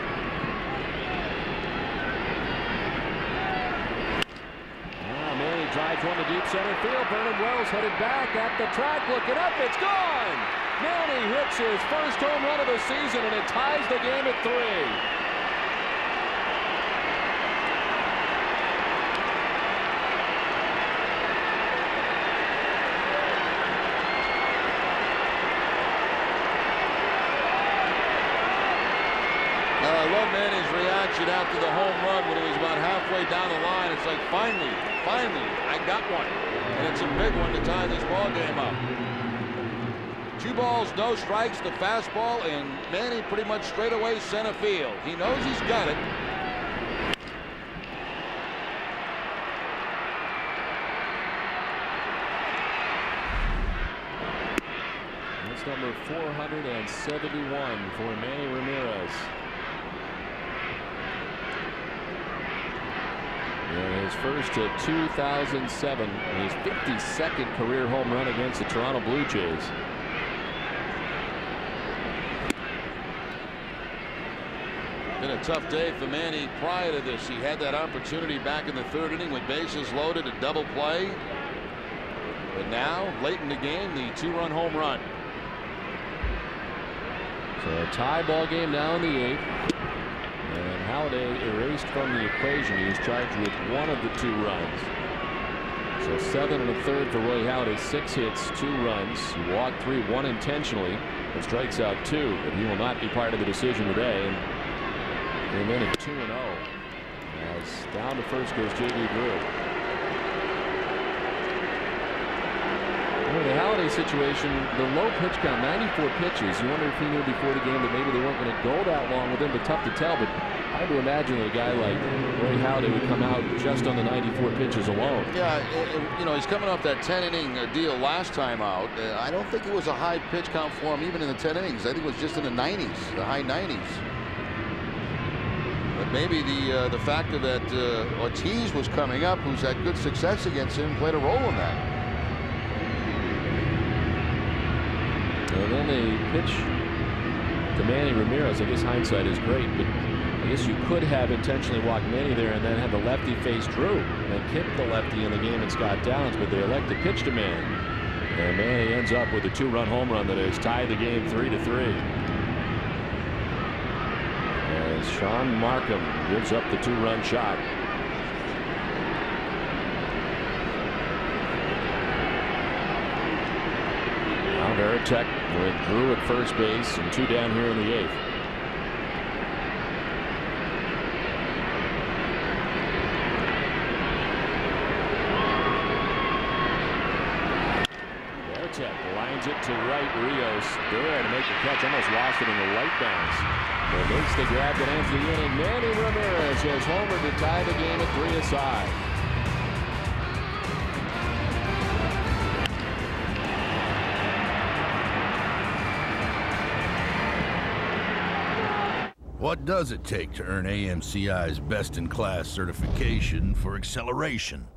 Manny drives one to deep center field. Vernon Wells headed back at the track, looking up. It's gone. Manny hits his first home run of the season, and it ties the game at 3. Manny's reaction after the home run when he was about halfway down the line. It's like, finally, I got one. And it's a big one to tie this ball game up. 2 balls, no strikes, the fastball, and Manny pretty much straight away center field. He knows he's got it. That's number 471 for Manny Ramirez. And his first at 2007, his 52nd career home run against the Toronto Blue Jays. Been a tough day for Manny prior to this. He had that opportunity back in the 3rd inning with bases loaded, a double play. But now, late in the game, the 2-run home run. So a tie ball game now in the 8th. And Halladay erased from the equation. He's charged with 1 of the 2 runs. So 7 1/3 for Roy Halladay. 6 hits, 2 runs. He walked 3, 1 intentionally, and strikes out 2. But he will not be part of the decision today. And then at 2-0. As down to first goes J.D. Drew. The Halladay situation, the low pitch count, 94 pitches. You wonder if he knew before the game that maybe they weren't going to go that long with him, but tough to tell. But hard to imagine that a guy like Roy Halladay would come out just on the 94 pitches alone. Yeah, you know, he's coming off that 10-inning deal last time out. I don't think it was a high pitch count for him even in the 10 innings. I think it was just in the 90s, the high 90s. But maybe the factor that Ortiz was coming up, who's had good success against him, played a role in that. And then they pitch to Manny Ramirez. I guess hindsight is great, but I guess you could have intentionally walked Manny there and then had the lefty face Drew and kick the lefty in the game and Scott Downs, but they elect to pitch to Manny. And Manny ends up with a 2-run home run that has tied the game 3-3. As Sean Markham gives up the 2-run shot. Veritek with Drew at first base and 2 down here in the 8th. Veritek lines it to right. Rios there to make the catch. Almost lost it in the right bounce. But makes the grab that ends the inning. Manny Ramirez has homered to tie the game at 3-aside. What does it take to earn AMCI's best-in-class certification for acceleration?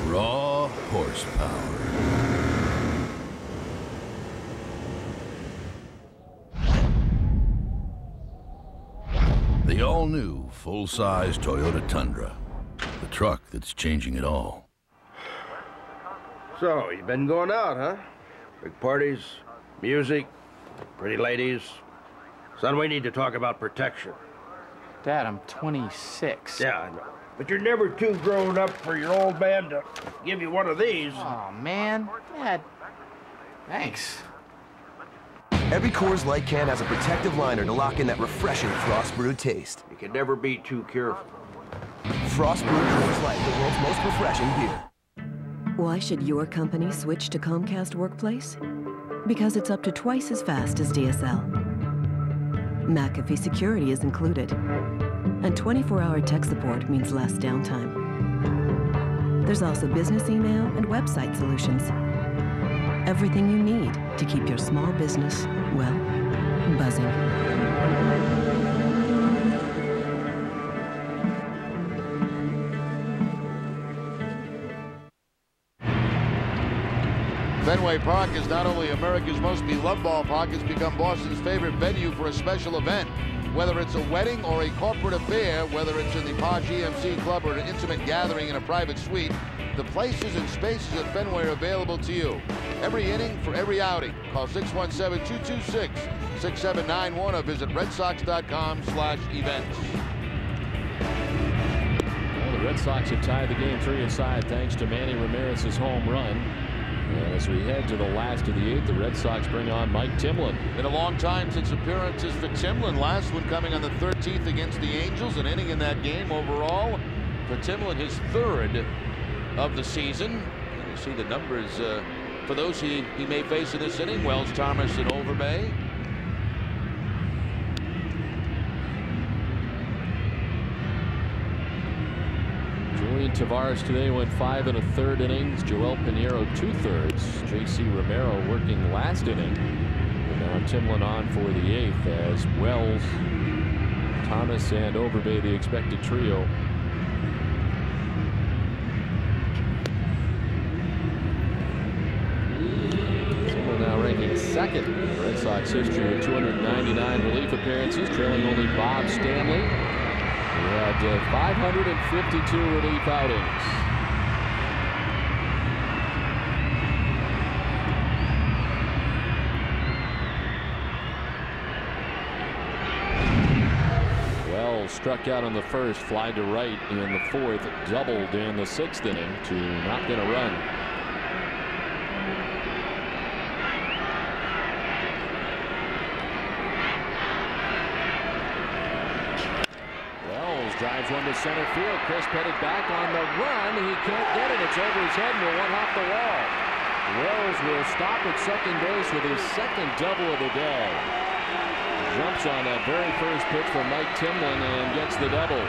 Raw horsepower. The all-new, full-size Toyota Tundra. The truck that's changing it all. So, you've been going out, huh? Big parties, music, pretty ladies. Son, we need to talk about protection. Dad, I'm 26. Yeah, I know. But you're never too grown up for your old man to give you one of these. Oh, man. Dad. Thanks. Every Coors Light can has a protective liner to lock in that refreshing frost brewed taste. You can never be too careful. Frost brewed Coors Light, the world's most refreshing beer. Why should your company switch to Comcast Workplace? Because it's up to twice as fast as DSL. McAfee security is included. And 24-hour tech support means less downtime. There's also business email and website solutions. Everything you need to keep your small business, well, buzzing. Fenway Park is not only America's most beloved ballpark, it's become Boston's favorite venue for a special event. Whether it's a wedding or a corporate affair, whether it's in the Posh EMC Club or an intimate gathering in a private suite, the places and spaces at Fenway are available to you. Every inning for every outing. Call 617-226-6791 or visit redsox.com/events. Well, the Red Sox have tied the game 3-5 thanks to Manny Ramirez's home run. And as we head to the last of the 8th, the Red Sox bring on Mike Timlin. Been a long time since appearances for Timlin. Last one coming on the 13th against the Angels, an inning in that game overall. For Timlin, his 3rd of the season. And you see the numbers for those he may face in this inning. Wells, Thomas, and Overbay. Julian Tavarez today went 5 1/3 innings. Joel Pinheiro 2/3. J.C. Romero working last inning. And now Timlin on for the 8th as Wells, Thomas, and Overbay the expected trio. Timlin now ranking 2nd in Red Sox history with 299 relief appearances, trailing only Bob Stanley. He had 552 relief outings. Wells struck out on the 1st, fly to right in the 4th, doubled in the 6th inning to not get a run. Drives one to center field. Chris Pettit back on the run. He can't get it. It's over his head and will one off the wall. Wells will stop at second base with his 2nd double of the day. Jumps on that very first pitch from Mike Timlin and gets the double.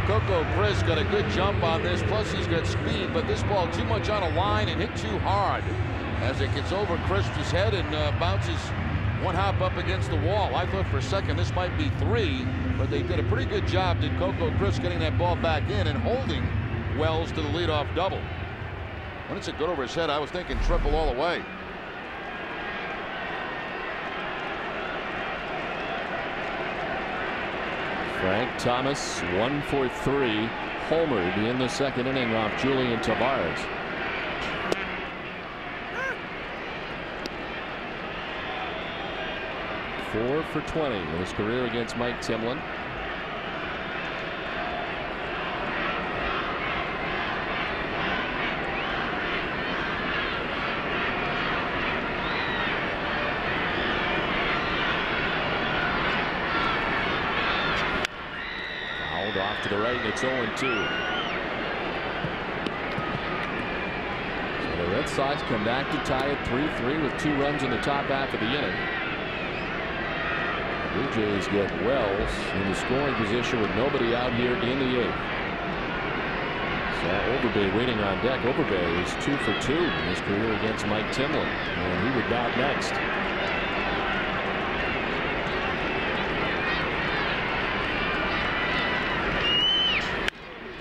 Coco Chris got a good jump on this. Plus he's got speed, but this ball too much on a line and hit too hard as it gets over Crisp's head and bounces one hop up against the wall. I thought for a second this might be 3, but they did a pretty good job, did Coco Chris, getting that ball back in and holding Wells to the leadoff double. When it's a good over his head, I was thinking triple all the way. Frank Thomas 1 for 3, homered in the 2nd inning off Julian Tavarez. Four for 20 in his career against Mike Timlin. Fouled off to the right, and it's 0-2. So the Red Sox come back to tie it 3-3 with 2 runs in the top half of the inning. Blue Jays get Wells in the scoring position with nobody out here in the 8th. Saw Overbay waiting on deck. Overbay is 2 for 2 in his career against Mike Timlin, and he would bat next.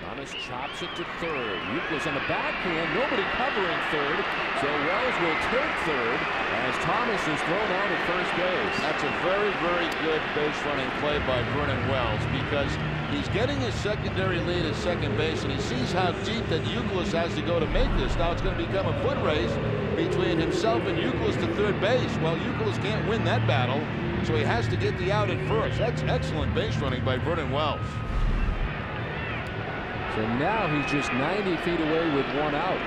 Thomas chops it to 3rd. Euclid on the backhand, nobody covering 3rd, so Wells will take 3rd as Thomas is thrown out at first base. That's a very, very good base running play by Vernon Wells, because he's getting his secondary lead at second base, and he sees how deep that Euclid has to go to make this. Now it's going to become a foot race between himself and Euclid to 3rd base. Well, Euclid can't win that battle. so he has to get the out at first. That's excellent base running by Vernon Wells. So now he's just 90 feet away with one out.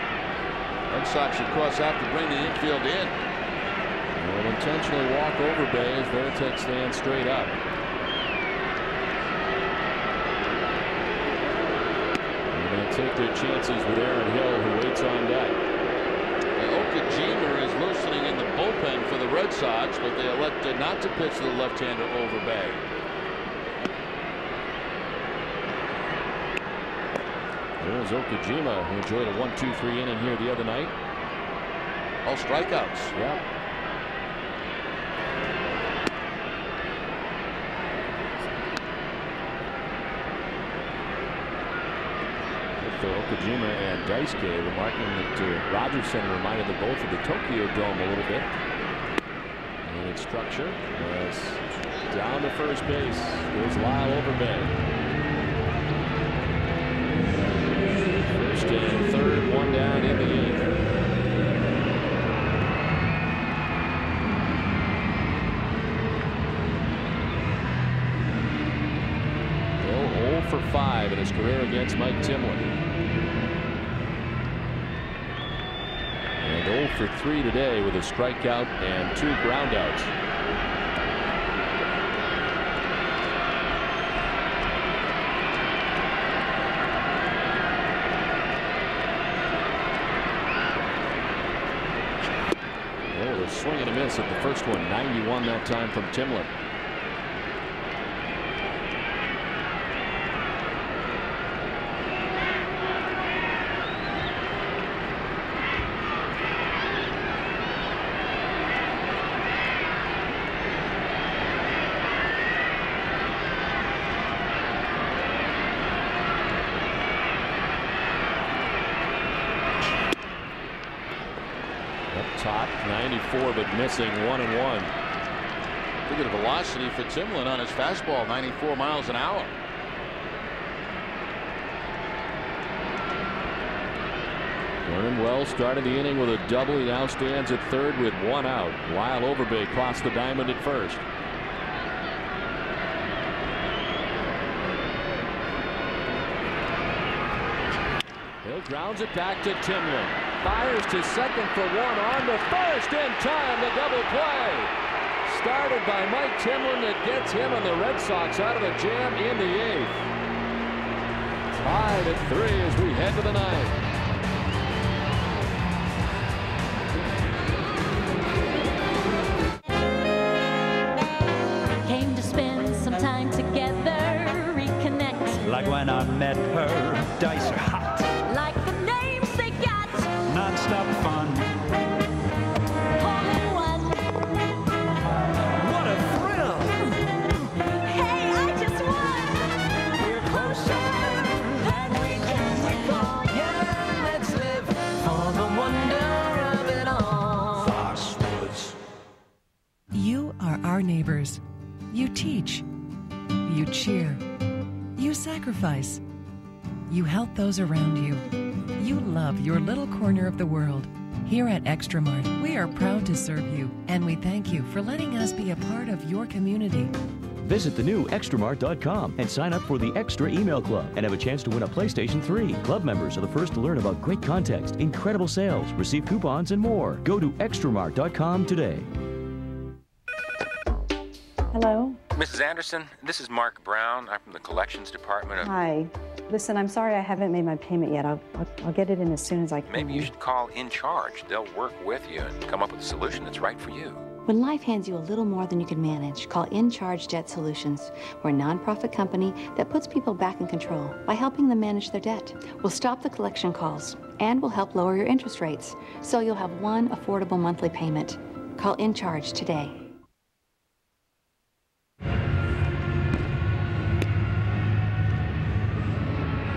Red Sox, of course, have to bring the infield in. Will intentionally walk over Bay as Veritek stands straight up. They're going to take their chances with Aaron Hill, who waits on deck. Okajima is loosening in the bullpen for the Red Sox, but they elected not to pitch to the left-hander over Bay. There's Okajima, who enjoyed a 1-2-3 inning here the other night. All strikeouts. Yeah. Okajima and Daisuke remarking that Rogers Center reminded them both of the Tokyo Dome a little bit. And its structure. Yes. Down to first base. Here's Lyle Overbay. First and third, one down in the eighth. Bill 0 for 5 in his career against Mike Timlin. And 0 for 3 today with a strikeout and 2 groundouts. Oh, the swing and a miss at the first one. 91 that time from Timlin. Top 94, but missing 1-1. Look at the velocity for Timlin on his fastball, 94 miles an hour. Vernon Wells started the inning with a double. He now stands at third with one out. Lyle Overbay crossed the diamond at first. Hill grounds it back to Timlin. Fires to second for one, on to first in time. The double play started by Mike Timlin that gets him and the Red Sox out of the jam in the eighth. Tied at 3 as we head to the ninth. Came to spend some time together, reconnect. Like when I met her, dice are hot. Like the names they got. Non-stop fun. All in one. What a thrill! Hey, I just won. We're closer than we can recall. Yeah, let's live for the wonder of it all. Foxwoods. You are our neighbors. You teach. You cheer. You sacrifice. You help those around you. You love your little corner of the world. Here at Extra Mart, we are proud to serve you, and we thank you for letting us be a part of your community. Visit the new extramart.com and sign up for the Extra Email Club and have a chance to win a PlayStation 3. Club members are the first to learn about great context, incredible sales, receive coupons, and more. Go to extramart.com today. Hello? Mrs. Anderson, this is Mark Brown. I'm from the collections department of... Hi. Listen, I'm sorry I haven't made my payment yet. I'll get it in as soon as I can. Maybe you should call In Charge. They'll work with you and come up with a solution that's right for you. When life hands you a little more than you can manage, call In Charge Debt Solutions. We're a nonprofit company that puts people back in control by helping them manage their debt. We'll stop the collection calls, and we'll help lower your interest rates, so you'll have one affordable monthly payment. Call In Charge today.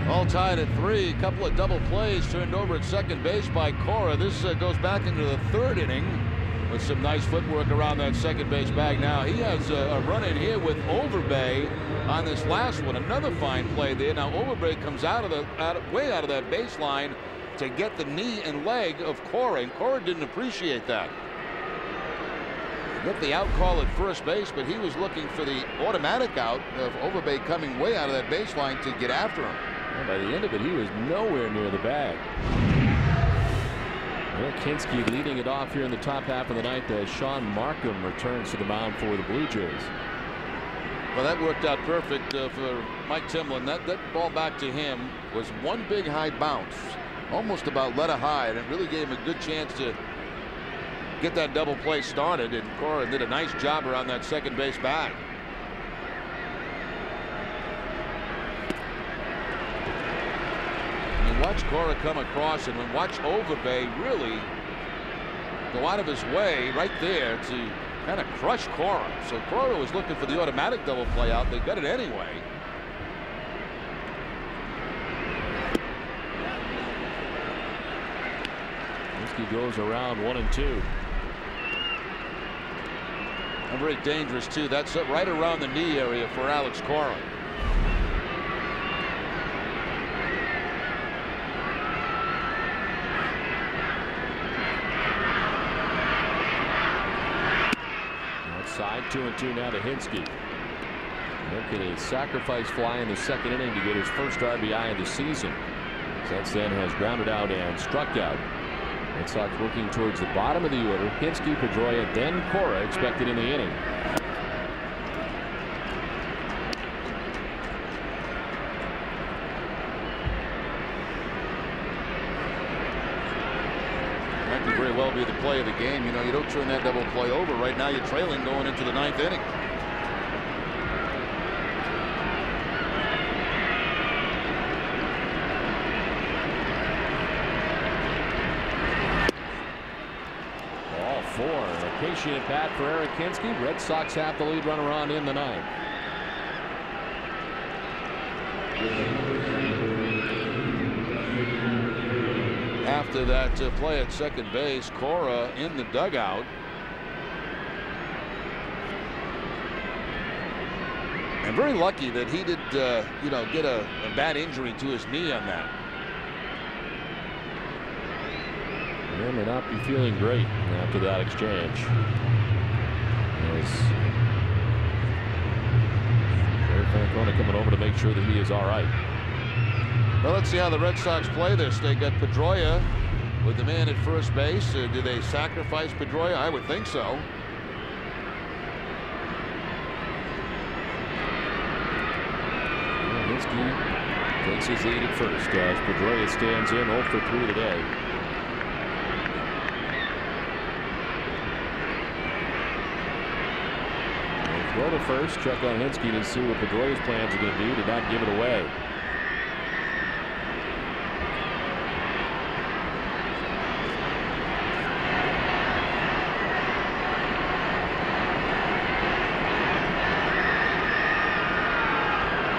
All tied at 3. A couple of double plays turned over at second base by Cora. This goes back into the third inning with some nice footwork around that second base bag. Now he has a run in here with Overbay on this last one. Another fine play there. Now Overbay comes way out of that baseline to get the knee and leg of Cora, and Cora didn't appreciate that. get the out call at first base, but he was looking for the automatic out of Overbay coming way out of that baseline to get after him. And by the end of it, he was nowhere near the bag. Well, Kinski leading it off here in the top half of the ninth as Sean Markham returns to the mound for the Blue Jays. Well, that worked out perfect for Mike Timlin. That ball back to him was one big high bounce, almost about let a high, and it really gave him a good chance to get that double play started. And Cora did a nice job around that second base bag. And watch Cora come across and watch Overbay really go out of his way right there to kind of crush Cora. So Cora was looking for the automatic double play out. They got it anyway. Kinski goes around 1-2. And very dangerous too. That's right around the knee area for Alex Cora. Outside 2-2 now to Hinske. Making a sacrifice fly in the second inning to get his first RBI of the season. Since then has grounded out and struck out. Red Sox working towards the bottom of the order. Hinske, Pedroia, then Cora expected in the inning. That could very well be the play of the game. You know, you don't turn that double play over. Right now you're trailing going into the ninth inning. Patient at bat for Eric Hinske. Red Sox have the lead runner on in the ninth. After that play at second base, Cora in the dugout. And very lucky that he did, you know, get a bad injury to his knee on that. He may not be feeling great after that exchange. As Terry Francona coming over to make sure that he is all right. Well, let's see how the Red Sox play this. They got Pedroia with the man at first base. Do they sacrifice Pedroia? I would think so. Hinske takes his lead at first as Pedroia stands in 0 for 3 today. Throw to first, check on Hinske to see what Pedroia's plans are going to be to not give it away.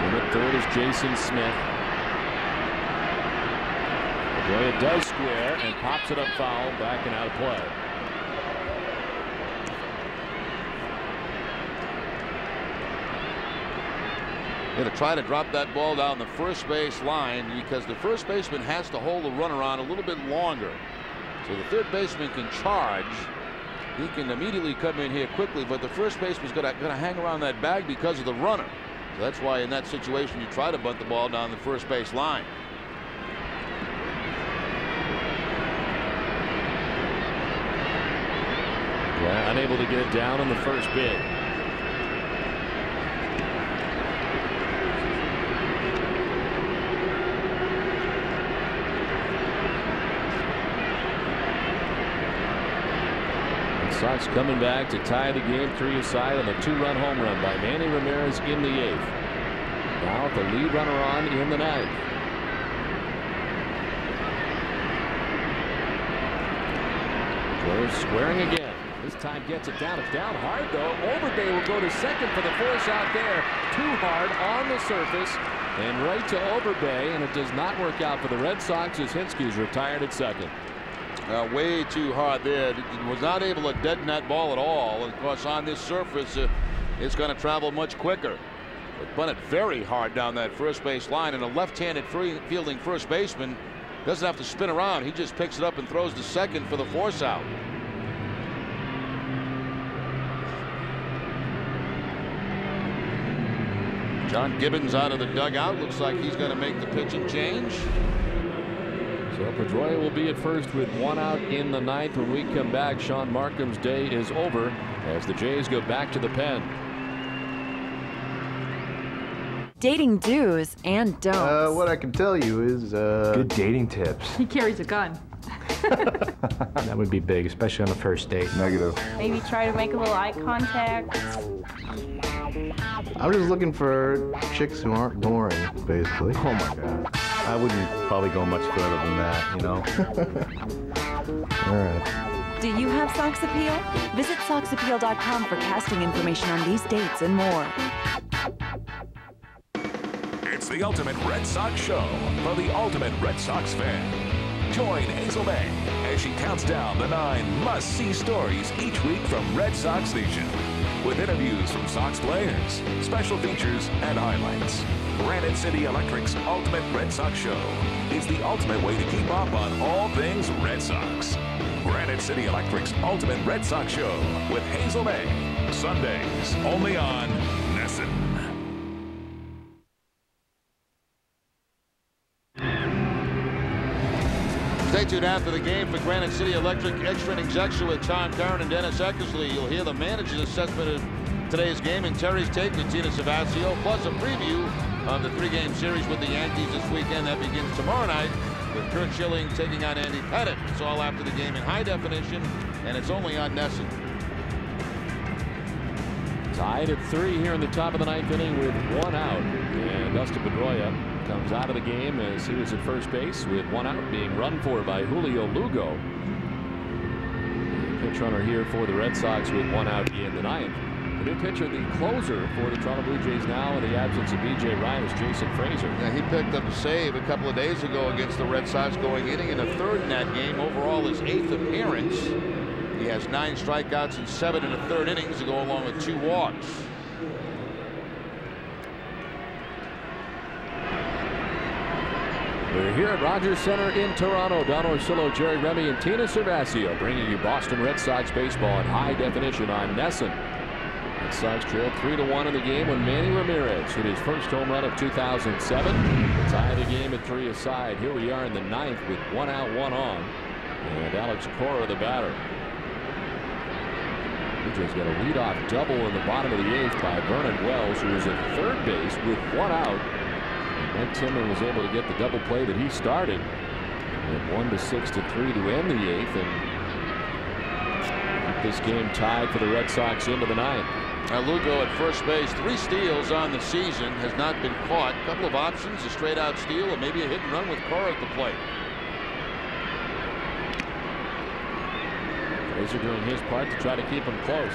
In at third is Jason Smith. Pedroia does square and pops it up foul, back and out of play. Going to try to drop that ball down the first base line because the first baseman has to hold the runner on a little bit longer. So the third baseman can charge. He can immediately come in here quickly, but the first baseman's going to hang around that bag because of the runner. So that's why in that situation you try to bunt the ball down the first base line. Yeah, unable to get it down on the first bid. Sox coming back to tie the game 3 aside on the 2-run home run by Manny Ramirez in the 8th. Now the lead runner on in the 9th. Joe squaring again. This time gets it down. It's down hard though. Overbay will go to second for the force out there. Too hard on the surface and right to Overbay, and it does not work out for the Red Sox as Hinske is retired at second. Way too hard there. Was not able to deaden that ball at all. Of course, on this surface, it's going to travel much quicker. But bunted very hard down that first base line, and a left-handed fielding first baseman doesn't have to spin around. He just picks it up and throws to second for the force out. John Gibbons out of the dugout. Looks like he's going to make the pitching change. So Pedroia will be at first with 1 out in the 9th. When we come back, Sean Markham's day is over as the Jays go back to the pen. Dating do's and don'ts. What I can tell you is good dating tips. He carries a gun. That would be big, especially on the first date. Negative. Maybe try to make a little eye contact. I'm just looking for chicks who aren't boring, basically. Oh my God. I wouldn't probably go much further than that, you know? All right. Do you have Sox Appeal? Visit SoxAppeal.com for casting information on these dates and more. It's the Ultimate Red Sox Show for the Ultimate Red Sox fan. Join Hazel May as she counts down the 9 must-see stories each week from Red Sox Nation, with interviews from Sox players, special features, and highlights. Granite City Electric's Ultimate Red Sox Show is the ultimate way to keep up on all things Red Sox. Granite City Electric's Ultimate Red Sox Show with Hazel May, Sundays, only on NESN. Stay tuned after the game for Granite City Electric Extra Innings Extra with Tom Curran and Dennis Eckersley. You'll hear the manager's assessment of today's game and Terry's take with Tina Savasio, plus a preview of the 3-game series with the Yankees this weekend. That begins tomorrow night with Kurt Schilling taking on Andy Pettit. It's all after the game in high definition, and it's only on NESN. Tied at 3 here in the top of the 9th inning with 1 out. And Dustin Pedroia comes out of the game as he was at first base with 1 out, being run for by Julio Lugo. The pitch runner here for the Red Sox with 1 out in the 9th. The new pitcher, the closer for the Toronto Blue Jays now in the absence of B.J. Ryan, is Jason Frazier. Yeah, he picked up a save a couple of days ago against the Red Sox, going inning and a third in that game. Overall, his 8th appearance. He has 9 strikeouts and 7 1/3 innings to go along with 2 walks. We're here at Rogers Center in Toronto. Don Orsillo, Jerry Remy, and Tina Cervasio bringing you Boston Red Sox baseball in high definition on NESN. Red Sox trailed 3-1 in the game when Manny Ramirez hit his first home run of 2007. Tie the game at 3 aside. Here we are in the 9th with 1 out, 1 on. And Alex Cora, the batter. Blue Jays got a leadoff double in the bottom of the 8th by Vernon Wells, who was at third base with 1 out. Mike Tillman was able to get the double play that he started. And 1-6-3 to end the 8th and keep this game tied for the Red Sox into the 9th. Now Lugo at first base, 3 steals on the season, has not been caught. A couple of options, a straight out steal and maybe a hit and run with Cora at the plate. Frazier doing his part to try to keep him close.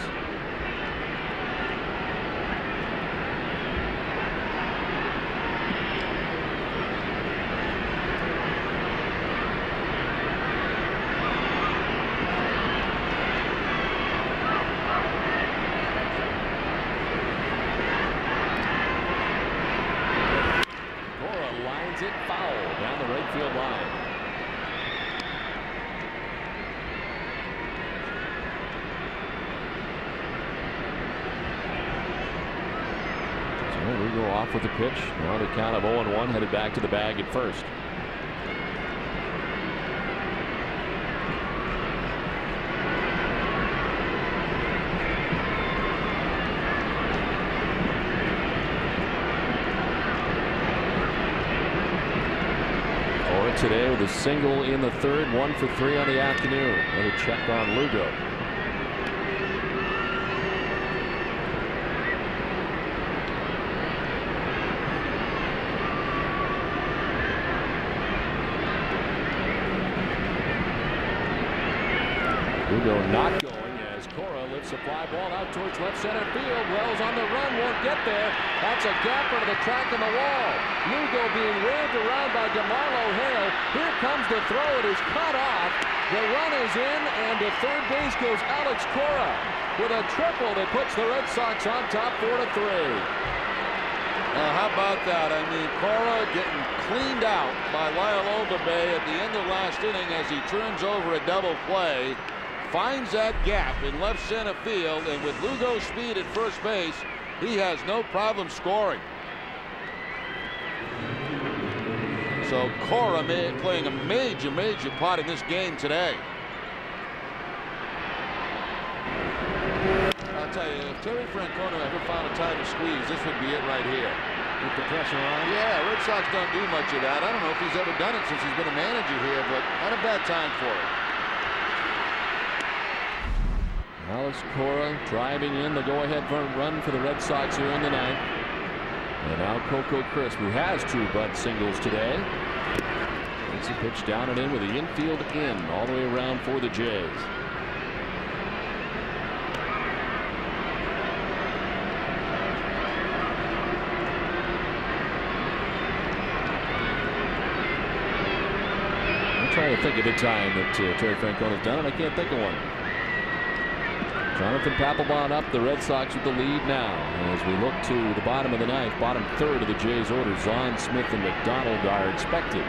It foul down the right field line. So we go off with the pitch. Now the count of 0-1, headed back to the bag at first. Today with a single in the 3rd, 1 for 3 on the afternoon. Another check on Lugo. Lugo not going as Cora lifts a fly ball out towards left center field. Wells on the run, won't get there. That's a gapper to the track in the wall. Lugo being waved around by DeMarlo Hale. Here comes the throw. It is cut off. The run is in, and to third base goes Alex Cora with a triple that puts the Red Sox on top 4-3. How about that? I mean, Cora getting cleaned out by Lyle Overbay at the end of last inning as he turns over a double play. Finds that gap in left center field, and with Lugo's speed at first base, he has no problem scoring. So Cora playing a major part in this game today. I'll tell you, if Terry Francona ever found a time to squeeze, this would be it right here. With the pressure on? Yeah, Red Sox don't do much of that. I don't know if he's ever done it since he's been a manager here, but not a bad time for it. Alex Cora driving in the go-ahead run for the Red Sox here in the ninth. And now Coco Crisp, who has 2 bunt singles today. Takes a pitch down and in with the infield in all the way around for the Jays. Trying to think of the time that Terry Francona's done it. I can't think of one. Jonathan Papelbon up, the Red Sox with the lead now. As we look to the bottom of the ninth, bottom third of the Jays order, Zahn, Smith, and McDonald are expected.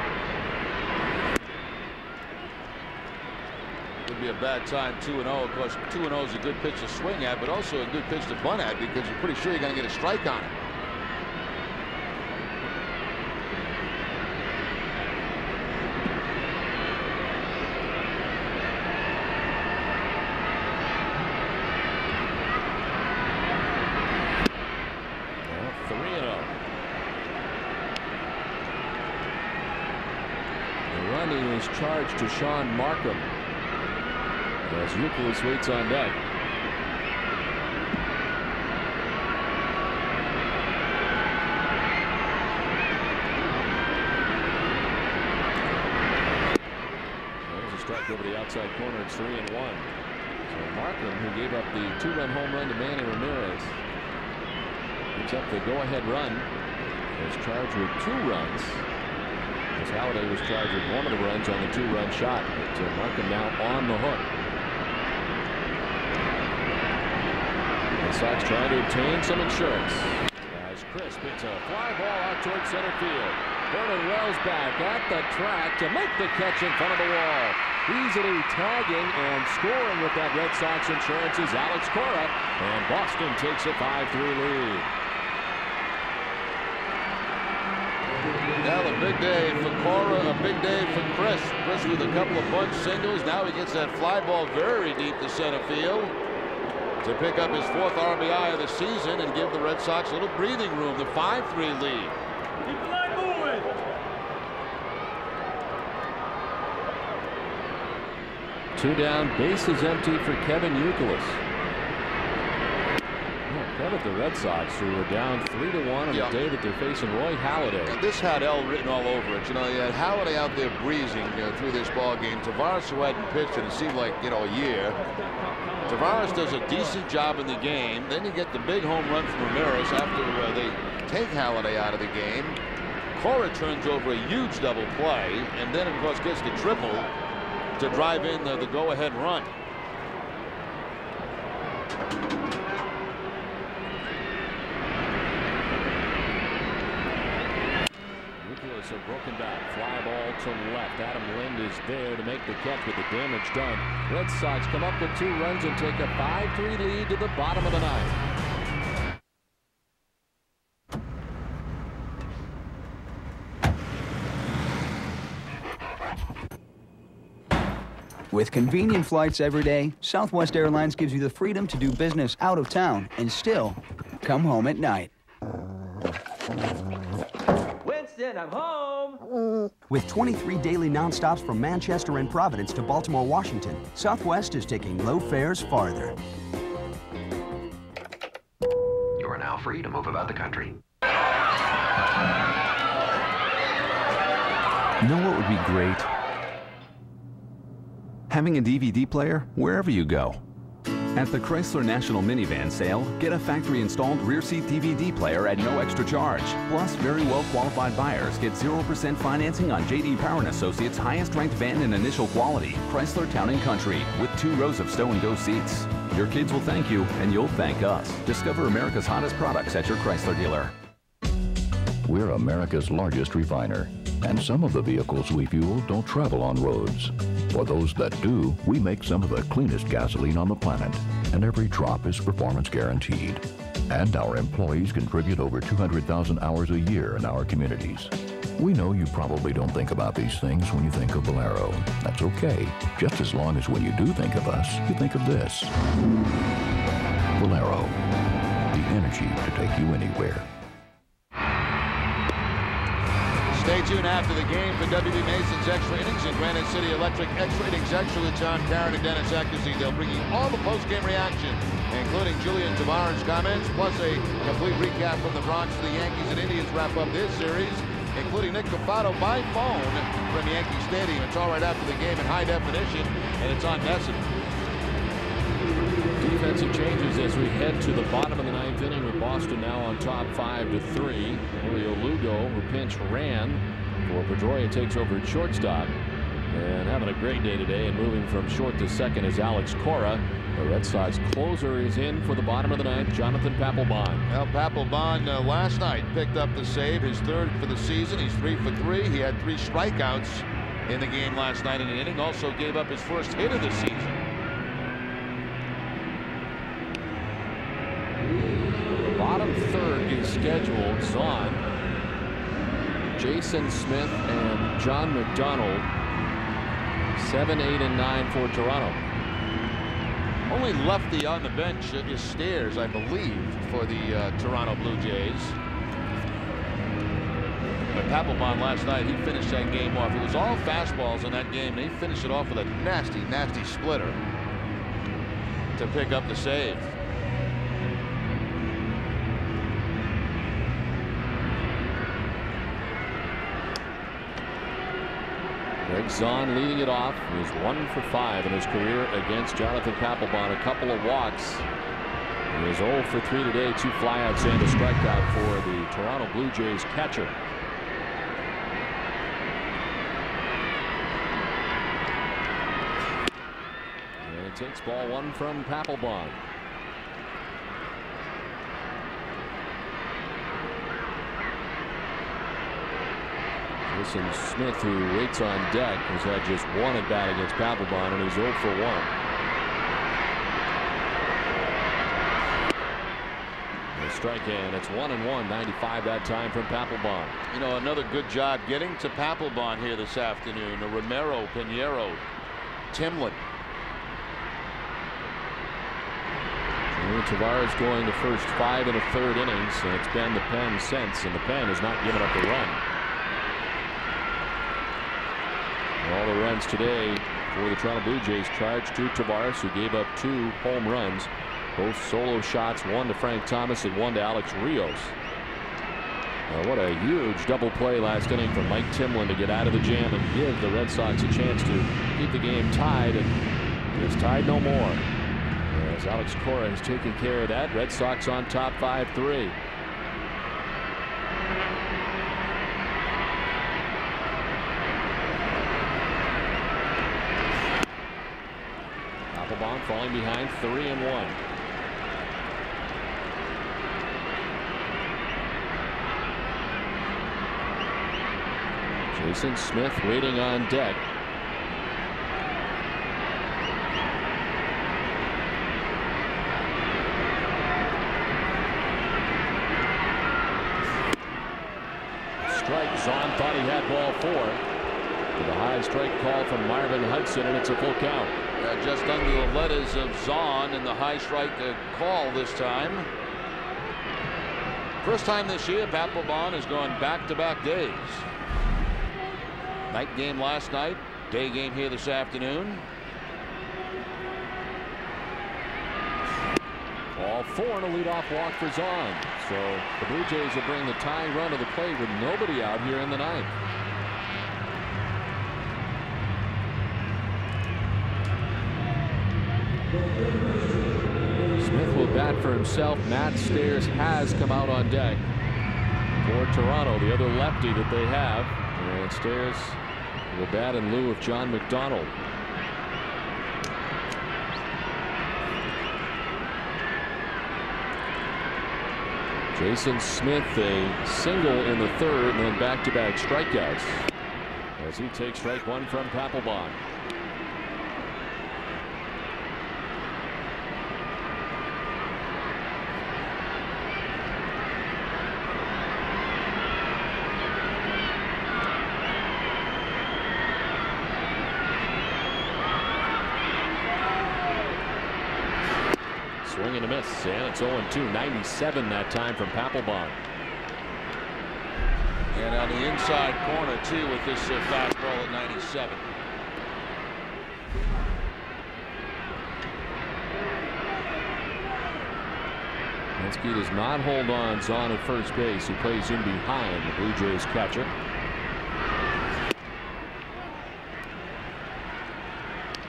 Would be a bad time, 2-0. Of course, 2-0 is a good pitch to swing at, but also a good pitch to bunt at because you're pretty sure you're going to get a strike on it. Charge to Sean Markham as Youkilis waits on deck. There's a strike over the outside corner. It's 3-1. So Markham, who gave up the 2-run home run to Manny Ramirez, picks up the go-ahead run. Is charged with 2 runs. As Halladay was charged with 1 of the runs on the 2-run shot. But Markham now on the hook. The Sox trying to obtain some insurance. As Crisp hits a fly ball out towards center field. Vernon Wells back at the track to make the catch in front of the wall. Easily tagging and scoring with that Red Sox insurance is Alex Cora. And Boston takes a 5-3 lead. Now a big day for Cora, a big day for Chris. Chris with a couple of bunt singles. Now he gets that fly ball very deep to center field to pick up his 4th RBI of the season and give the Red Sox a little breathing room. The 5-3 lead. Keep the line moving. Two down, bases empty for Kevin Youkilis. Credit the Red Sox, who were down 3-1 on the day that they're facing Roy Halladay. And this had L written all over it. You know, you had Halladay out there breezing through this ball game. Tavarez, who hadn't pitched in it seemed like a year. Tavarez does a decent job in the game. Then you get the big home run from Ramirez after they take Halladay out of the game. Cora turns over a huge double play, and then of course gets the triple to drive in the go-ahead run. A broken bat, fly ball to left. Adam Lind is there to make the catch with the damage done. Red Sox come up with 2 runs and take a 5-3 lead to the bottom of the ninth. With convenient flights every day, Southwest Airlines gives you the freedom to do business out of town and still come home at night. Winston, I'm home. With 23 daily nonstops from Manchester and Providence to Baltimore, Washington, Southwest is taking low fares farther. You are now free to move about the country. Know what would be great? Having a DVD player wherever you go. At the Chrysler National Minivan Sale, get a factory-installed rear-seat DVD player at no extra charge. Plus, very well-qualified buyers get 0% financing on J.D. Power & Associates' highest-ranked van in initial quality, Chrysler Town & Country, with 2 rows of stow-and-go seats. Your kids will thank you, and you'll thank us. Discover America's hottest products at your Chrysler dealer. We're America's largest refiner, and some of the vehicles we fuel don't travel on roads. For those that do, we make some of the cleanest gasoline on the planet, and every drop is performance guaranteed. And our employees contribute over 200,000 hours a year in our communities. We know you probably don't think about these things when you think of Valero. That's okay, just as long as when you do think of us, you think of this. Valero, the energy to take you anywhere. Stay tuned after the game for WB Mason's Extra Innings and Granite City Electric Extra Innings Extra with John Caron and Dennis Eckersy. They'll bring you all the post-game reaction, including Julian Tavarez comments, plus a complete recap from the Bronx. The Yankees and Indians wrap up this series, including Nick Cafato by phone from Yankee Stadium. It's all right after the game in high definition, and it's on Nesson. Defensive changes as we head to the bottom of the ninth inning with Boston now on top 5-3. Julio Lugo, who pinch ran for Pedroia, takes over at shortstop. And having a great day today and moving from short to second is Alex Cora. The Red Sox closer is in for the bottom of the ninth, Jonathan Papelbon. Well, Papelbon last night picked up the save, his third for the season. He's 3 for 3. He had 3 strikeouts in the game last night in an inning. Also gave up his first hit of the season. The bottom third is scheduled. Zahn, Jason Smith, and John McDonald. 7, 8, and 9 for Toronto. Only lefty on the bench is Stairs, I believe, for the Toronto Blue Jays. But Papelbon last night, he finished that game off. It was all fastballs in that game, and he finished it off with a nasty, nasty splitter to pick up the save. Greg Zahn leading it off. He's 1 for 5 in his career against Jonathan Papelbon. A couple of walks. He is 0 for 3 today. 2 flyouts and a strikeout for the Toronto Blue Jays catcher. And it takes ball 1 from Papelbon. Jason Smith, who waits on deck, has had just 1 at bat against Papelbon, and he's 0 for 1. A strike, and it's 1-1, 95 that time from Papelbon. You know, another good job getting to Papelbon here this afternoon. Romero, Pinheiro, Timlin. Tavarez going the first 5 1/3 innings, and it's been the pen since, and the pen has not given up a run. All the runs today for the Toronto Blue Jays charged to Tavarez, who gave up 2 home runs, both solo shots, 1 to Frank Thomas and 1 to Alex Rios. What a huge double play last inning from Mike Timlin to get out of the jam and give the Red Sox a chance to keep the game tied, and it's tied no more. As Alex Cora has taken care of that. Red Sox on top 5-3. Papelbon falling behind 3-1. Jason Smith waiting on deck. Strike. Zahn thought he had ball 4. With a high strike call from Marvin Hudson, and it's a full count. Just under the letters of Zahn and the high strike call this time. First time this year Papelbon has gone back-to-back days. Night game last night, day game here this afternoon. Ball 4 and a leadoff walk for Zahn. So the Blue Jays will bring the tying run to the plate with nobody out here in the ninth. Smith will bat for himself. Matt Stairs has come out on deck for Toronto, the other lefty that they have. And Stairs will bat in lieu of John McDonald. Jason Smith a single in the third, and then back-to-back strikeouts as he takes strike 1 from Papelbon. Swing and a miss, and it's 0-2. 97 that time from Papelbon. And on the inside corner, too, with this fastball at 97. Penske does not hold on Zahn at first base. He plays in behind the Blue Jays catcher.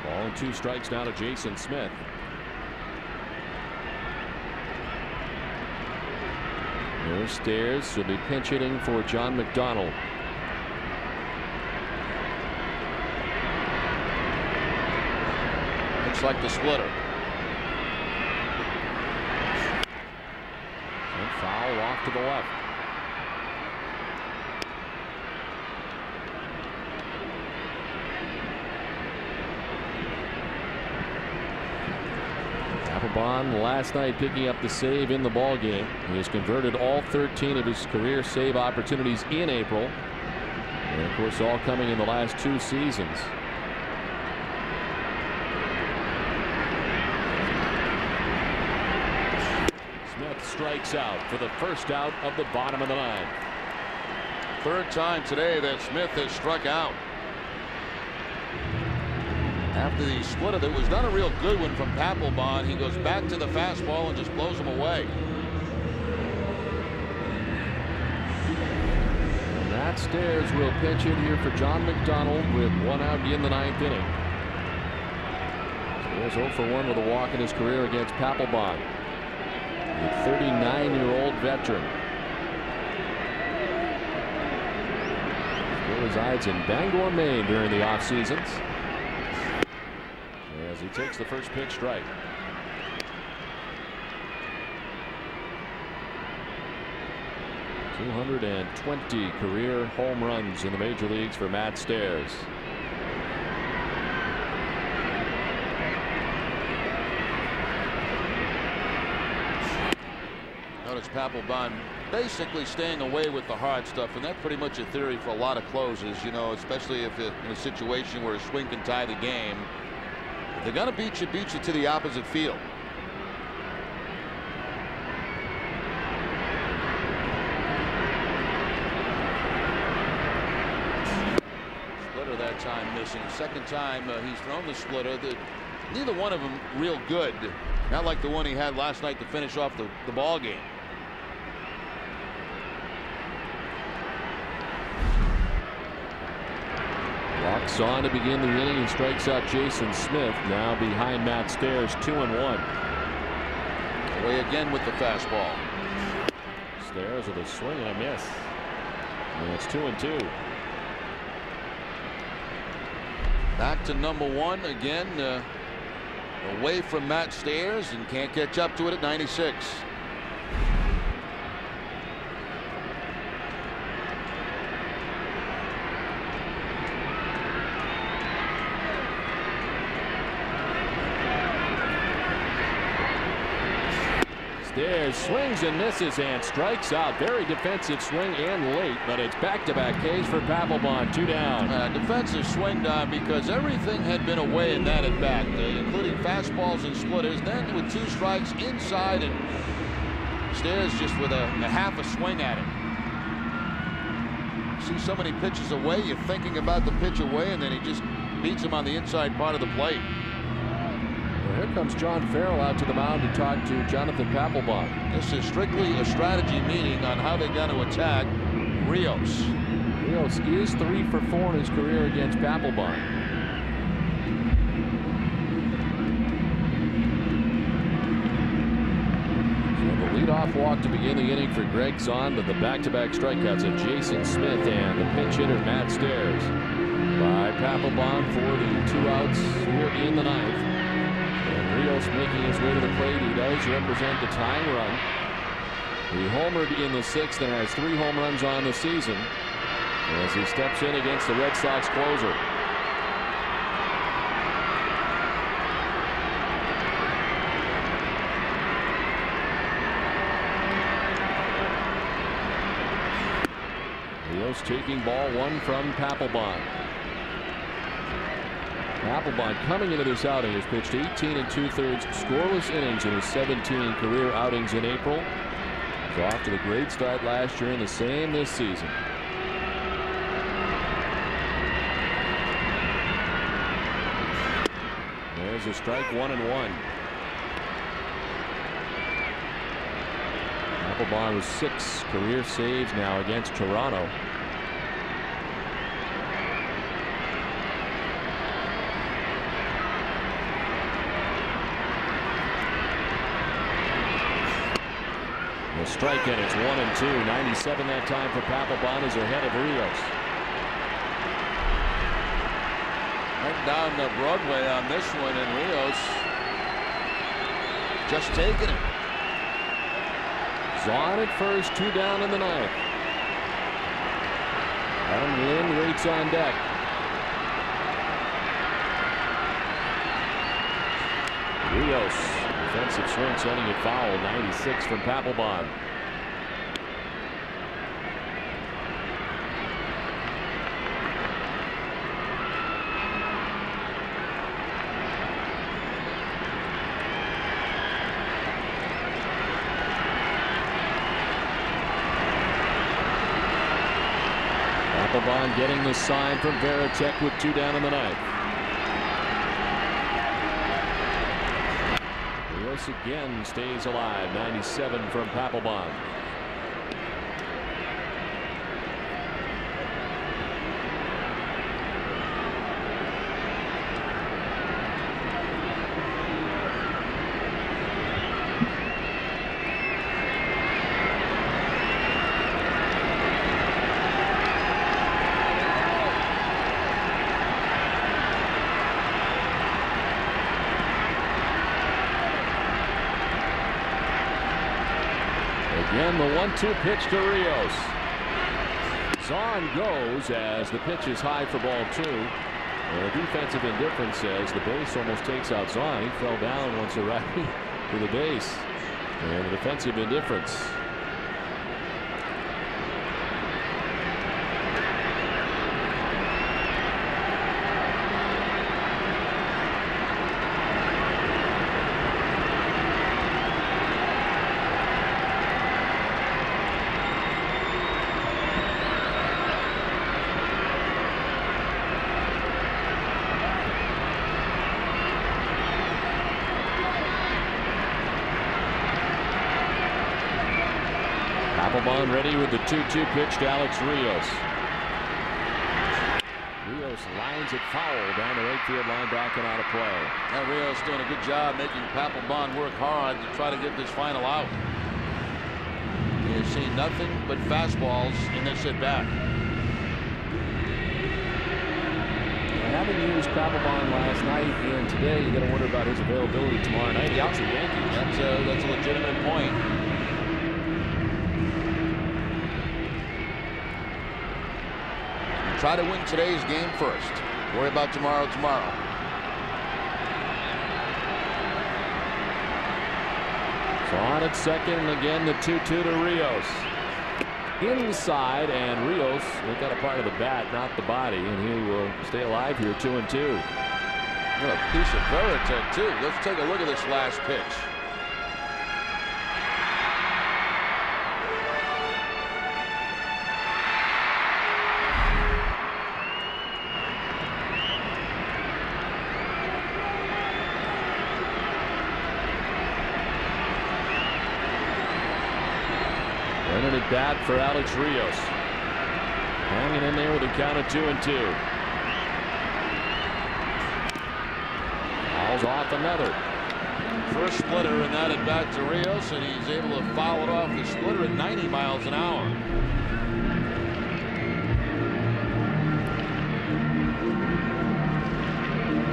Ball and 2 strikes now to Jason Smith. There's Stairs. He'll be pinch hitting for John McDonald. Looks like the splitter. And foul off to the left. Papelbon last night picking up the save in the ball game. He has converted all 13 of his career save opportunities in April, and of course all coming in the last 2 seasons. Smith strikes out for the first out of the bottom of the 9th. Third time today that Smith has struck out. After the splitter that was not a real good one from Papelbon, he goes back to the fastball and just blows him away. Matt Stairs will pinch hit here for John McDonald with 1 out in the 9th inning. Stairs 0 for 1 with a walk in his career against Papelbon, the 39-year-old veteran. Still resides in Bangor, Maine during the off seasons. As he takes the first pitch strike. .220 career home runs in the major leagues for Matt Stairs. Notice Papelbon basically staying away with the hard stuff, and that's pretty much a theory for a lot of closers, you know, especially if in a situation where a swing can tie the game. If they're going to beat you to the opposite field. Splitter that time missing. Second time he's thrown the splitter. Neither one of them real good. Not like the one he had last night to finish off the ball game. Walks on to begin the inning and strikes out Jason Smith. Now behind Matt Stairs, 2-1. Away again with the fastball. Stairs with a swing and a miss. And it's 2-2. Back to number 1 again. Away from Matt Stairs and can't catch up to it at 96. Stairs swings and misses and strikes out. Very defensive swing and late, but it's back-to-back Ks for Papelbon. 2 down. Defensive swing down because everything had been away in that at bat, including fastballs and splitters. Then with 2 strikes inside, and Stairs just with a half a swing at it. See so many pitches away, you're thinking about the pitch away, and then he just beats him on the inside part of the plate. Here comes John Farrell out to the mound to talk to Jonathan Papelbon. This is strictly a strategy meeting on how they're going to attack Rios. Rios is 3 for 4 in his career against Papelbon. So the leadoff walk to begin the inning for Greg Zahn, but the back-to-back strikeouts of Jason Smith and the pinch hitter Matt Stairs by Papelbon for the 2 outs here in the 9th. Rios making his way to the plate. He does represent the tying run. He homered in the 6th and has 3 home runs on the season as he steps in against the Red Sox closer. Rios taking ball 1 from Papelbon. Papelbon coming into this outing has pitched 18 2/3 scoreless innings in his 17 career outings in April. He's off to the great start last year and the same this season. There's a strike, 1-1. Papelbon with 6 career saves now against Toronto. A strike, and it's 1-2. 97 that time for Papelbon is ahead of Rios. Went down the Broadway on this one, and Rios just taking it. Zahn at first, 2 down in the 9th. Adam Lynn waits on deck. Rios, defensive swing sending it foul. 96 from Papelbon. Papelbon getting the sign from Varitek with 2 down in the 9th. Rios again stays alive. 97 from Papelbon. Again, the 1-2 pitch to Rios. Zahn goes as the pitch is high for ball 2. And the defensive indifference says the base almost takes out Zahn. He fell down once arriving to the base. And the defensive indifference. Papelbon ready with the 2-2 pitch to Alex Rios. Rios lines it foul down the right field line, back and out of play. Now Rios doing a good job making Papelbon work hard to try to get this final out. He has seen nothing but fastballs in this at bat. Having used Papelbon last night and today, you got to wonder about his availability tomorrow night against the Yankees. That's a legitimate point. Try to win today's game first. Worry about tomorrow. So on at second, again the 2-2 to Rios. Inside, and Rios got a part of the bat, not the body, and he will stay alive here. 2-2. What a piece of Varitek too. Let's take a look at this last pitch. Running it back for Alex Rios. Hanging in there with a count of 2-2. Fouls off another. First splitter in that at bat to Rios, and he's able to foul it off the splitter at 90 miles an hour.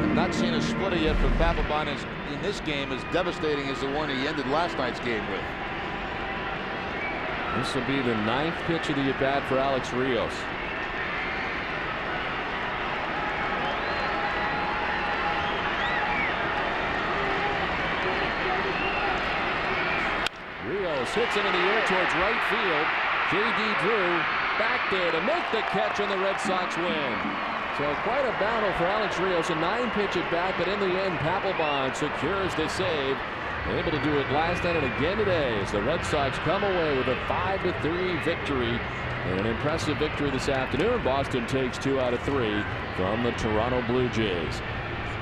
I've not seen a splitter yet from Papelbon in this game as devastating as the one he ended last night's game with. This will be the 9th pitch of the at-bat for Alex Rios. Rios hits it in the air towards right field. J.D. Drew back there to make the catch, and the Red Sox win. So quite a battle for Alex Rios. A 9-pitch at bat, but in the end, Papelbon secures the save. Able to do it last night and again today as the Red Sox come away with a 5-3 victory. And an impressive victory this afternoon. Boston takes 2 out of 3 from the Toronto Blue Jays.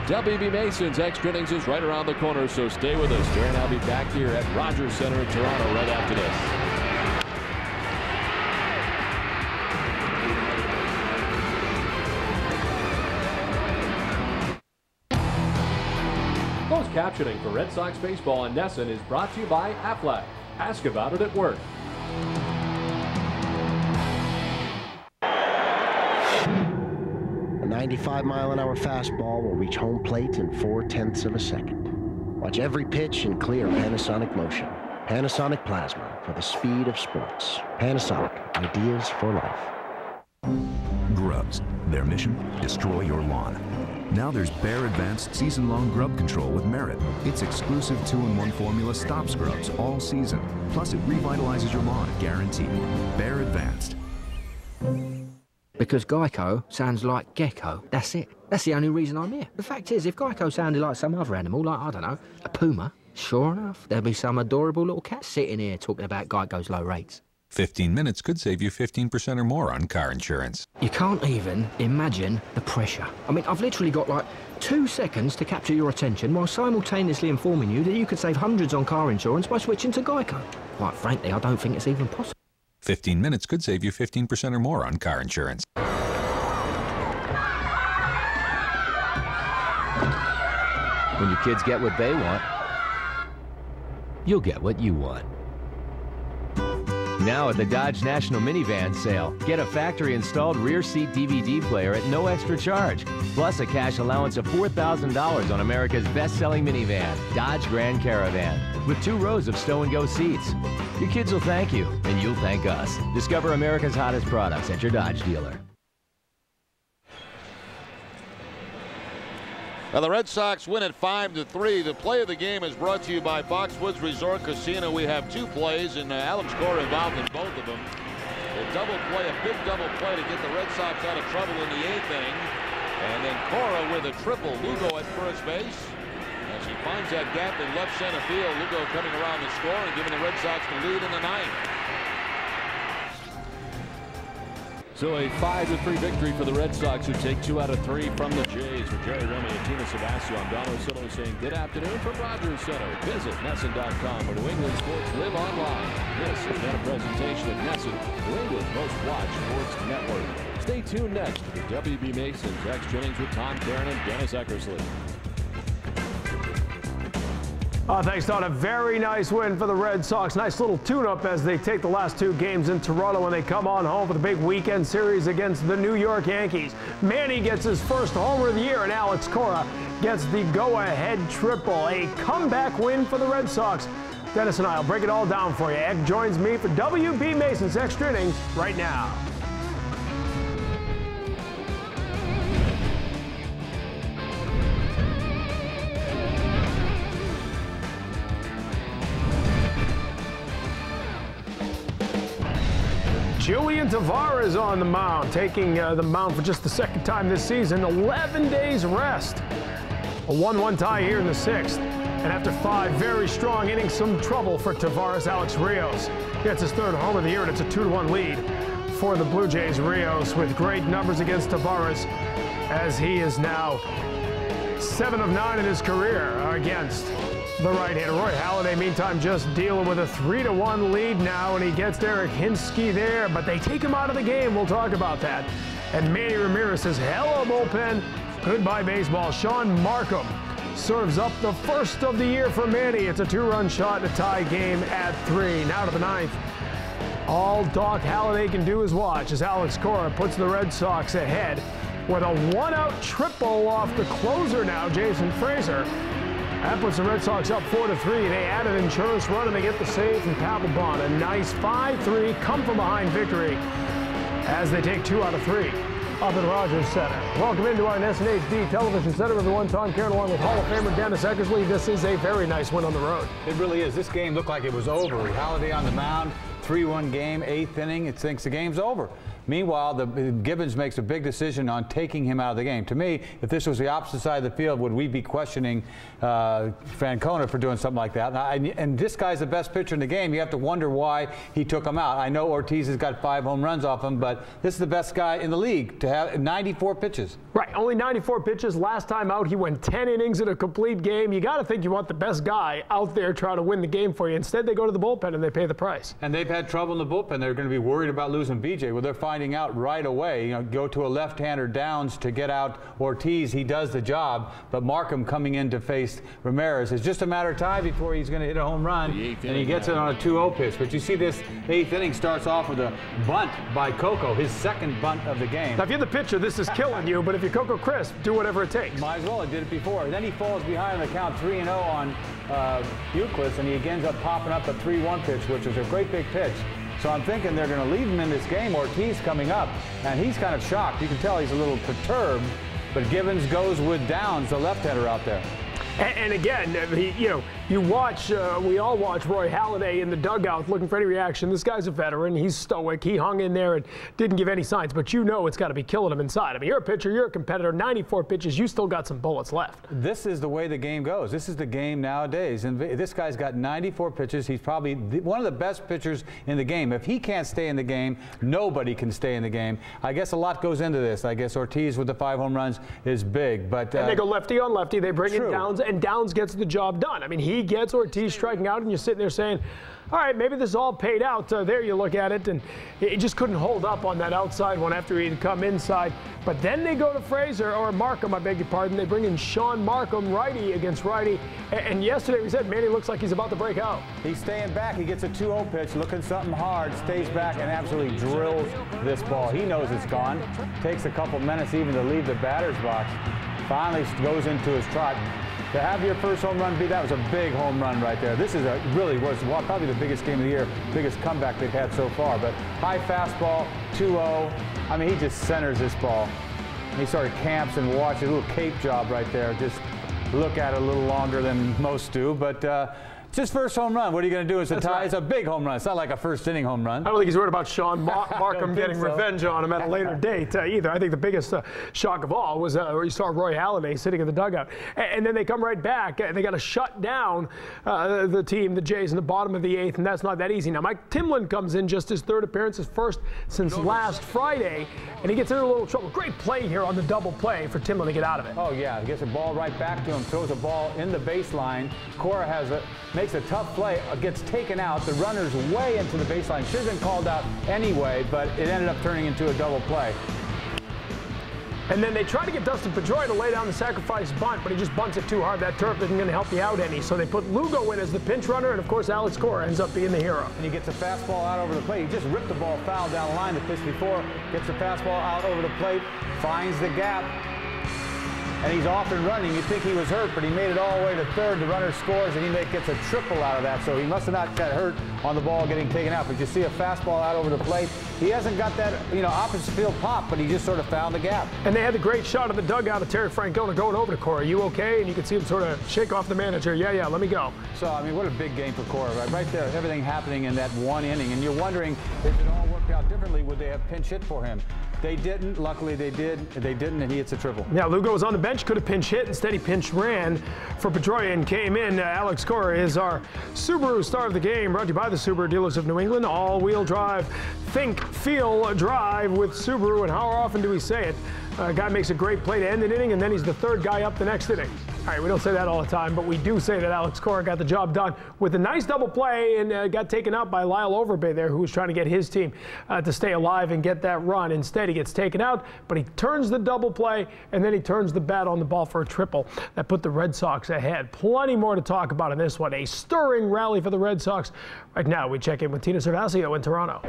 WB Mason's extra innings is right around the corner, so stay with us. Jerry and I'll be back here at Rogers Center in Toronto right after this. Closed captioning for Red Sox baseball in Nesson is brought to you by Aflac. Ask about it at work. A 95-mile-an-hour fastball will reach home plate in 0.4 of a second. Watch every pitch in clear Panasonic motion. Panasonic Plasma for the speed of sports. Panasonic, ideas for life. Grubs. Their mission? Destroy your lawn. Now there's Bear Advanced Season-Long Grub Control with Merit. Its exclusive 2-in-1 formula stops grubs all season. Plus, it revitalizes your lawn, guaranteed. Bear Advanced. Because Geico sounds like gecko. That's it. That's the only reason I'm here. The fact is, if Geico sounded like some other animal, like, I don't know, a puma, sure enough, there'd be some adorable little cat sitting here talking about Geico's low rates. 15 minutes could save you 15% or more on car insurance. You can't even imagine the pressure. I mean, I've literally got like 2 seconds to capture your attention while simultaneously informing you that you could save hundreds on car insurance by switching to Geico. Quite frankly, I don't think it's even possible. 15 minutes could save you 15% or more on car insurance. When your kids get what they want, you'll get what you want. Now at the Dodge National Minivan Sale, get a factory-installed rear seat DVD player at no extra charge, plus a cash allowance of $4,000 on America's best-selling minivan, Dodge Grand Caravan, with 2 rows of stow-and-go seats. Your kids will thank you, and you'll thank us. Discover America's hottest products at your Dodge dealer. Now the Red Sox win at 5-3. The play of the game is brought to you by Foxwoods Resort Casino. We have 2 plays, and Alex Cora involved in both of them. A double play, a big double play to get the Red Sox out of trouble in the 8th inning. And then Cora with a triple. Lugo at first base. As he finds that gap in left center field, Lugo coming around to score and giving the Red Sox the lead in the 9th. So a 5-3 victory for the Red Sox, who take 2 out of 3 from the Jays. For Jerry Remy and Tina Savasio, I'm Don Orsillo saying good afternoon from Rogers Center. Visit Nesson.com, where New England sports live online. This has been a presentation of Nesson, New England's most watched sports network. Stay tuned next to the WB Mason's Extra Innings with Tom Caron and Dennis Eckersley. Thanks, Don. A very nice win for the Red Sox. Nice little tune-up as they take the last 2 games in Toronto when they come on home for the big weekend series against the New York Yankees. Manny gets his first homer of the year, and Alex Cora gets the go-ahead triple. A comeback win for the Red Sox. Dennis and I will break it all down for you. Ed joins me for WB Mason's Extra Innings right now. Julian Tavarez on the mound, taking the mound for just the 2nd time this season. 11 days rest. A 1-1 tie here in the 6th. And after 5 very strong innings, some trouble for Tavarez. Alex Rios gets his 3rd home of the year, and it's a 2-1 lead for the Blue Jays. Rios with great numbers against Tavarez, as he is now 7 of 9 in his career against the right-hander. Roy Halladay, meantime, just dealing with a 3-1 lead now, and he gets Derek Hinsky there, but they take him out of the game. We'll talk about that. And Manny Ramirez says, hello, bullpen. Goodbye, baseball. Sean Markham serves up the 1st of the year for Manny. It's a 2-run shot, a tie game at 3. Now to the 9th. All Doc Halladay can do is watch as Alex Cora puts the Red Sox ahead with a 1-out triple off the closer now, Jason Frazier. That puts the Red Sox up 4-3. They add an insurance run and they get the save from Papelbon. A nice 5-3 come-from-behind victory as they take 2 out of 3 up at Rogers Center. Welcome into our Nesson HD Television Center. Everyone, Tom Caron along with Hall of Famer Dennis Eckersley. This is a very nice win on the road. It really is. This game looked like it was over. Halladay on the mound, 3-1 game, 8th inning. It thinks the game's over. Meanwhile, Gibbons makes a big decision on taking him out of the game. To me, if this was the opposite side of the field, would we be questioning Francona for doing something like that? And this guy's the best pitcher in the game. You have to wonder why he took him out. I know Ortiz has got 5 home runs off him, but this is the best guy in the league to have 94 pitches. Right, only 94 pitches. Last time out, he went 10 innings in a complete game. You got to think you want the best guy out there trying to win the game for you. Instead, they go to the bullpen and they pay the price. And they've had trouble in the bullpen. They're going to be worried about losing BJ. Well, they're finding out right away. You know, go to a left-hander Downs to get out Ortiz. He does the job. But Markham coming in to face Ramirez. It's just a matter of time before he's going to hit a home run. And he gets it on a 2-0 pitch. But you see this 8th inning starts off with a bunt by Coco, his second bunt of the game. Now, if you're the pitcher, this is killing you. But if you're Coco Crisp, do whatever it takes. Might as well. He did it before. And then he falls behind on the count 3-0 on Euclid, and he ends up popping up a 3-1 pitch, which is a great big pitch. So I'm thinking they're going to leave him in this game. Ortiz coming up, and he's kind of shocked. You can tell he's a little perturbed, but Gibbons goes with Downs, the left-hander out there. And again, you watch, we all watch Roy Halladay in the dugout looking for any reaction. This guy's a veteran. He's stoic. He hung in there and didn't give any signs. But you know it's got to be killing him inside. I mean, you're a pitcher. You're a competitor. 94 pitches. You still got some bullets left. This is the way the game goes. This is the game nowadays. And this guy's got 94 pitches. He's probably one of the best pitchers in the game. If he can't stay in the game, nobody can stay in the game. I guess a lot goes into this. I guess Ortiz with the 5 home runs is big. But and they go lefty on lefty. They bring in Downs, and Downs gets the job done. I mean, he gets Ortiz striking out, and you're sitting there saying, all right, maybe this is all paid out. There you look at it, and he just couldn't hold up on that outside one after he'd come inside. But then they go to Fraser, or Markham, I beg your pardon. They bring in Sean Markham, righty against righty. And yesterday we said, man, he looks like he's about to break out. He's staying back. He gets a 2-0 pitch, looking something hard, stays back, and absolutely drills this ball. He knows it's gone. Takes a couple minutes even to leave the batter's box. Finally goes into his trot. To have your first home run be that was a big home run right there. This is really was probably the biggest game of the year, biggest comeback they've had so far. But high fastball, 2-0. I mean, he just centers this ball. He sort of camps and watches a little cape job right there. Just look at it a little longer than most do. But it's his first home run. What are you going to do? It's a tie. Right. It's a big home run. It's not like a first-inning home run. I don't think he's worried about Sean Markham getting revenge on him at a later date either. I think the biggest shock of all was where you saw Roy Halladay sitting in the dugout. And then they come right back, and they got to shut down the team, the Jays, in the bottom of the 8th, and that's not that easy. Now, Mike Timlin comes in, just his 3rd appearance, his first since last Friday, and he gets into a little trouble. Great play here on the double play for Timlin to get out of it. Oh, yeah. He gets a ball right back to him, throws a ball in the baseline. Cora makes a tough play, gets taken out. The runner's way into the baseline. Should have been called out anyway, but it ended up turning into a double play. And then they try to get Dustin Pedroia to lay down the sacrifice bunt, but he just bunts it too hard. That turf isn't going to help you out any. So they put Lugo in as the pinch runner, and of course Alex Cora ends up being the hero. And he gets a fastball out over the plate. He just ripped the ball foul down the line the pitch before. Gets the fastball out over the plate, finds the gap. And he's off and running. You'd think he was hurt, but he made it all the way to 3rd. The runner scores, and he gets a triple out of that. So he must have not got hurt on the ball getting taken out. But you see a fastball out over the plate. He hasn't got that, opposite field pop, but he just sort of found the gap. And they had the great shot of the dugout of Terry Francona going over to Cora. You okay? And you could see him sort of shake off the manager. Yeah, let me go. So, I mean, what a big game for Cora, right there. Everything happening in that one inning. And you're wondering, if it all worked out differently, would they have pinch hit for him? They didn't. Luckily, they did. They didn't, and he hits a triple. Yeah, Lugo was on the bench, could have pinch hit. Instead, he pinch ran for Pedroia and came in. Alex Cora is our Subaru star of the game, brought to you by the Subaru dealers of New England. All-wheel drive. Think, feel, drive with Subaru. And how often do we say it? A guy makes a great play to end an inning, and then he's the 3rd guy up the next inning. All right, we don't say that all the time, but we do say that Alex Cora got the job done with a nice double play and got taken out by Lyle Overbay there, who was trying to get his team to stay alive and get that run. Instead, he gets taken out, but he turns the double play, and then he turns the bat on the ball for a triple. That put the Red Sox ahead. Plenty more to talk about in this one. A stirring rally for the Red Sox. Right now, we check in with Tina Servasio in Toronto.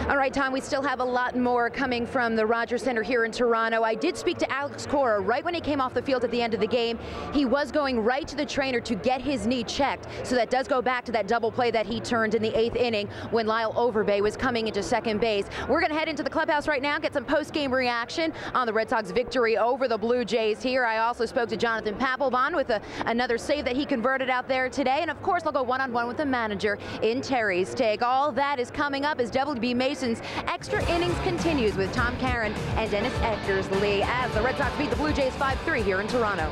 All right, Tom, we still have a lot more coming from the Rogers Center here in Toronto. I did speak to Alex Cora right when he came off the field at the end of the game. He was going right to the trainer to get his knee checked. So that does go back to that double play that he turned in the 8th inning when Lyle Overbay was coming into second base. We're going to head into the clubhouse right now, get some post-game reaction on the Red Sox victory over the Blue Jays here. I also spoke to Jonathan Papelbon with another save that he converted out there today. And of course, I'll go one-on-one with the manager in Terry's Take. All that is coming up as WB Mason's extra innings continues with Tom Caron and Dennis Eckersley as the Red Sox beat the Blue Jays 5-3 here in Toronto.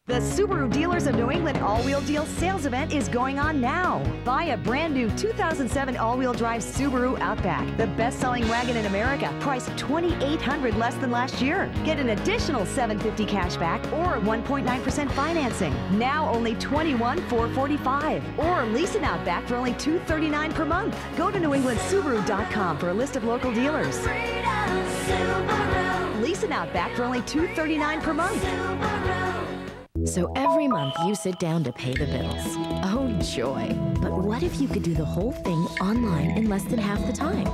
The Subaru Dealers of New England All-Wheel Deal sales event is going on now. Buy a brand new 2007 all-wheel drive Subaru Outback, the best-selling wagon in America, priced $2,800 less than last year. Get an additional $750 cash back or 1.9% financing. Now only $21,445. Or lease an Outback for only $239 per month. Go to NewEnglandSubaru.com for a list of local dealers. Lease an Outback for only $239 per month. So every month you sit down to pay the bills. Oh, joy. But what if you could do the whole thing online in less than half the time?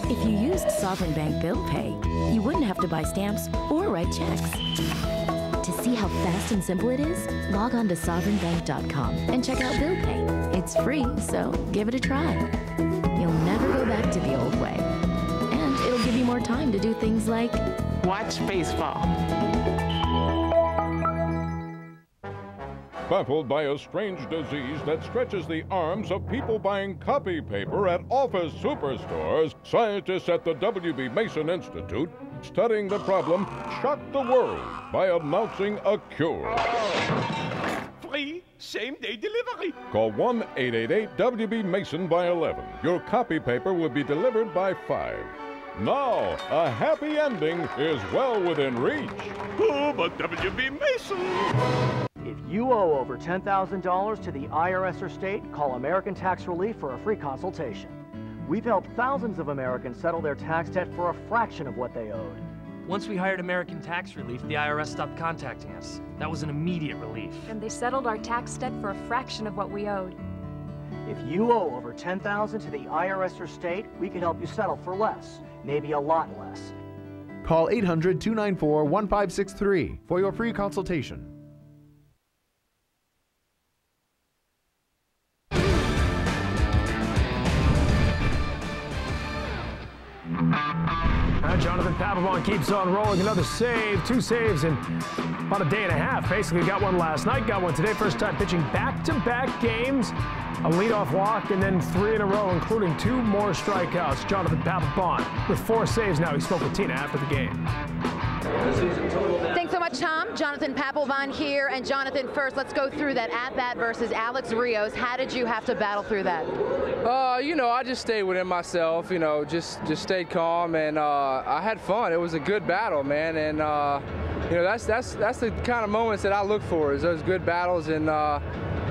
If you used Sovereign Bank Bill Pay, you wouldn't have to buy stamps or write checks. To see how fast and simple it is, log on to sovereignbank.com and check out Bill Pay. It's free, so give it a try. You'll never go back to the old way. And it'll give you more time to do things like watch baseball. Baffled by a strange disease that stretches the arms of people buying copy paper at office superstores, scientists at the W.B. Mason Institute, studying the problem, shocked the world by announcing a cure. Free same-day delivery. Call 1-888-WB-MASON by 11. Your copy paper will be delivered by 5. Now, a happy ending is well within reach. Oh, but W.B. Mason. If you owe over $10,000 to the IRS or state, call American Tax Relief for a free consultation. We've helped thousands of Americans settle their tax debt for a fraction of what they owed. Once we hired American Tax Relief, the IRS stopped contacting us. That was an immediate relief. And they settled our tax debt for a fraction of what we owed. If you owe over $10,000 to the IRS or state, we can help you settle for less, maybe a lot less. Call 800-294-1563 for your free consultation. Jonathan Papelbon keeps on rolling. Another save, 2 saves in about a day and a half. Basically got one last night, got one today. First time pitching back-to-back games. A leadoff walk and then 3 in a row, including 2 more strikeouts. Jonathan Papelbon with 4 saves now. He spoke with Tina after the game. Thanks so much, Tom. Jonathan Papelbon here. And Jonathan, first, let's go through that at-bat versus Alex Rios. How did you have to battle through that? You know, I just stayed within myself, you know, just stayed calm, and I had fun. It was a good battle, man, and you know, that's the kind of moments that I look for, is those good battles, and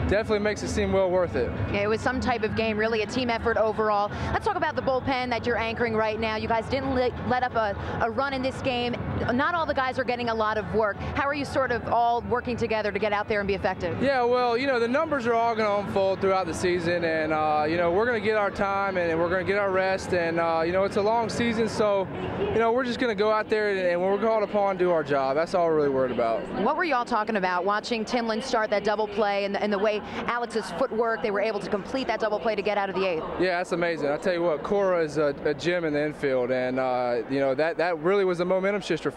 definitely makes it seem well worth it. Yeah, it was some type of game, really a team effort overall. Let's talk about the bullpen that you're anchoring right now. You guys didn't let up a run in this game. Not all the guys are getting a lot of work. How are you sort of all working together to get out there and be effective? Yeah, well, you know, the numbers are all going to unfold throughout the season, and you know, we're going to get our time and we're going to get our rest, and you know, it's a long season, so you know, we're just going to go out there and when we're called upon, do our job. That's all we're really worried about. What were you all talking about watching Timlin start that double play and the way Alex's footwork, they were able to complete that double play to get out of the 8th? Yeah, that's amazing. I tell you what, Cora is a gem in the infield, and you know, that really was a momentum shifter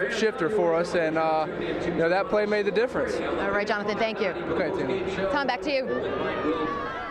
for us, and you know, that play made the difference. All right, Jonathan, thank you. Okay, Tina. Tom, back to you.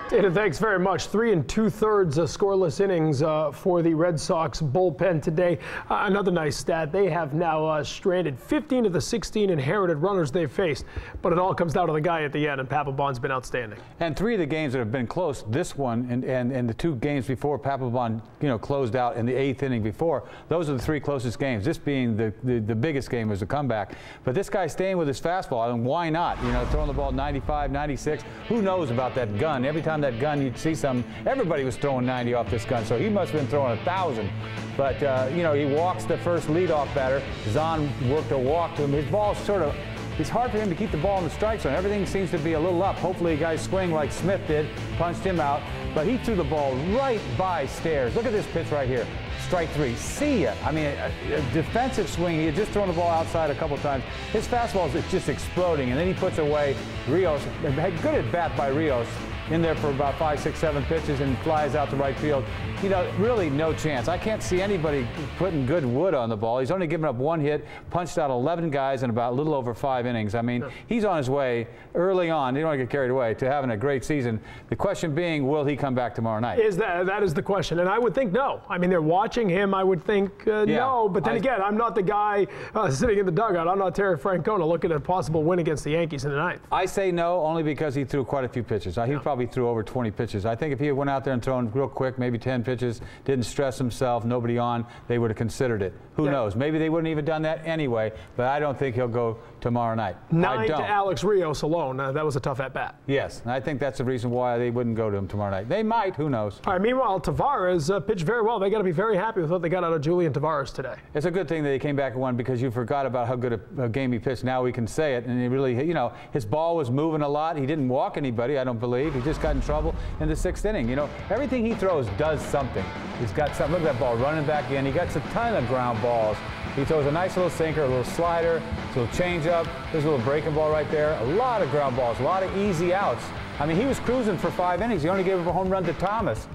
Tina, thanks very much. 3 2/3 scoreless innings for the Red Sox bullpen today. Another nice stat. They have now stranded 15 of the 16 inherited runners they've faced, but it all comes down to the guy at the end, and Papelbon's been outstanding. And 3 of the games that have been close, this one and the 2 games before Papelbon, you know, closed out in the 8th inning before, those are the 3 closest games. This being the biggest game was a comeback. But this guy's staying with his fastball, and why not? You know, throwing the ball 95, 96. Who knows about that gun? Every time that gun, you'd see some. Everybody was throwing 90 off this gun, so he must have been throwing 1,000. But you know, he walks the first leadoff batter. Zahn worked a walk to him. His ball's sort of, it's hard for him to keep the ball in the strike zone. Everything seems to be a little up. Hopefully, guys swing like Smith did, punched him out. But he threw the ball right by Stairs. Look at this pitch right here. Strike 3. See ya. I mean, a defensive swing. He had just thrown the ball outside a couple times. His fastball is just exploding, and then he puts away Rios. Good at bat by Rios. in there for about 5, 6, 7 pitches and flies out to right field. You know, really no chance. I can't see anybody putting good wood on the ball. He's only given up 1 hit, punched out 11 guys in about a little over 5 innings. I mean, he's on his way early on, you don't want to get carried away, to having a great season. The question being, will he come back tomorrow night? That is the question, and I would think no. I mean, they're watching him. I would think no, but then again, I'm not the guy sitting in the dugout. I'm not Terry Francona looking at a possible win against the Yankees in the ninth. I say no only because he threw quite a few pitches. He probably threw over 20 pitches. I think if he went out there and thrown real quick, maybe 10 pitches, didn't stress himself, nobody on, they would have considered it. Who knows? Maybe they wouldn't even done that anyway, but I don't think he'll go tomorrow night. 9 to Alex Rios alone. That was a tough at-bat. Yes, and I think that's the reason why they wouldn't go to him tomorrow night. They might, who knows? All right, meanwhile, Tavarez pitched very well. They got to be very happy with what they got out of Julian Tavarez today. It's a good thing that he came back and won, because you forgot about how good a game he pitched. Now we can say it, and he really, you know, his ball was moving a lot. He didn't walk anybody, I don't believe. He just got in trouble in the 6th inning. You know, everything he throws does something. He's got something. Look at that ball running back in. He got a ton of ground balls. He throws a nice little sinker, a little slider, a little changeup. There's a little breaking ball right there. A lot of ground balls, a lot of easy outs. I mean, he was cruising for 5 innings. He only gave up a home run to Thomas.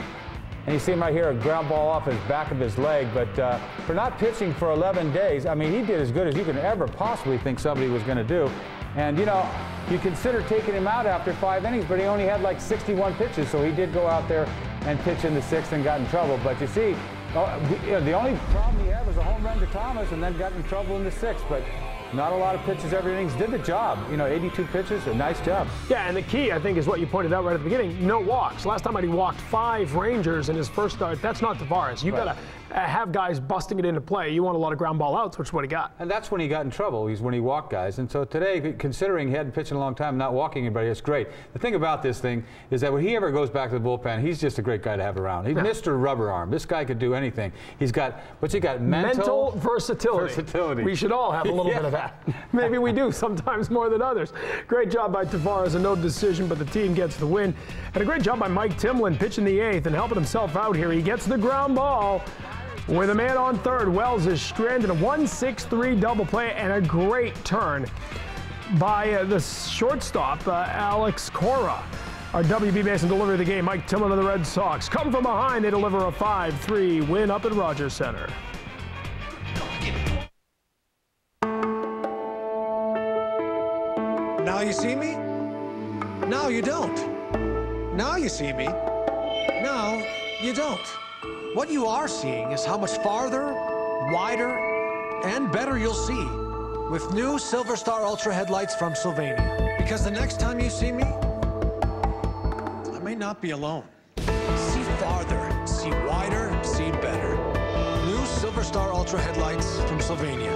And you see him right here, a ground ball off his back of his leg. But for not pitching for 11 days, I mean, he did as good as you can ever possibly think somebody was going to do. And, you know, you consider taking him out after 5 innings, but he only had like 61 pitches. So he did go out there and pitch in the 6th and got in trouble. But you see, the only problem he had was a home run to Thomas and then got in trouble in the 6th. But not a lot of pitches every innings. Did the job. You know, 82 pitches, a nice job. Yeah, and the key, I think, is what you pointed out right at the beginning. No walks. Last time he walked 5 Rangers in his first start. That's not Tavarez. You got to have guys busting it into play. You want a lot of ground ball outs, which is what he got. And that's when he got in trouble, when he walked guys. And so today, considering he hadn't pitched in a long time, not walking anybody, it's great. The thing about this thing is that when he ever goes back to the bullpen, he's just a great guy to have around. He's Mr. Rubber Arm. This guy could do anything. He's got, what's he got? Mental versatility. We should all have a little bit of that. Maybe we do, sometimes more than others. Great job by Tavarez, a no decision, but the team gets the win. And a great job by Mike Timlin pitching the 8th and helping himself out here. He gets the ground ball with a man on third. Wells is stranded, a 1-6-3 double play, and a great turn by the shortstop, Alex Cora. Our WB Mason delivery of the game, Mike Timlin of the Red Sox. Come from behind, they deliver a 5-3 win up at Rogers Center. Now you see me? Now you don't. Now you see me? Now you don't. What you are seeing is how much farther, wider, and better you'll see with new Silver Star Ultra headlights from Sylvania. Because the next time you see me, I may not be alone. See farther, see wider, see better. New Silver Star Ultra headlights from Sylvania.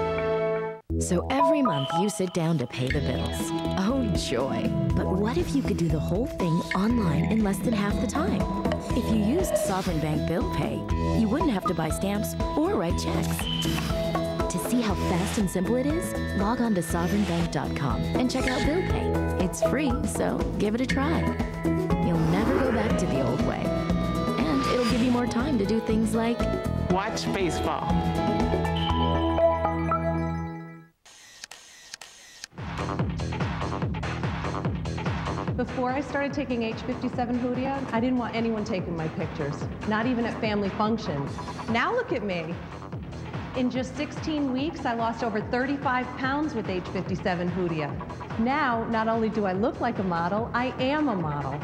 So every month you sit down to pay the bills. Oh, joy. But what if you could do the whole thing online in less than half the time? If you used Sovereign Bank Bill Pay, you wouldn't have to buy stamps or write checks. To see how fast and simple it is, log on to sovereignbank.com and check out Bill Pay. It's free, so give it a try. You'll never go back to the old way. And it'll give you more time to do things like watch baseball. Before I started taking H57 Hoodia, I didn't want anyone taking my pictures, not even at family functions. Now look at me. In just 16 weeks, I lost over 35 pounds with H57 Hoodia. Now, not only do I look like a model, I am a model.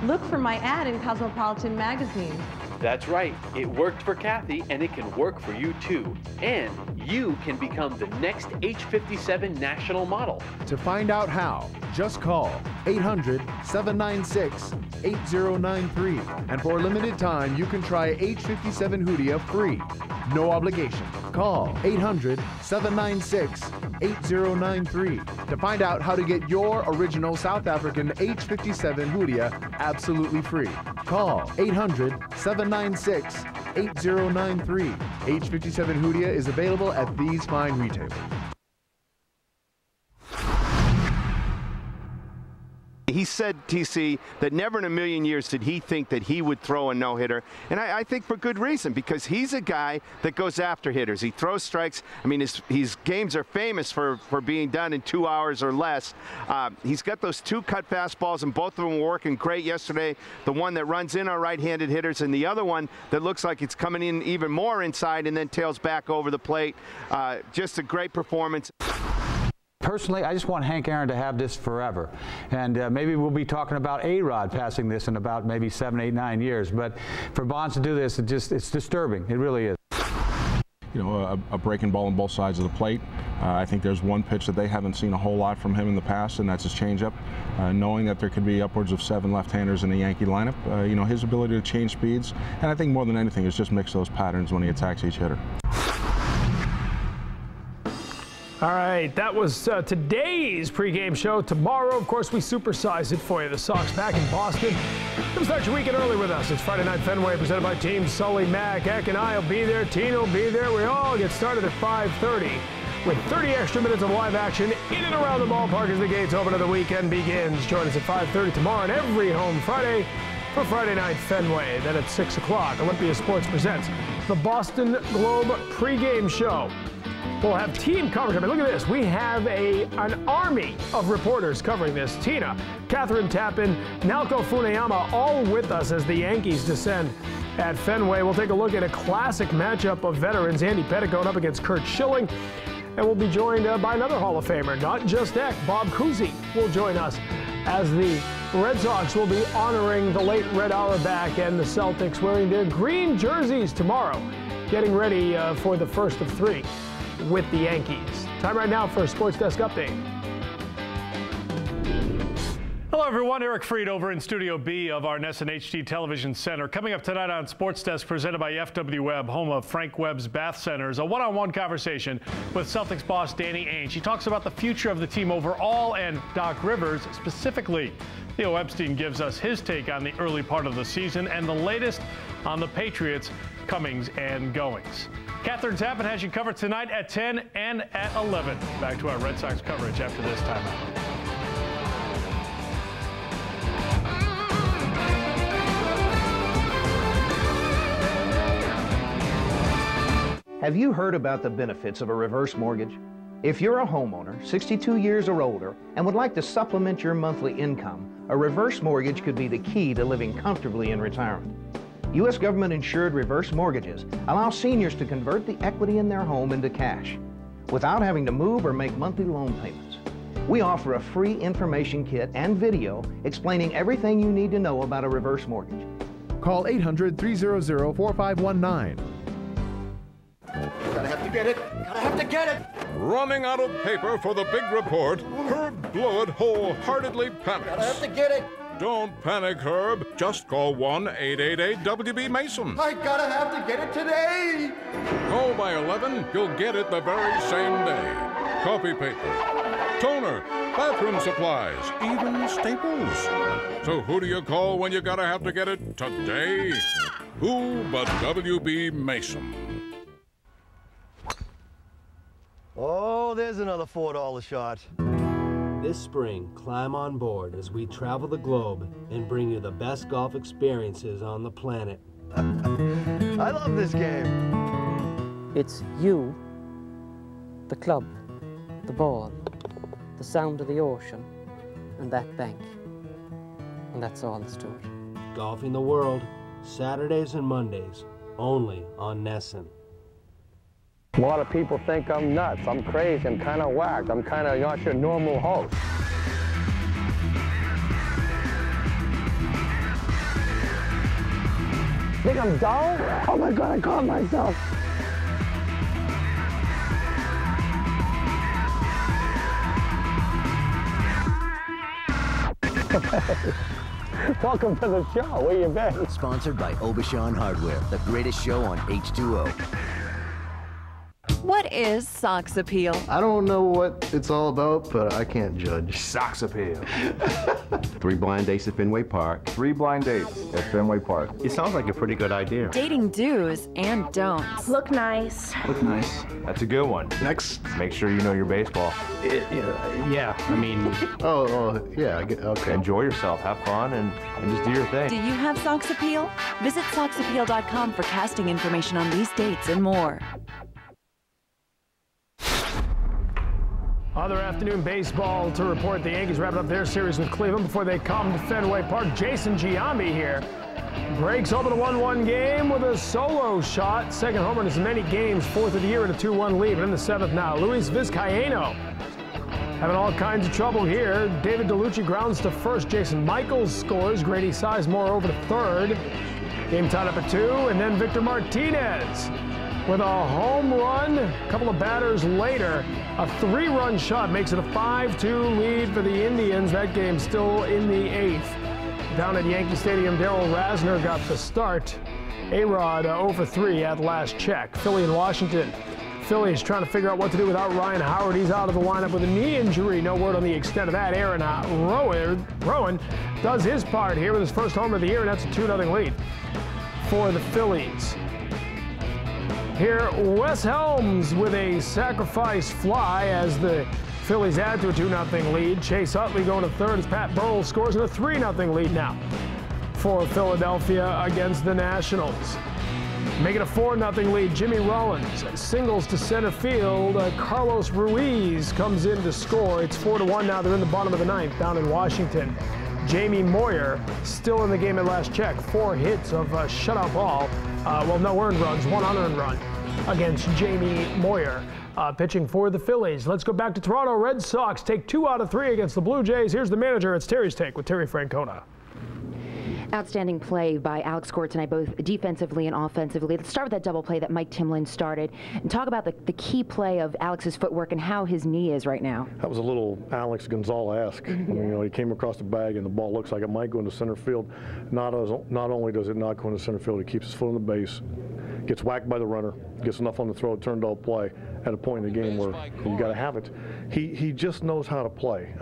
Look for my ad in Cosmopolitan magazine. That's right. It worked for Kathy, and it can work for you too. And you can become the next H57 national model. To find out how, just call 800-796-8093. And for a limited time, you can try H57 Hoodia free. No obligation. Call 800-796-8093 to find out how to get your original South African H57 Hoodia absolutely free. Call 800-796-8093. H57 Hoodia is available at these fine retailers. He said, TC, that never in a million years did he think that he would throw a no-hitter. And I think for good reason, because he's a guy that goes after hitters. He throws strikes. I mean, his games are famous for being done in 2 hours or less. He's got those 2 cut fastballs, and both of them were working great yesterday. The one that runs in on right-handed hitters, and the other one that looks like it's coming in even more inside and then tails back over the plate. Just a great performance. Personally, I just want Hank Aaron to have this forever. And maybe we'll be talking about A-Rod passing this in about maybe 7, 8, 9 years. But for Bonds to do this, it's disturbing. It really is. You know, a breaking ball on both sides of the plate. I think there's one pitch that they haven't seen a whole lot from him in the past, and that's his changeup. Knowing that there could be upwards of 7 left-handers in the Yankee lineup, you know, his ability to change speeds, and I think more than anything is just mix those patterns when he attacks each hitter. All right, that was today's pregame show. Tomorrow, of course, we supersize it for you. The Sox back in Boston. Come start your weekend early with us. It's Friday Night Fenway, presented by Team Sully, Mac, Eck, and I will be there. Tina will be there. We all get started at 5:30 with 30 extra minutes of live action in and around the ballpark as the gates open and the weekend begins. Join us at 5:30 tomorrow and every home Friday for Friday Night Fenway. Then at 6 o'clock, Olympia Sports presents the Boston Globe pregame show. We'll have team coverage. I mean, look at this. We have an army of reporters covering this. Tina, Catherine Tappan, Naoko Funayama, all with us as the Yankees descend at Fenway. We'll take a look at a classic matchup of veterans. Andy Pettitte going up against Curt Schilling. And we'll be joined by another Hall of Famer, not just Eck. Bob Cousy will join us as the Red Sox will be honoring the late Red Auerbach and the Celtics wearing their green jerseys tomorrow, getting ready for the first of 3 with the Yankees. Time right now for a Sports Desk update. Hello everyone, Eric Freed over in Studio B of our NESN HD Television Center. Coming up tonight on Sports Desk, presented by FW Webb, home of Frank Webb's Bath Centers, a one-on-one conversation with Celtics boss Danny Ainge. He talks about the future of the team overall and Doc Rivers specifically. Theo Epstein gives us his take on the early part of the season and the latest on the Patriots' comings and goings. Catherine Tappan has you covered tonight at 10 and at 11. Back to our Red Sox coverage after this timeout. Have you heard about the benefits of a reverse mortgage? If you're a homeowner, 62 years or older, and would like to supplement your monthly income, a reverse mortgage could be the key to living comfortably in retirement. U.S. government-insured reverse mortgages allow seniors to convert the equity in their home into cash without having to move or make monthly loan payments. We offer a free information kit and video explaining everything you need to know about a reverse mortgage. Call 800-300-4519. Gotta have to get it. Gotta have to get it. Running out of paper for the big report, Herb Blewett wholeheartedly panics. Gotta have to get it. Don't panic, Herb. Just call 1-888-WB-MASON. I gotta have to get it today. Call by 11, you'll get it the very same day. Coffee paper, toner, bathroom supplies, even staples. So who do you call when you gotta have to get it today? Who but WB Mason? Oh, there's another $4 shot. This spring, climb on board as we travel the globe and bring you the best golf experiences on the planet. I love this game. It's you, the club, the ball, the sound of the ocean, and that bank. And that's all that's to it. Golfing the world, Saturdays and Mondays, only on NESN. A lot of people think I'm nuts, I'm crazy, I'm kind of whacked, I'm kind of not your normal host. Think I'm dull? Oh my God, I caught myself. Welcome to the show, where you been? Sponsored by Obashan Hardware, the greatest show on H2O. What is Sox Appeal. I don't know what it's all about, but I can't judge. Sox Appeal. 3 blind dates at Fenway Park. 3 blind dates at Fenway Park. It sounds like a pretty good idea. Dating do's and don'ts. Look nice. Look nice. That's a good one. Next, make sure you know your baseball. Yeah, I mean... yeah, okay. Enjoy yourself, have fun, and just do your thing. Do you have Sox Appeal? Visit SoxAppeal.com for casting information on these dates and more. Other afternoon baseball to report. The Yankees wrapping up their series with Cleveland before they come to Fenway Park. Jason Giambi here breaks open a 1-1 game with a solo shot. Second homer in as many games, 4th of the year, and a 2-1 lead. But in the 7th now, Luis Vizcaíno having all kinds of trouble here. David DeLucci grounds to first. Jason Michaels scores. Grady Sizemore over to third. Game tied up at 2, and then Victor Martinez with a home run. A couple of batters later, a 3-run shot makes it a 5-2 lead for the Indians. That game still in the 8th. Down at Yankee Stadium, Darryl Rasner got the start. A-Rod 0 for 3 at last check. Philly and Washington. Phillies trying to figure out what to do without Ryan Howard. He's out of the lineup with a knee injury. No word on the extent of that. Aaron Rowan does his part here with his first homer of the year, and that's a 2-0 lead for the Phillies. Here, Wes Helms with a sacrifice fly as the Phillies add to a 2-0 lead. Chase Utley going to third as Pat Burrell scores in a 3-0 lead now for Philadelphia against the Nationals. Making a 4-0 lead, Jimmy Rollins singles to center field. Carlos Ruiz comes in to score. It's 4-1 now. They're in the bottom of the 9th down in Washington. Jamie Moyer still in the game at last check. 4 hits of shutout ball. Well, no earned runs, 1 unearned run against Jamie Moyer. Pitching for the Phillies. Let's go back to Toronto. Red Sox take 2 out of 3 against the Blue Jays. Here's the manager. It's Terry's Take with Terry Francona. Outstanding play by Alex Cora tonight, both defensively and offensively. Let's start with that double play that Mike Timlin started and talk about the key play of Alex's footwork and how his knee is right now. That was a little Alex Gonzalez-esque. I mean, he came across the bag and the ball looks like it might go into center field. Not only does it not go into center field, he keeps his foot on the base, gets whacked by the runner, gets enough on the throw, turn double play at a point in the game where you got to have it. He just knows how to play.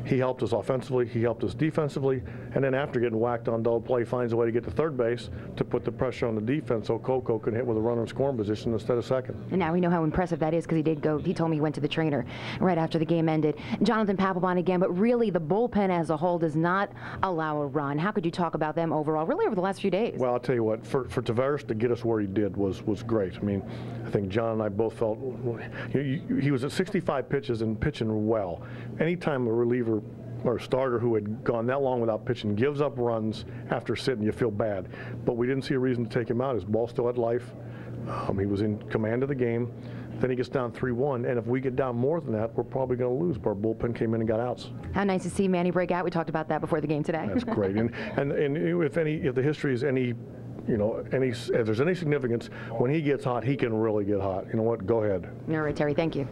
He helped us offensively, he helped us defensively, and then after getting whacked on double play, finds a way to get to third base to put the pressure on the defense so Coco can hit with a runner in scoring position instead of second. And now we know how impressive that is because he told me he went to the trainer right after the game ended. Jonathan Papelbon again, but really the bullpen as a whole does not allow a run. How could you talk about them overall, really over the last few days? Well, I'll tell you what, for Tavarez to get us where he did was great. I mean, I think John and I both felt he was at 65 pitches and pitching well. Anytime a reliever or a starter who had gone that long without pitching gives up runs after sitting, you feel bad. But we didn't see a reason to take him out. His ball still had life. He was in command of the game. Then he gets down 3-1, and if we get down more than that, we're probably going to lose. But our bullpen came in and got outs. How nice to see Manny break out. We talked about that before the game today. That's great. And if the history is any, if there's any significance, when he gets hot, he can really get hot. You know what? Go ahead. All right, Terry. Thank you.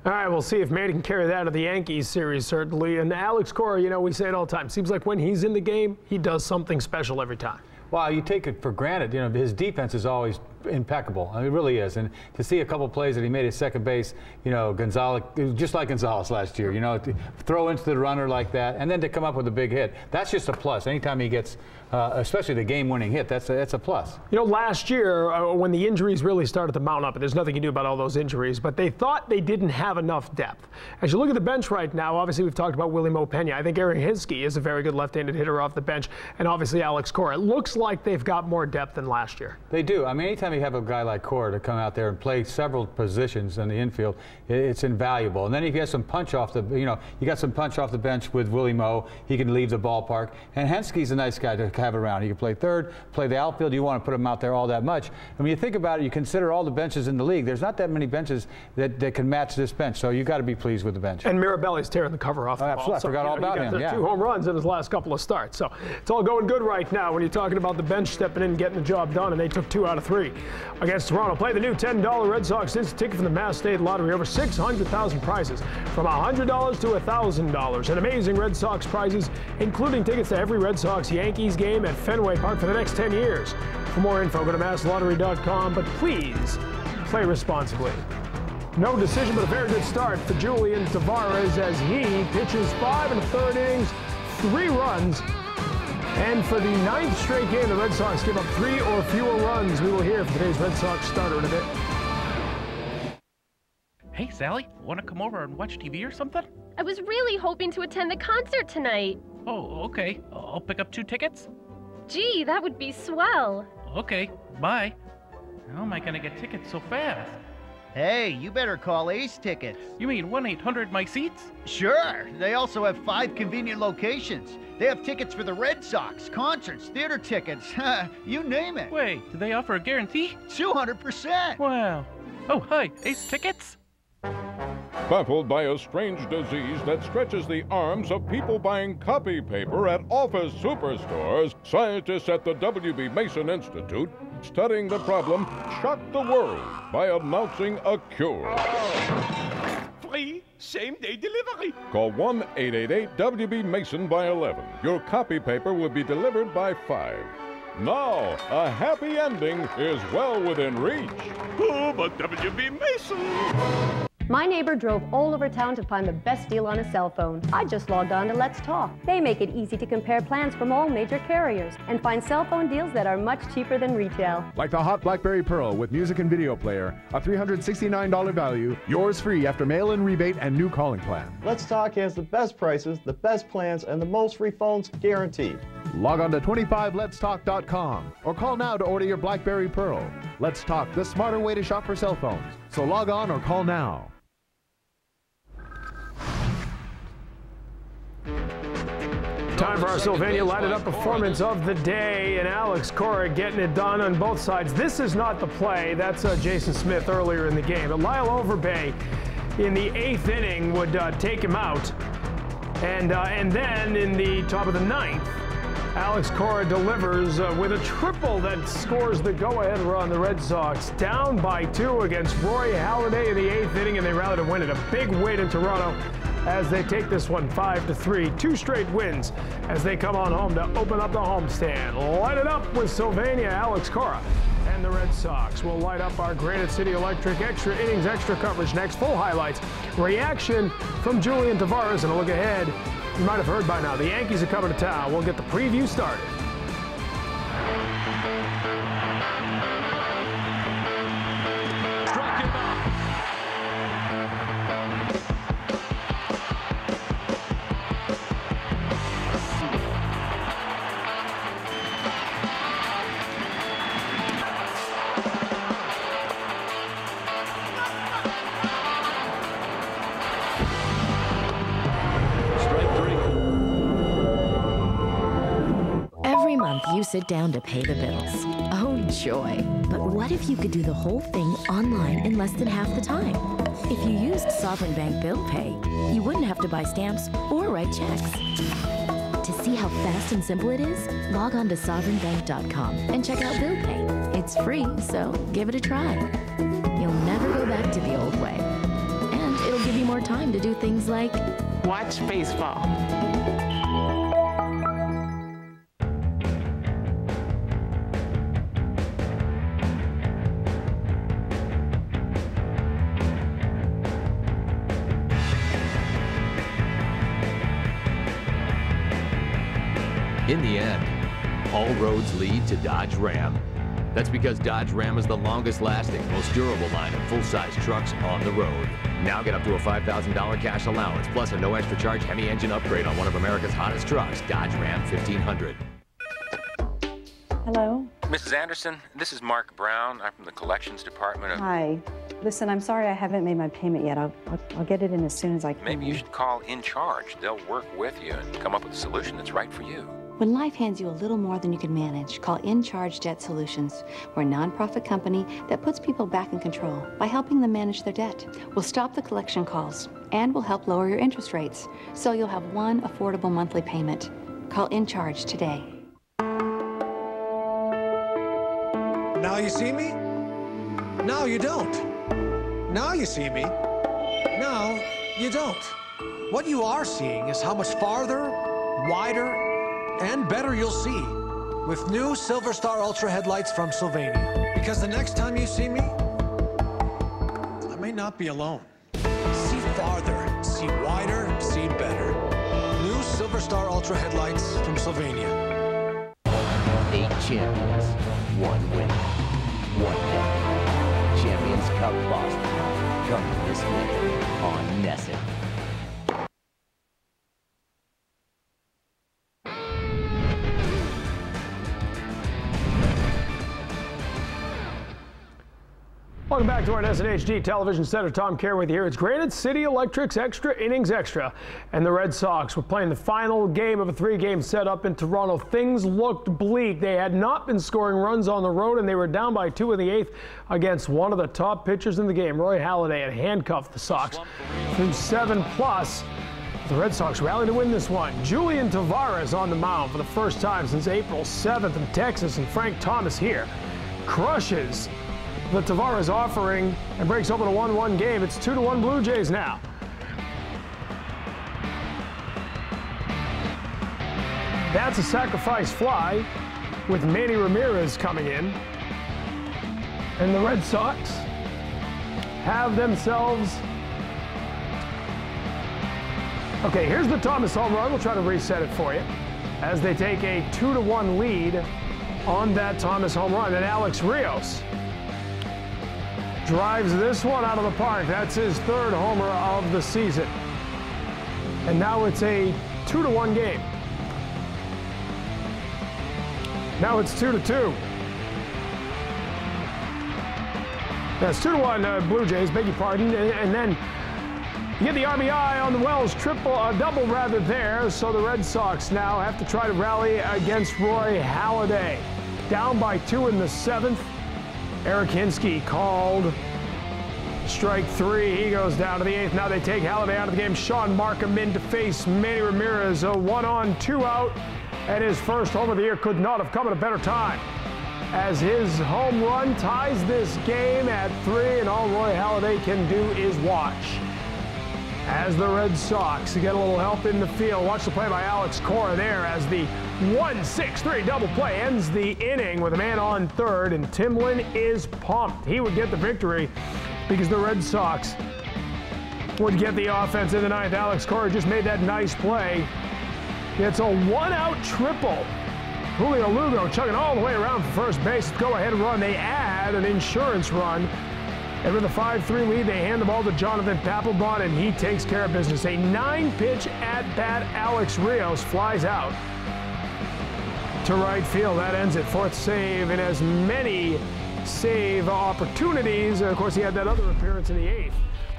All right, we'll see if Manny can carry that to the Yankees series, certainly. And Alex Cora, we say it all the time. Seems like when he's in the game, he does something special every time. Well, you take it for granted. His defense is always impeccable. I mean, it really is. And to see a couple plays that he made at second base, Gonzalez, just like Gonzalez last year, to throw into the runner like that, and then to come up with a big hit, that's just a plus. Anytime he gets, especially the game-winning hit, that's a plus. Last year, when the injuries really started to mount up, and there's nothing you can do about all those injuries, but they thought they didn't have enough depth. As you look at the bench right now, obviously we've talked about Willie Mo Pena. I think Aaron Hinsky is a very good left-handed hitter off the bench, and obviously Alex Cora. It looks like they've got more depth than last year. They do. I mean, anytime you have a guy like Cora to come out there and play several positions in the infield, it's invaluable. And then if you have some punch off the, you got some punch off the bench with Willie Mo, he can leave the ballpark. And Henske's a nice guy to have around. He can play third, play the outfield. You want to put him out there all that much. I mean, you think about it, you consider all the benches in the league. There's not that many benches that can match this bench. So you got to be pleased with the bench. And Mirabelli's tearing the cover off the ball. Absolutely. I forgot all about him. Yeah. 2 home runs in his last couple of starts. So it's all going good right now when you're talking about the bench stepping in and getting the job done, and they took 2 out of 3 against Toronto. Play the new $10 Red Sox instant ticket from the Mass State Lottery. Over 600,000 prizes from $100 to $1,000. And amazing Red Sox prizes, including tickets to every Red Sox-Yankees game at Fenway Park for the next 10 years. For more info, go to masslottery.com. But please play responsibly. No decision, but a very good start for Julian Tavarez as he pitches 5 1/3 innings, 3 runs. And for the 9th straight game, the Red Sox give up 3 or fewer runs. We will hear from today's Red Sox starter in a bit. Hey, Sally, want to come over and watch TV or something? I was really hoping to attend the concert tonight. Oh, okay. I'll pick up 2 tickets. Gee, that would be swell. Okay, bye. How am I going to get tickets so fast? Hey, you better call Ace Tickets. You mean 1-800-MY-SEATS? Sure. They also have 5 convenient locations. They have tickets for the Red Sox, concerts, theater tickets, you name it. Wait, do they offer a guarantee? 200%. Wow. Oh, hi, Ace Tickets? Baffled by a strange disease that stretches the arms of people buying copy paper at office superstores, scientists at the W.B. Mason Institute, studying the problem, shocked the world by announcing a cure. Free same-day delivery. Call 1-888-WB-MASON by 11. Your copy paper will be delivered by 5. Now, a happy ending is well within reach. Oh, but W.B. Mason. My neighbor drove all over town to find the best deal on a cell phone. I just logged on to Let's Talk. They make it easy to compare plans from all major carriers and find cell phone deals that are much cheaper than retail. Like the hot BlackBerry Pearl with music and video player, a $369 value, yours free after mail-in rebate and new calling plan. Let's Talk has the best prices, the best plans, and the most free phones guaranteed. Log on to 25letstalk.com or call now to order your BlackBerry Pearl. Let's Talk, the smarter way to shop for cell phones. So log on or call now. Time for our Sylvania lighted up performance of the day, and Alex Cora getting it done on both sides. This is not the play. That's Jason Smith earlier in the game. But Lyle Overbay in the 8th inning would take him out. And then in the top of the 9th, Alex Cora delivers with a triple that scores the go-ahead run. The Red Sox down by 2 against Roy Halladay in the 8th inning, and they rally to win it. A big win in Toronto as they take this one 5-3. 2 straight wins as they come on home to open up the homestand. Light it up with Sylvania, Alex Cora. And the Red Sox will light up our Granite City Electric extra innings, extra coverage next. Full highlights, reaction from Julian Tavarez, and a look ahead. You might have heard by now, the Yankees are coming to town. We'll get the preview started. You sit down to pay the bills. Oh, joy. But what if you could do the whole thing online in less than half the time? If you used Sovereign Bank Bill Pay, you wouldn't have to buy stamps or write checks. To see how fast and simple it is, log on to sovereignbank.com and check out Bill Pay. It's free, so give it a try. You'll never go back to the old way. And it'll give you more time to do things like watch baseball. In the end, all roads lead to Dodge Ram. That's because Dodge Ram is the longest-lasting, most durable line of full-size trucks on the road. Now get up to a $5,000 cash allowance, plus a no extra charge Hemi engine upgrade on one of America's hottest trucks, Dodge Ram 1500. Hello? Mrs. Anderson, this is Mark Brown. I'm from the collections department of... Hi. Listen, I'm sorry I haven't made my payment yet. I'll get it in as soon as I can. Maybe you should call In Charge. They'll work with you and come up with a solution that's right for you. When life hands you a little more than you can manage, call In Charge Debt Solutions. We're a nonprofit company that puts people back in control by helping them manage their debt. We'll stop the collection calls, and we'll help lower your interest rates, so you'll have one affordable monthly payment. Call In Charge today. Now you see me? Now you don't. Now you see me. Now you don't. What you are seeing is how much farther, wider, and better you'll see with new Silver Star Ultra headlights from Sylvania. Because the next time you see me, not be alone. See farther, see wider, see better. New Silver Star Ultra headlights from Sylvania. 8 champions, 1 win, 1 day. Champions Cup Boston, coming this winter on Nessun. Welcome back to our Nessun HD Television Center. Tom Kerr with you here. It's Granite City Electric's Extra Innings Extra. And the Red Sox were playing the final game of a 3-game setup in Toronto. Things looked bleak. They had not been scoring runs on the road, and they were down by 2 in the 8th against one of the top pitchers in the game. Roy Halladay had handcuffed the Sox through 7+. The Red Sox rallied to win this one. Julian Tavarez on the mound for the first time since April 7th in Texas, and Frank Thomas here crushes the Tavarez offering and breaks open a 1-1 game. It's 2-1 Blue Jays now. That's a sacrifice fly with Manny Ramirez coming in. And the Red Sox have themselves... Okay, here's the Thomas home run. We'll try to reset it for you as they take a 2-1 lead on that Thomas home run. And Alex Rios drives this one out of the park. That's his 3rd homer of the season. And now it's a 2-1 game. Now it's 2-2. That's 2-1 Blue Jays, beg your pardon. And then you get the RBI on the Wells double rather there. So the Red Sox now have to try to rally against Roy Halladay. Down by 2 in the 7th. Eric Hinsky called strike 3. He goes down to the 8th. Now they take Halladay out of the game. Sean Markham in to face Manny Ramirez. A 1-on, 2-out. And his first home of the year could not have come at a better time, as his home run ties this game at 3, and all Roy Halladay can do is watch as the Red Sox get a little help in the field. Watch the play by Alex Cora there as the 1-6-3 double play ends the inning with a man on 3rd, and Timlin is pumped. He would get the victory because the Red Sox would get the offense in the 9th. Alex Cora just made that nice play. It's a 1-out triple. Julio Lugo chugging all the way around for first base. Go-ahead run. They add an insurance run. And with a 5-3 lead, they hand the ball to Jonathan Papelbon, and he takes care of business. A 9-pitch at-bat. Alex Rios flies out to right field. That ends it. 4th save in as many save opportunities. Of course, he had that other appearance in the 8th.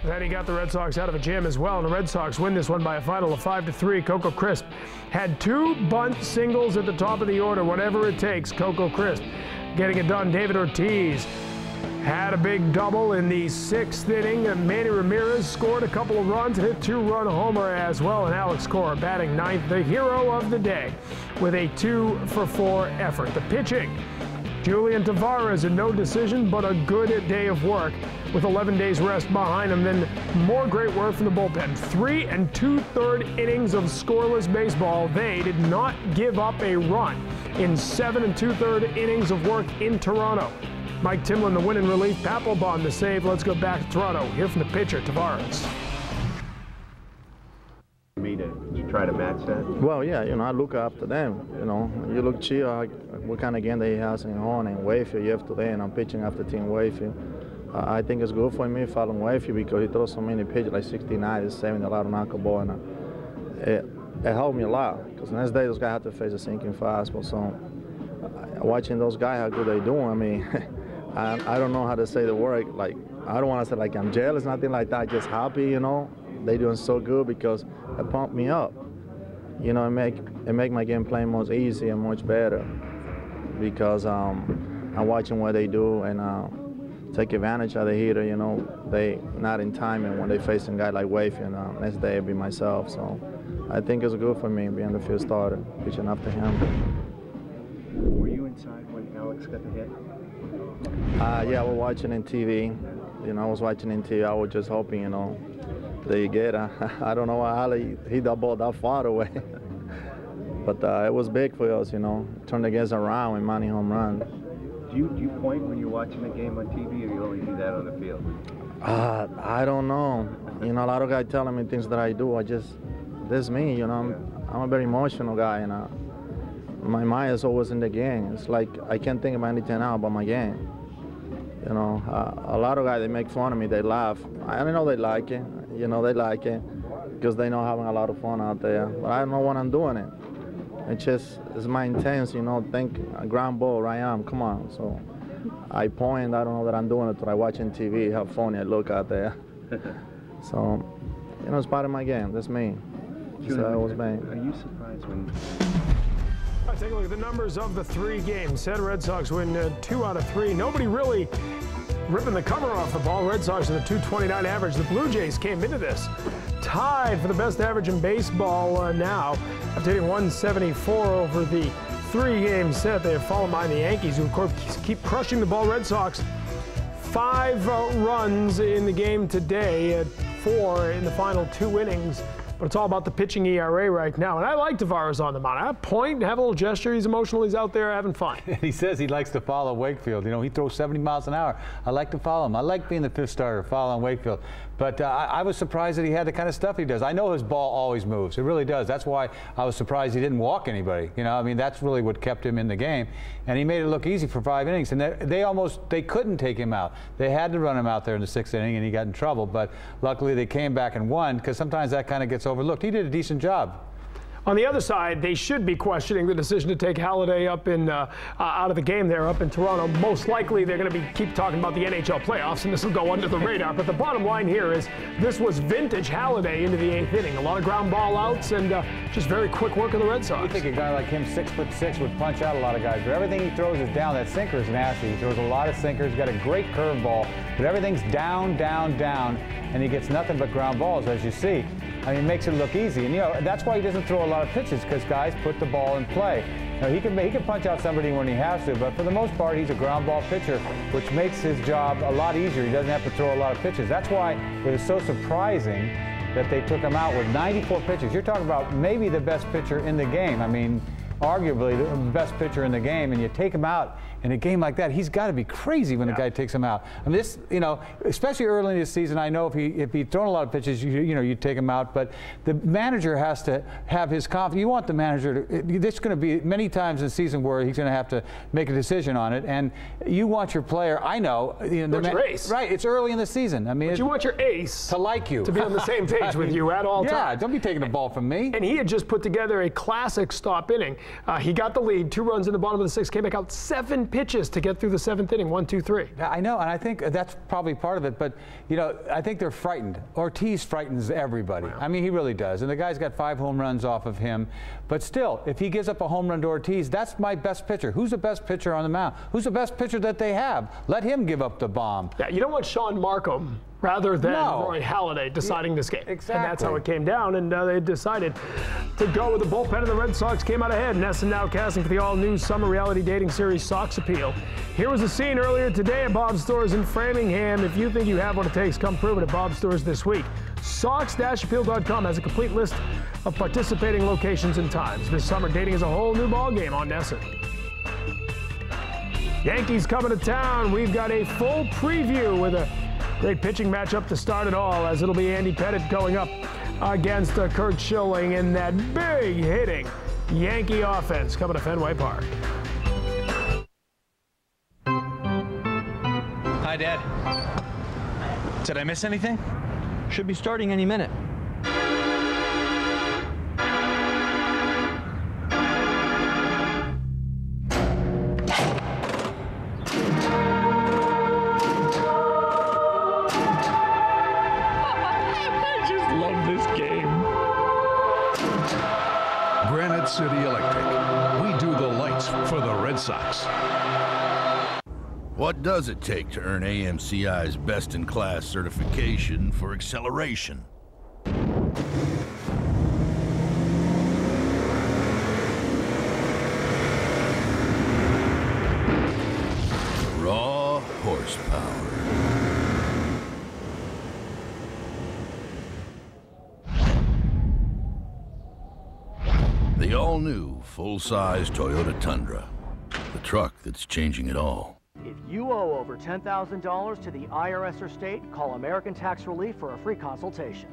Then he got the Red Sox out of a jam as well, and the Red Sox win this one by a final of 5-3. Coco Crisp had 2 bunt singles at the top of the order. Whatever it takes, Coco Crisp getting it done. David Ortiz had a big double in the 6th inning, and Manny Ramirez scored a couple of runs and hit 2-run homer as well. And Alex Cora batting 9th, the hero of the day, with a 2-for-4 effort. The pitching, Julian Tavarez, a no decision, but a good day of work with 11 days rest behind him. Then more great work from the bullpen. 3 2/3 innings of scoreless baseball. They did not give up a run in 7 2/3 innings of work in Toronto. Mike Timlin, the win in relief. Papelbon, the save. Let's go back to Toronto. Hear from the pitcher, Tavarez. Me to try to match that? Well, yeah, I look after them. You look what kind of game they has in Horn and Wayfield yesterday, and I'm pitching after Team Wayfield. I think it's good for me following Wayfield because he throws so many pitches, like 69, 70, a lot of knuckleball, and it helped me a lot because the next day those guys have to face a sinking fastball. So watching those guys, how good they doing, I mean, I don't know how to say the word. Like, I don't want to say like I'm jealous, nothing like that. Just happy, They doing so good because it pumped me up. It make my game playing much easier and much better because I'm watching what they do and take advantage of the hitter. They not in timing when they facing a guy like Wayfield. Next day it'll be myself. So I think it's good for me being the field starter, pitching after him. Were you inside when Alex got the hit? Yeah, I was watching in TV. I was watching in TV. I was just hoping, they get. I don't know why he the ball that far away, but it was big for us. Turned the guys around with Manny home run. Do you point when you're watching the game on TV, or you only do that on the field? I don't know. You know, a lot of guys telling me things that I do. That's me, you know. I'm a very emotional guy, and my mind is always in the game. It's like I can't think about anything else but my game. You know, a lot of guys, they make fun of me, they laugh. I know they like it, you know, they like it because they know having a lot of fun out there. But I don't know when I'm doing it. It's my intense, you know, think a ground ball, I am, come on. So I point, I don't know that I'm doing it, but I watch on TV, how funny I look out there. So, you know, it's part of my game, that's me. Julian, are you surprised when... All right, take a look at the numbers of the 3 games. Said Red Sox win 2 out of 3. Nobody really ripping the cover off the ball. Red Sox with a .229 average. The Blue Jays came into this tied for the best average in baseball now, after hitting 174 over the 3-game set. They have fallen behind the Yankees, who of course keep crushing the ball. Red Sox 5 runs in the game today, 4 in the final 2 innings. But it's all about the pitching ERA right now. And I like Tavarez on the mound. I point, have a little gesture. He's emotional. He's out there having fun. He says he likes to follow Wakefield. You know, he throws 70 miles an hour. I like to follow him. I like being the 5th starter, following Wakefield. But I was surprised that he had the kind of stuff he does. I know his ball always moves. It really does. That's why I was surprised he didn't walk anybody. You know, I mean, that's really what kept him in the game. And he made it look easy for 5 innings. And they couldn't take him out. They had to run him out there in the 6th inning, and he got in trouble. But luckily they came back and won, because sometimes that kind of gets overlooked. He did a decent job. On the other side, they should be questioning the decision to take Halladay up in out of the game there up in Toronto. Most likely they're going to keep talking about the NHL playoffs, and this will go under the radar. But the bottom line here is this was vintage Halladay into the 8th inning. A lot of ground ball outs and just very quick work of the Red Sox. You think a guy like him, 6'6", would punch out a lot of guys, but everything he throws is down. That sinker is nasty. He throws a lot of sinkers. He's got a great curveball, but everything's down, down, down, and he gets nothing but ground balls, as you see. I mean, it makes it look easy, and you know that's why he doesn't throw a lot of pitches, because guys put the ball in play. Now, he can punch out somebody when he has to, but for the most part, he's a ground ball pitcher, which makes his job a lot easier. He doesn't have to throw a lot of pitches. That's why it was so surprising that they took him out with 94 pitches. You're talking about maybe the best pitcher in the game. I mean, arguably the best pitcher in the game, and you take him out in a game like that. He's got to be crazy when a guy takes him out. I mean, this, you know, especially early in the season, I know if he'd thrown a lot of pitches, you know, you'd take him out, but the manager has to have his confidence. You want the manager to, there's going to be many times in the season where he's going to have to make a decision on it, and you want your player, I know, you know, your ace. Right, it's early in the season. I mean, but you want your ace to like you, to be on the same page with you at all times. Yeah, don't be taking the ball from me. And he had just put together a classic stop inning. He got the lead, 2 runs in the bottom of the 6th, came back out 7 pitches to get through the 7th inning, 1, 2, 3. I know, and I think that's probably part of it, but you know, I think they're frightened. Ortiz frightens everybody. Wow. I mean, he really does, and the guy's got 5 home runs off of him, but still, if he gives up a home run to Ortiz, that's my best pitcher. Who's the best pitcher on the mound? Who's the best pitcher that they have? Let him give up the bomb. Yeah, you don't want Sean Markham rather than Roy Halladay deciding this game. Exactly. And that's how it came down, and they decided to go with the bullpen, and the Red Sox came out ahead. NESN now casting for the all-new summer reality dating series Sox Appeal. Here was a scene earlier today at Bob's Stores in Framingham. If you think you have what it takes, come prove it at Bob's Stores this week. Sox-appeal.com has a complete list of participating locations and times. This summer, dating is a whole new ballgame on NESN. Yankees coming to town. We've got a full preview with a great pitching matchup to start it all, as it'll be Andy Pettitte going up against Kurt Schilling in that big hitting Yankee offense coming to Fenway Park. Hi, Dad. Did I miss anything? Should be starting any minute. City Electric. We do the lights for the Red Sox. What does it take to earn AMCI's best-in-class certification for acceleration? Raw horsepower. The all-new, full-size Toyota Tundra. The truck that's changing it all. If you owe over $10,000 to the IRS or state, call American Tax Relief for a free consultation.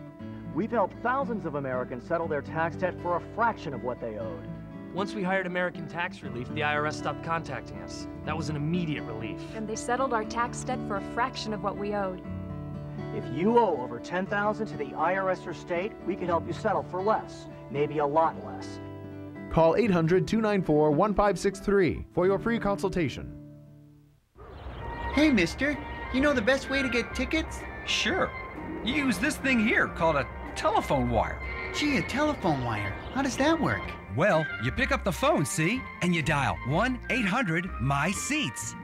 We've helped thousands of Americans settle their tax debt for a fraction of what they owed. Once we hired American Tax Relief, the IRS stopped contacting us. That was an immediate relief. And they settled our tax debt for a fraction of what we owed. If you owe over $10,000 to the IRS or state, we can help you settle for less, maybe a lot less. Call 800-294-1563 for your free consultation. Hey, mister, you know the best way to get tickets? Sure. You use this thing here called a telephone wire. Gee, a telephone wire. How does that work? Well, you pick up the phone, see? And you dial 1-800-MY-SEATS.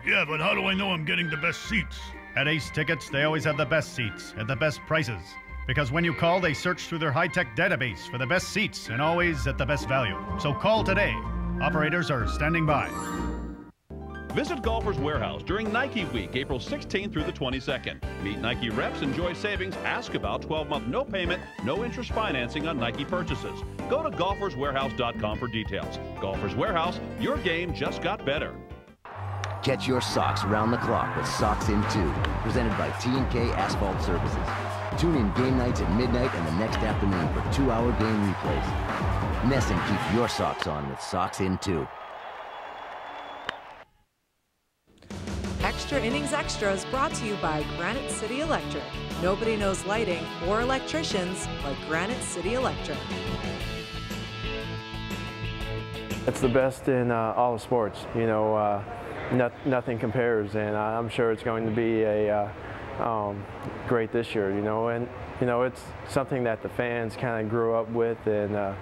Yeah, but how do I know I'm getting the best seats? At Ace Tickets, they always have the best seats at the best prices. Because when you call, they search through their high-tech database for the best seats and always at the best value. So call today. Operators are standing by. Visit Golfers Warehouse during Nike Week, April 16th through the 22nd. Meet Nike reps, enjoy savings, ask about 12-month no payment, no interest financing on Nike purchases. Go to golferswarehouse.com for details. Golfers Warehouse, your game just got better. Catch your socks around the clock with Socks in 2, presented by T&K Asphalt Services. Tune in game nights at midnight and the next afternoon for 2-hour game replays. Nesson keeps your socks on with Socks in 2. Extra Innings Extra is brought to you by Granite City Electric. Nobody knows lighting or electricians like Granite City Electric. It's the best in all of sports. You know, nothing compares, and I'm sure it's going to be a great this year. You know, and you know it's something that the fans kind of grew up with, and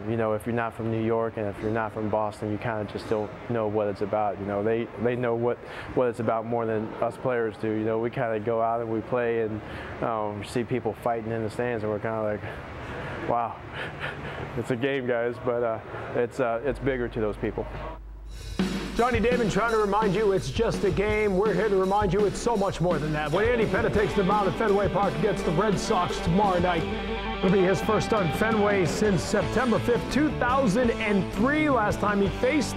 you know, if you're not from New York and if you're not from Boston, you kind of just don't know what it's about. You know, they know what it's about more than us players do. You know, we kind of go out and we play and see people fighting in the stands, and we're kind of like, wow, it's a game, guys, but it's bigger to those people. Johnny Damon trying to remind you it's just a game. We're here to remind you it's so much more than that. When Andy Pettitte takes the mound at Fenway Park against the Red Sox tomorrow night, it'll be his first start at Fenway since September 5th, 2003. Last time he faced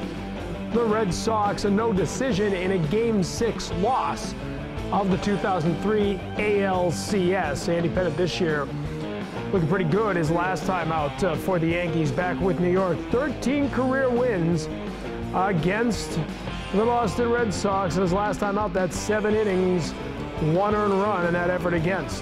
the Red Sox, a no decision in a Game 6 loss of the 2003 ALCS. Andy Pettitte this year looking pretty good his last time out for the Yankees back with New York. 13 career wins against the Boston Red Sox. And his last time out, that's 7 innings, 1 earned run in that effort against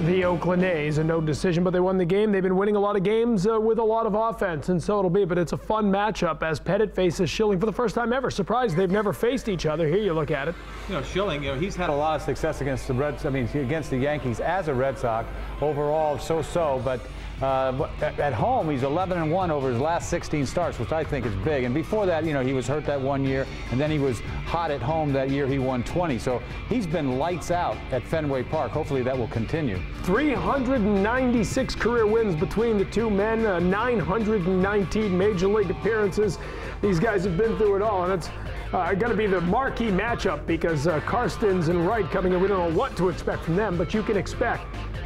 the Oakland A's. A no decision, but they won the game. They've been winning a lot of games with a lot of offense, and so it'll be. But it's a fun matchup as Pettitte faces Schilling for the first time ever. Surprised they've never faced each other. Here you look at it. You know, Schilling, he's had a lot of success against the Reds. I mean, against the Yankees as a Red Sox. Overall, so-so, but at home, he's 11-1 over his last 16 starts, which I think is big. And before that, you know, he was hurt that one year, and then he was hot at home that year. He won 20. So he's been lights out at Fenway Park. Hopefully that will continue. 396 career wins between the two men, 919 major league appearances. These guys have been through it all, and it's going to be the marquee matchup because Karstens and Wright coming in. We don't know what to expect from them, but you can expect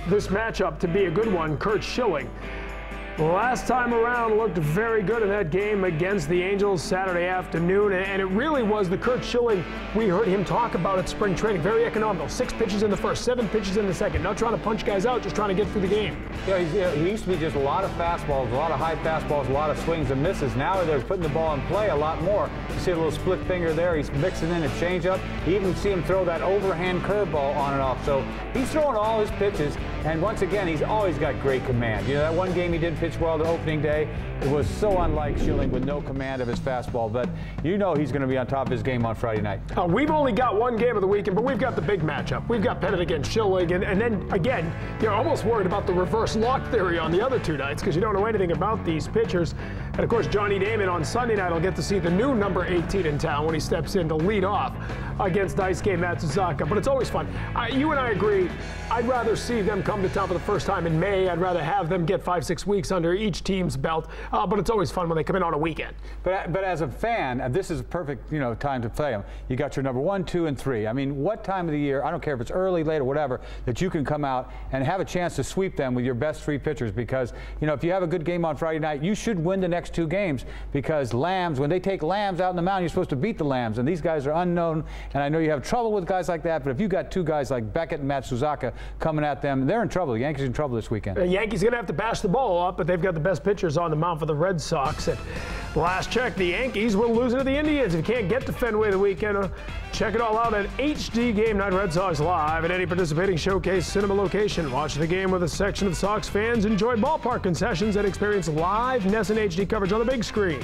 this matchup to be a good one. Curt Schilling, last time around, looked very good in that game against the Angels Saturday afternoon, and it really was the Curt Schilling we heard him talk about at spring training. Very economical. 6 pitches in the first, 7 pitches in the second. Not trying to punch guys out, just trying to get through the game. Yeah, he used to be just a lot of fastballs, a lot of high fastballs, a lot of swings and misses. Now they're putting the ball in play a lot more. You see a little split finger there. He's mixing in a changeup. You even see him throw that overhand curveball on and off. So he's throwing all his pitches, and once again, he's always got great command. You know, that one game he did pitch well the opening day, it was so unlike Schilling with no command of his fastball, but you know he's going to be on top of his game on Friday night. We've only got one game of the weekend, but we've got the big matchup. We've got Pettitte against Schilling, and then again, you're almost worried about the reverse lock theory on the other two nights because you don't know anything about these pitchers. And of course, Johnny Damon on Sunday night will get to see the new number 18 in town when he steps in to lead off against Daisuke Matsuzaka. But it's always fun. You and I agree, I'd rather see them come to town for the first time in May. I'd rather have them get 5-6 weeks under each team's belt, but it's always fun when they come in on a weekend. But as a fan, this is a perfect time to play them. You got your number 1, 2, and 3. I mean, what time of the year, I don't care if it's early, late, or whatever, that you can come out and have a chance to sweep them with your best 3 pitchers, because if you have a good game on Friday night, you should win the next 2 games, because Lambs, when they take Lambs out in the mound, you're supposed to beat the Lambs, and these guys are unknown, and I know you have trouble with guys like that, but if you got 2 guys like Beckett and Matsuzaka coming at them, they're in trouble. The Yankees are in trouble this weekend. The Yankees are going to have to bash the ball up, but they've got the best pitchers on the mound for the Red Sox. And last check, the Yankees will lose to the Indians. If you can't get to Fenway the weekend, check it all out at HD Game Night Red Sox Live at any participating Showcase Cinema location. Watch the game with a section of Sox fans. Enjoy ballpark concessions and experience live NESN HD coverage on the big screen.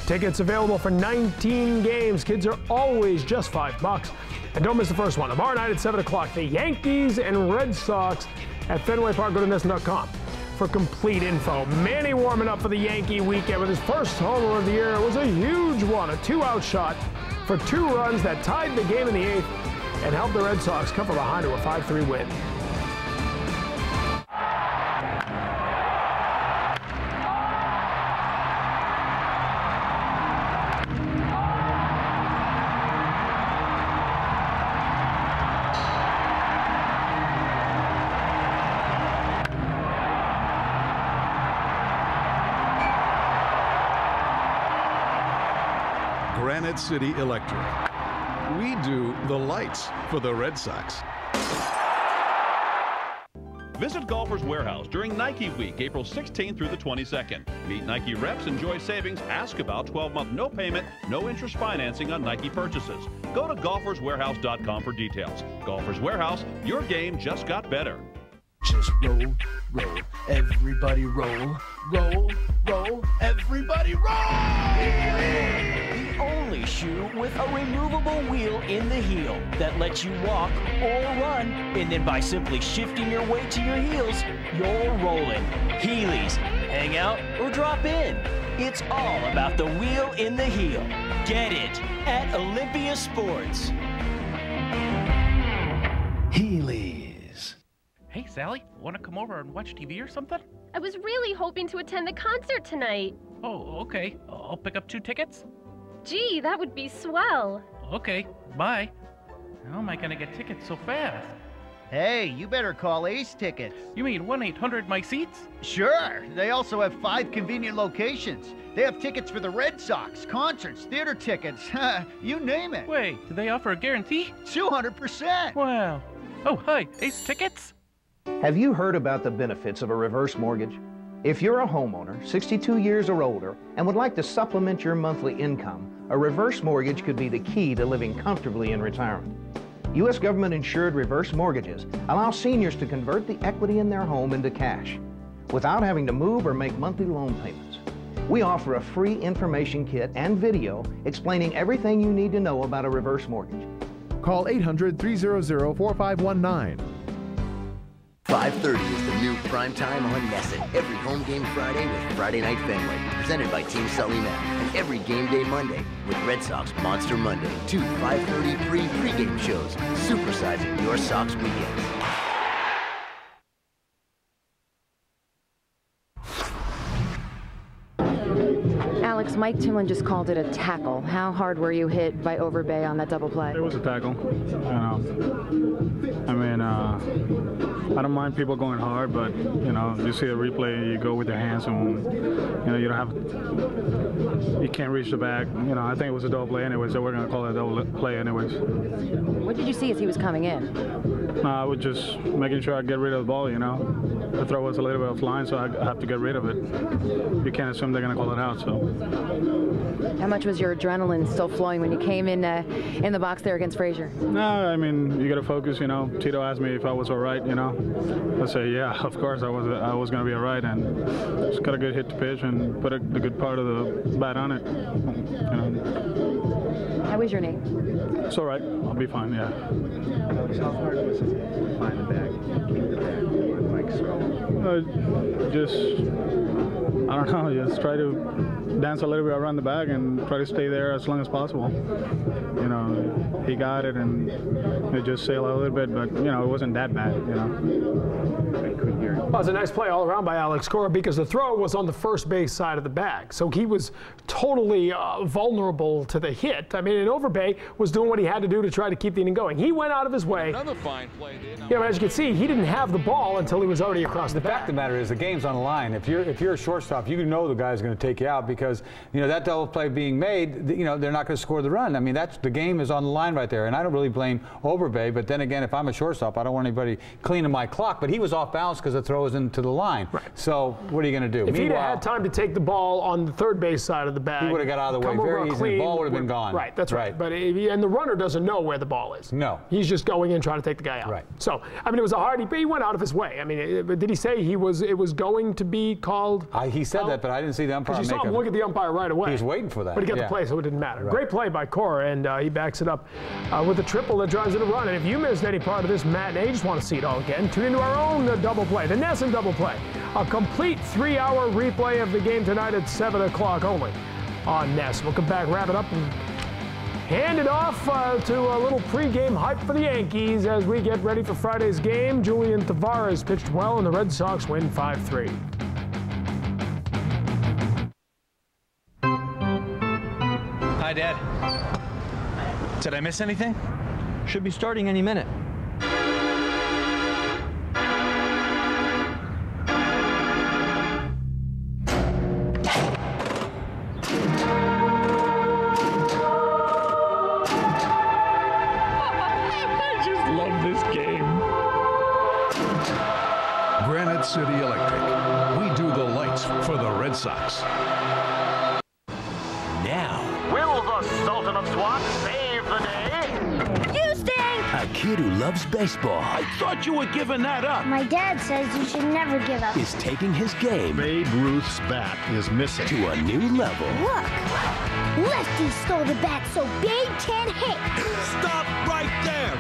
Tickets available for 19 games. Kids are always just $5. And don't miss the first one. Tomorrow night at 7 o'clock, the Yankees and Red Sox at Fenway Park. Go to NESN.com for complete info. Manny warming up for the Yankee weekend with his first homer of the year. It was a huge one, a 2-out shot for 2 runs that tied the game in the 8th and helped the Red Sox come from behind to a 5-3 win. Granite City Electric. We do the lights for the Red Sox. Visit Golfers Warehouse during Nike Week, April 16th through the 22nd. Meet Nike reps, enjoy savings, ask about 12-month no payment, no interest financing on Nike purchases. Go to golferswarehouse.com for details. Golfers Warehouse, your game just got better. Just roll, roll, everybody roll, roll, roll, everybody roll! The only shoe with a removable wheel in the heel that lets you walk or run, and then by simply shifting your weight to your heels, you're rolling. Heelys, hang out or drop in. It's all about the wheel in the heel. Get it at Olympia Sports. Heelys. Hey, Sally, want to come over and watch TV or something? I was really hoping to attend the concert tonight. Oh, okay. I'll pick up 2 tickets. Gee, that would be swell. Okay, bye. How am I going to get tickets so fast? Hey, you better call Ace Tickets. You mean 1-800-MY-SEATS? Sure. They also have 5 convenient locations. They have tickets for the Red Sox, concerts, theater tickets, you name it. Wait, do they offer a guarantee? 200%. Wow. Oh, hi, Ace Tickets? Have you heard about the benefits of a reverse mortgage? If you're a homeowner, 62 years or older, and would like to supplement your monthly income, a reverse mortgage could be the key to living comfortably in retirement. U.S. government-insured reverse mortgages allow seniors to convert the equity in their home into cash without having to move or make monthly loan payments. We offer a free information kit and video explaining everything you need to know about a reverse mortgage. Call 800-300-4519. 5:30 is the new prime time on NESN. Every home game Friday with Friday Night Fenway, presented by Team Sully Mac. And every game day Monday with Red Sox Monster Monday. 2 5:30 pregame shows, supersizing your Sox weekends. Alex, Mike Timlin just called it a tackle. How hard were you hit by Overbay on that double play? It was a tackle. I mean, I don't mind people going hard, but, you see a replay, you go with your hands, and, you don't have, you can't reach the bag. I think it was a double play anyway, so we're going to call it a double play anyways. What did you see as he was coming in? I was just making sure I get rid of the ball, The throw was a little bit offline, so I have to get rid of it. You can't assume they're going to call it out, so. How much was your adrenaline still flowing when you came in the box there against Frazier? No, I mean, you got to focus, Tito asked me if I was all right, I say, yeah, of course I was going to be all right, and just got a good hit to pitch and put the good part of the bat on it. How was your knee? It's all right. I'll be fine, yeah. How hard was it to find the bag, keep the bag on Mike's throw? I don't know, just try to dance a little bit around the bag and try to stay there as long as possible. You know, he got it and it just sailed a little bit, but, you know, it wasn't that bad, you know. I couldn't hear it. Well, it was a nice play all around by Alex Cora because the throw was on the first base side of the bag. So he was totally vulnerable to the hit. I mean, and Overbay was doing what he had to do to try to keep the inning going. He went out of his way. Another fine play. Yeah, but as you can see, he didn't have the ball until he was already across the bag. The fact of the matter is the game's on the line. If you're a shortstop, you know the guy's going to take you out because, you know, that double play being made, you know, they're not going to score the run. I mean, the game is on the line right there. And I don't really blame Overbay, but then again, if I'm a shortstop, I don't want anybody cleaning my clock. But he was off balance because the throw was into the line. Right. So what are you going to do? If he'd had time to take the ball on the third base side of the bag, he would have got out of the way very easily. The ball would have been gone. Right, that's right. But and the runner doesn't know where the ball is. No. He's just going in trying to take the guy out. Right. So, I mean, it was a hard, he went out of his way. I mean, did he say it was going to be called? He said that, but I didn't see the umpire make it. You saw him look at the umpire right away. He was waiting for that. But he got the play, so it didn't matter. Right. Great play by Cora, and he backs it up with a triple that drives it a run. And if you missed any part of this matinee, you just want to see it all again, tune into our own double play, the NESN double play. A complete 3-hour replay of the game tonight at 7 o'clock only on NESN. We'll come back, wrap it up, and hand it off to a little pregame hype for the Yankees as we get ready for Friday's game. Julian Tavarez pitched well, and the Red Sox win 5-3. Hi, Dad. Did I miss anything? Should be starting any minute. Granite City Electric. We do the lights for the Red Sox. Now, will the Sultan of SWAT save the day? You stink! A kid who loves baseball. I thought you were giving that up. My dad says you should never give up. Is taking his game. Babe Ruth's bat is missing. To a new level. Look! Lefty stole the bat so Babe can't hit. Stop right there!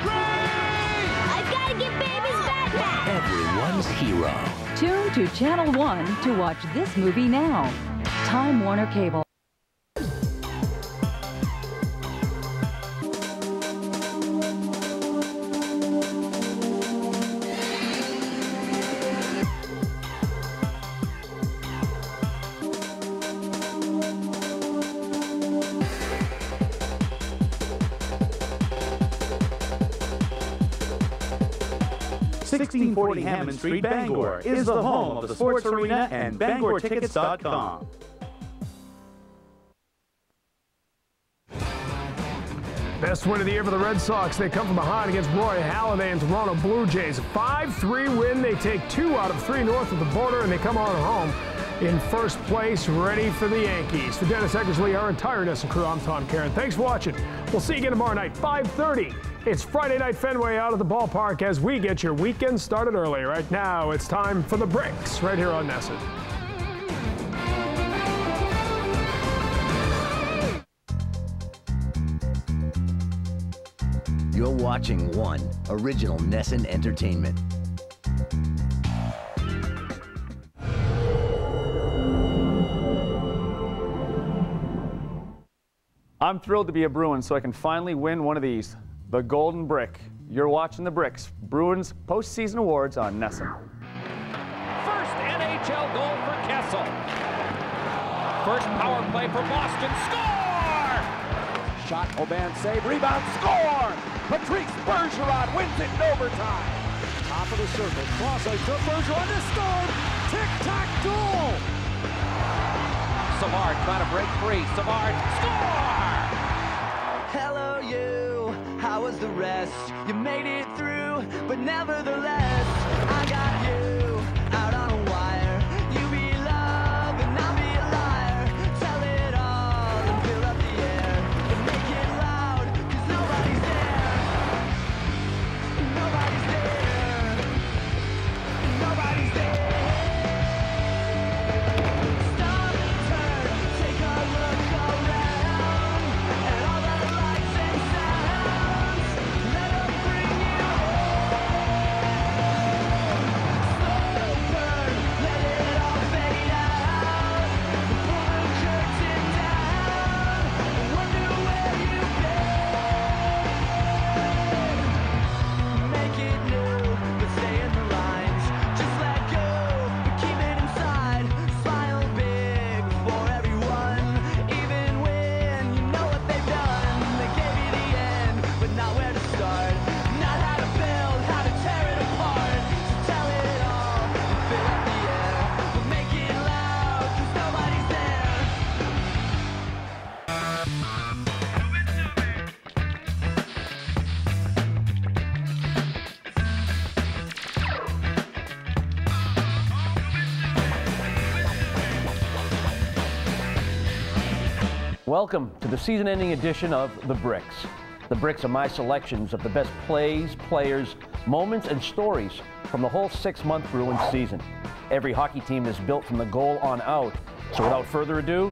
I've got to get Babe's bat back! Everyone's hero. Tune to Channel 1 to watch this movie now. Time Warner Cable. Hammond Street, Bangor is the home of the sports arena and BangorTickets.com. Best win of the year for the Red Sox. They come from behind against Roy Halladay and Toronto Blue Jays. 5-3 win. They take 2 out of 3 north of the border, and they come on home in first place, ready for the Yankees. For Dennis Eckersley, our entire NESN crew, I'm Tom Karen. Thanks for watching. We'll see you again tomorrow night, 5:30. It's Friday Night Fenway out at the ballpark as we get your weekend started early. Right now, it's time for the Bricks right here on NESN. You're watching One Original NESN Entertainment. I'm thrilled to be a Bruin so I can finally win one of these, the Golden Brick. You're watching the Bricks, Bruins postseason awards on NESN. First NHL goal for Kessel. First power play for Boston. Score! Shot, Aubin save, rebound, score! Patrice Bergeron wins it in overtime. Top of the circle, cross-ice to Bergeron to score! Tic-tac-toe! Savard trying to break free. Savard, score! Hello, you. How was the rest? You made it through, but nevertheless, I got you out on a wire. You be love and I'll be a liar. Tell it all and fill up the air. And make it loud, 'cause nobody's there. Nobody's there. Nobody's there. Stop, turn, take a look around at all the lights and sounds. Let them bring you home. Welcome to the season-ending edition of The Bricks. The Bricks are my selections of the best plays, players, moments, and stories from the whole 6-month Bruins season. Every hockey team is built from the goal on out. So without further ado,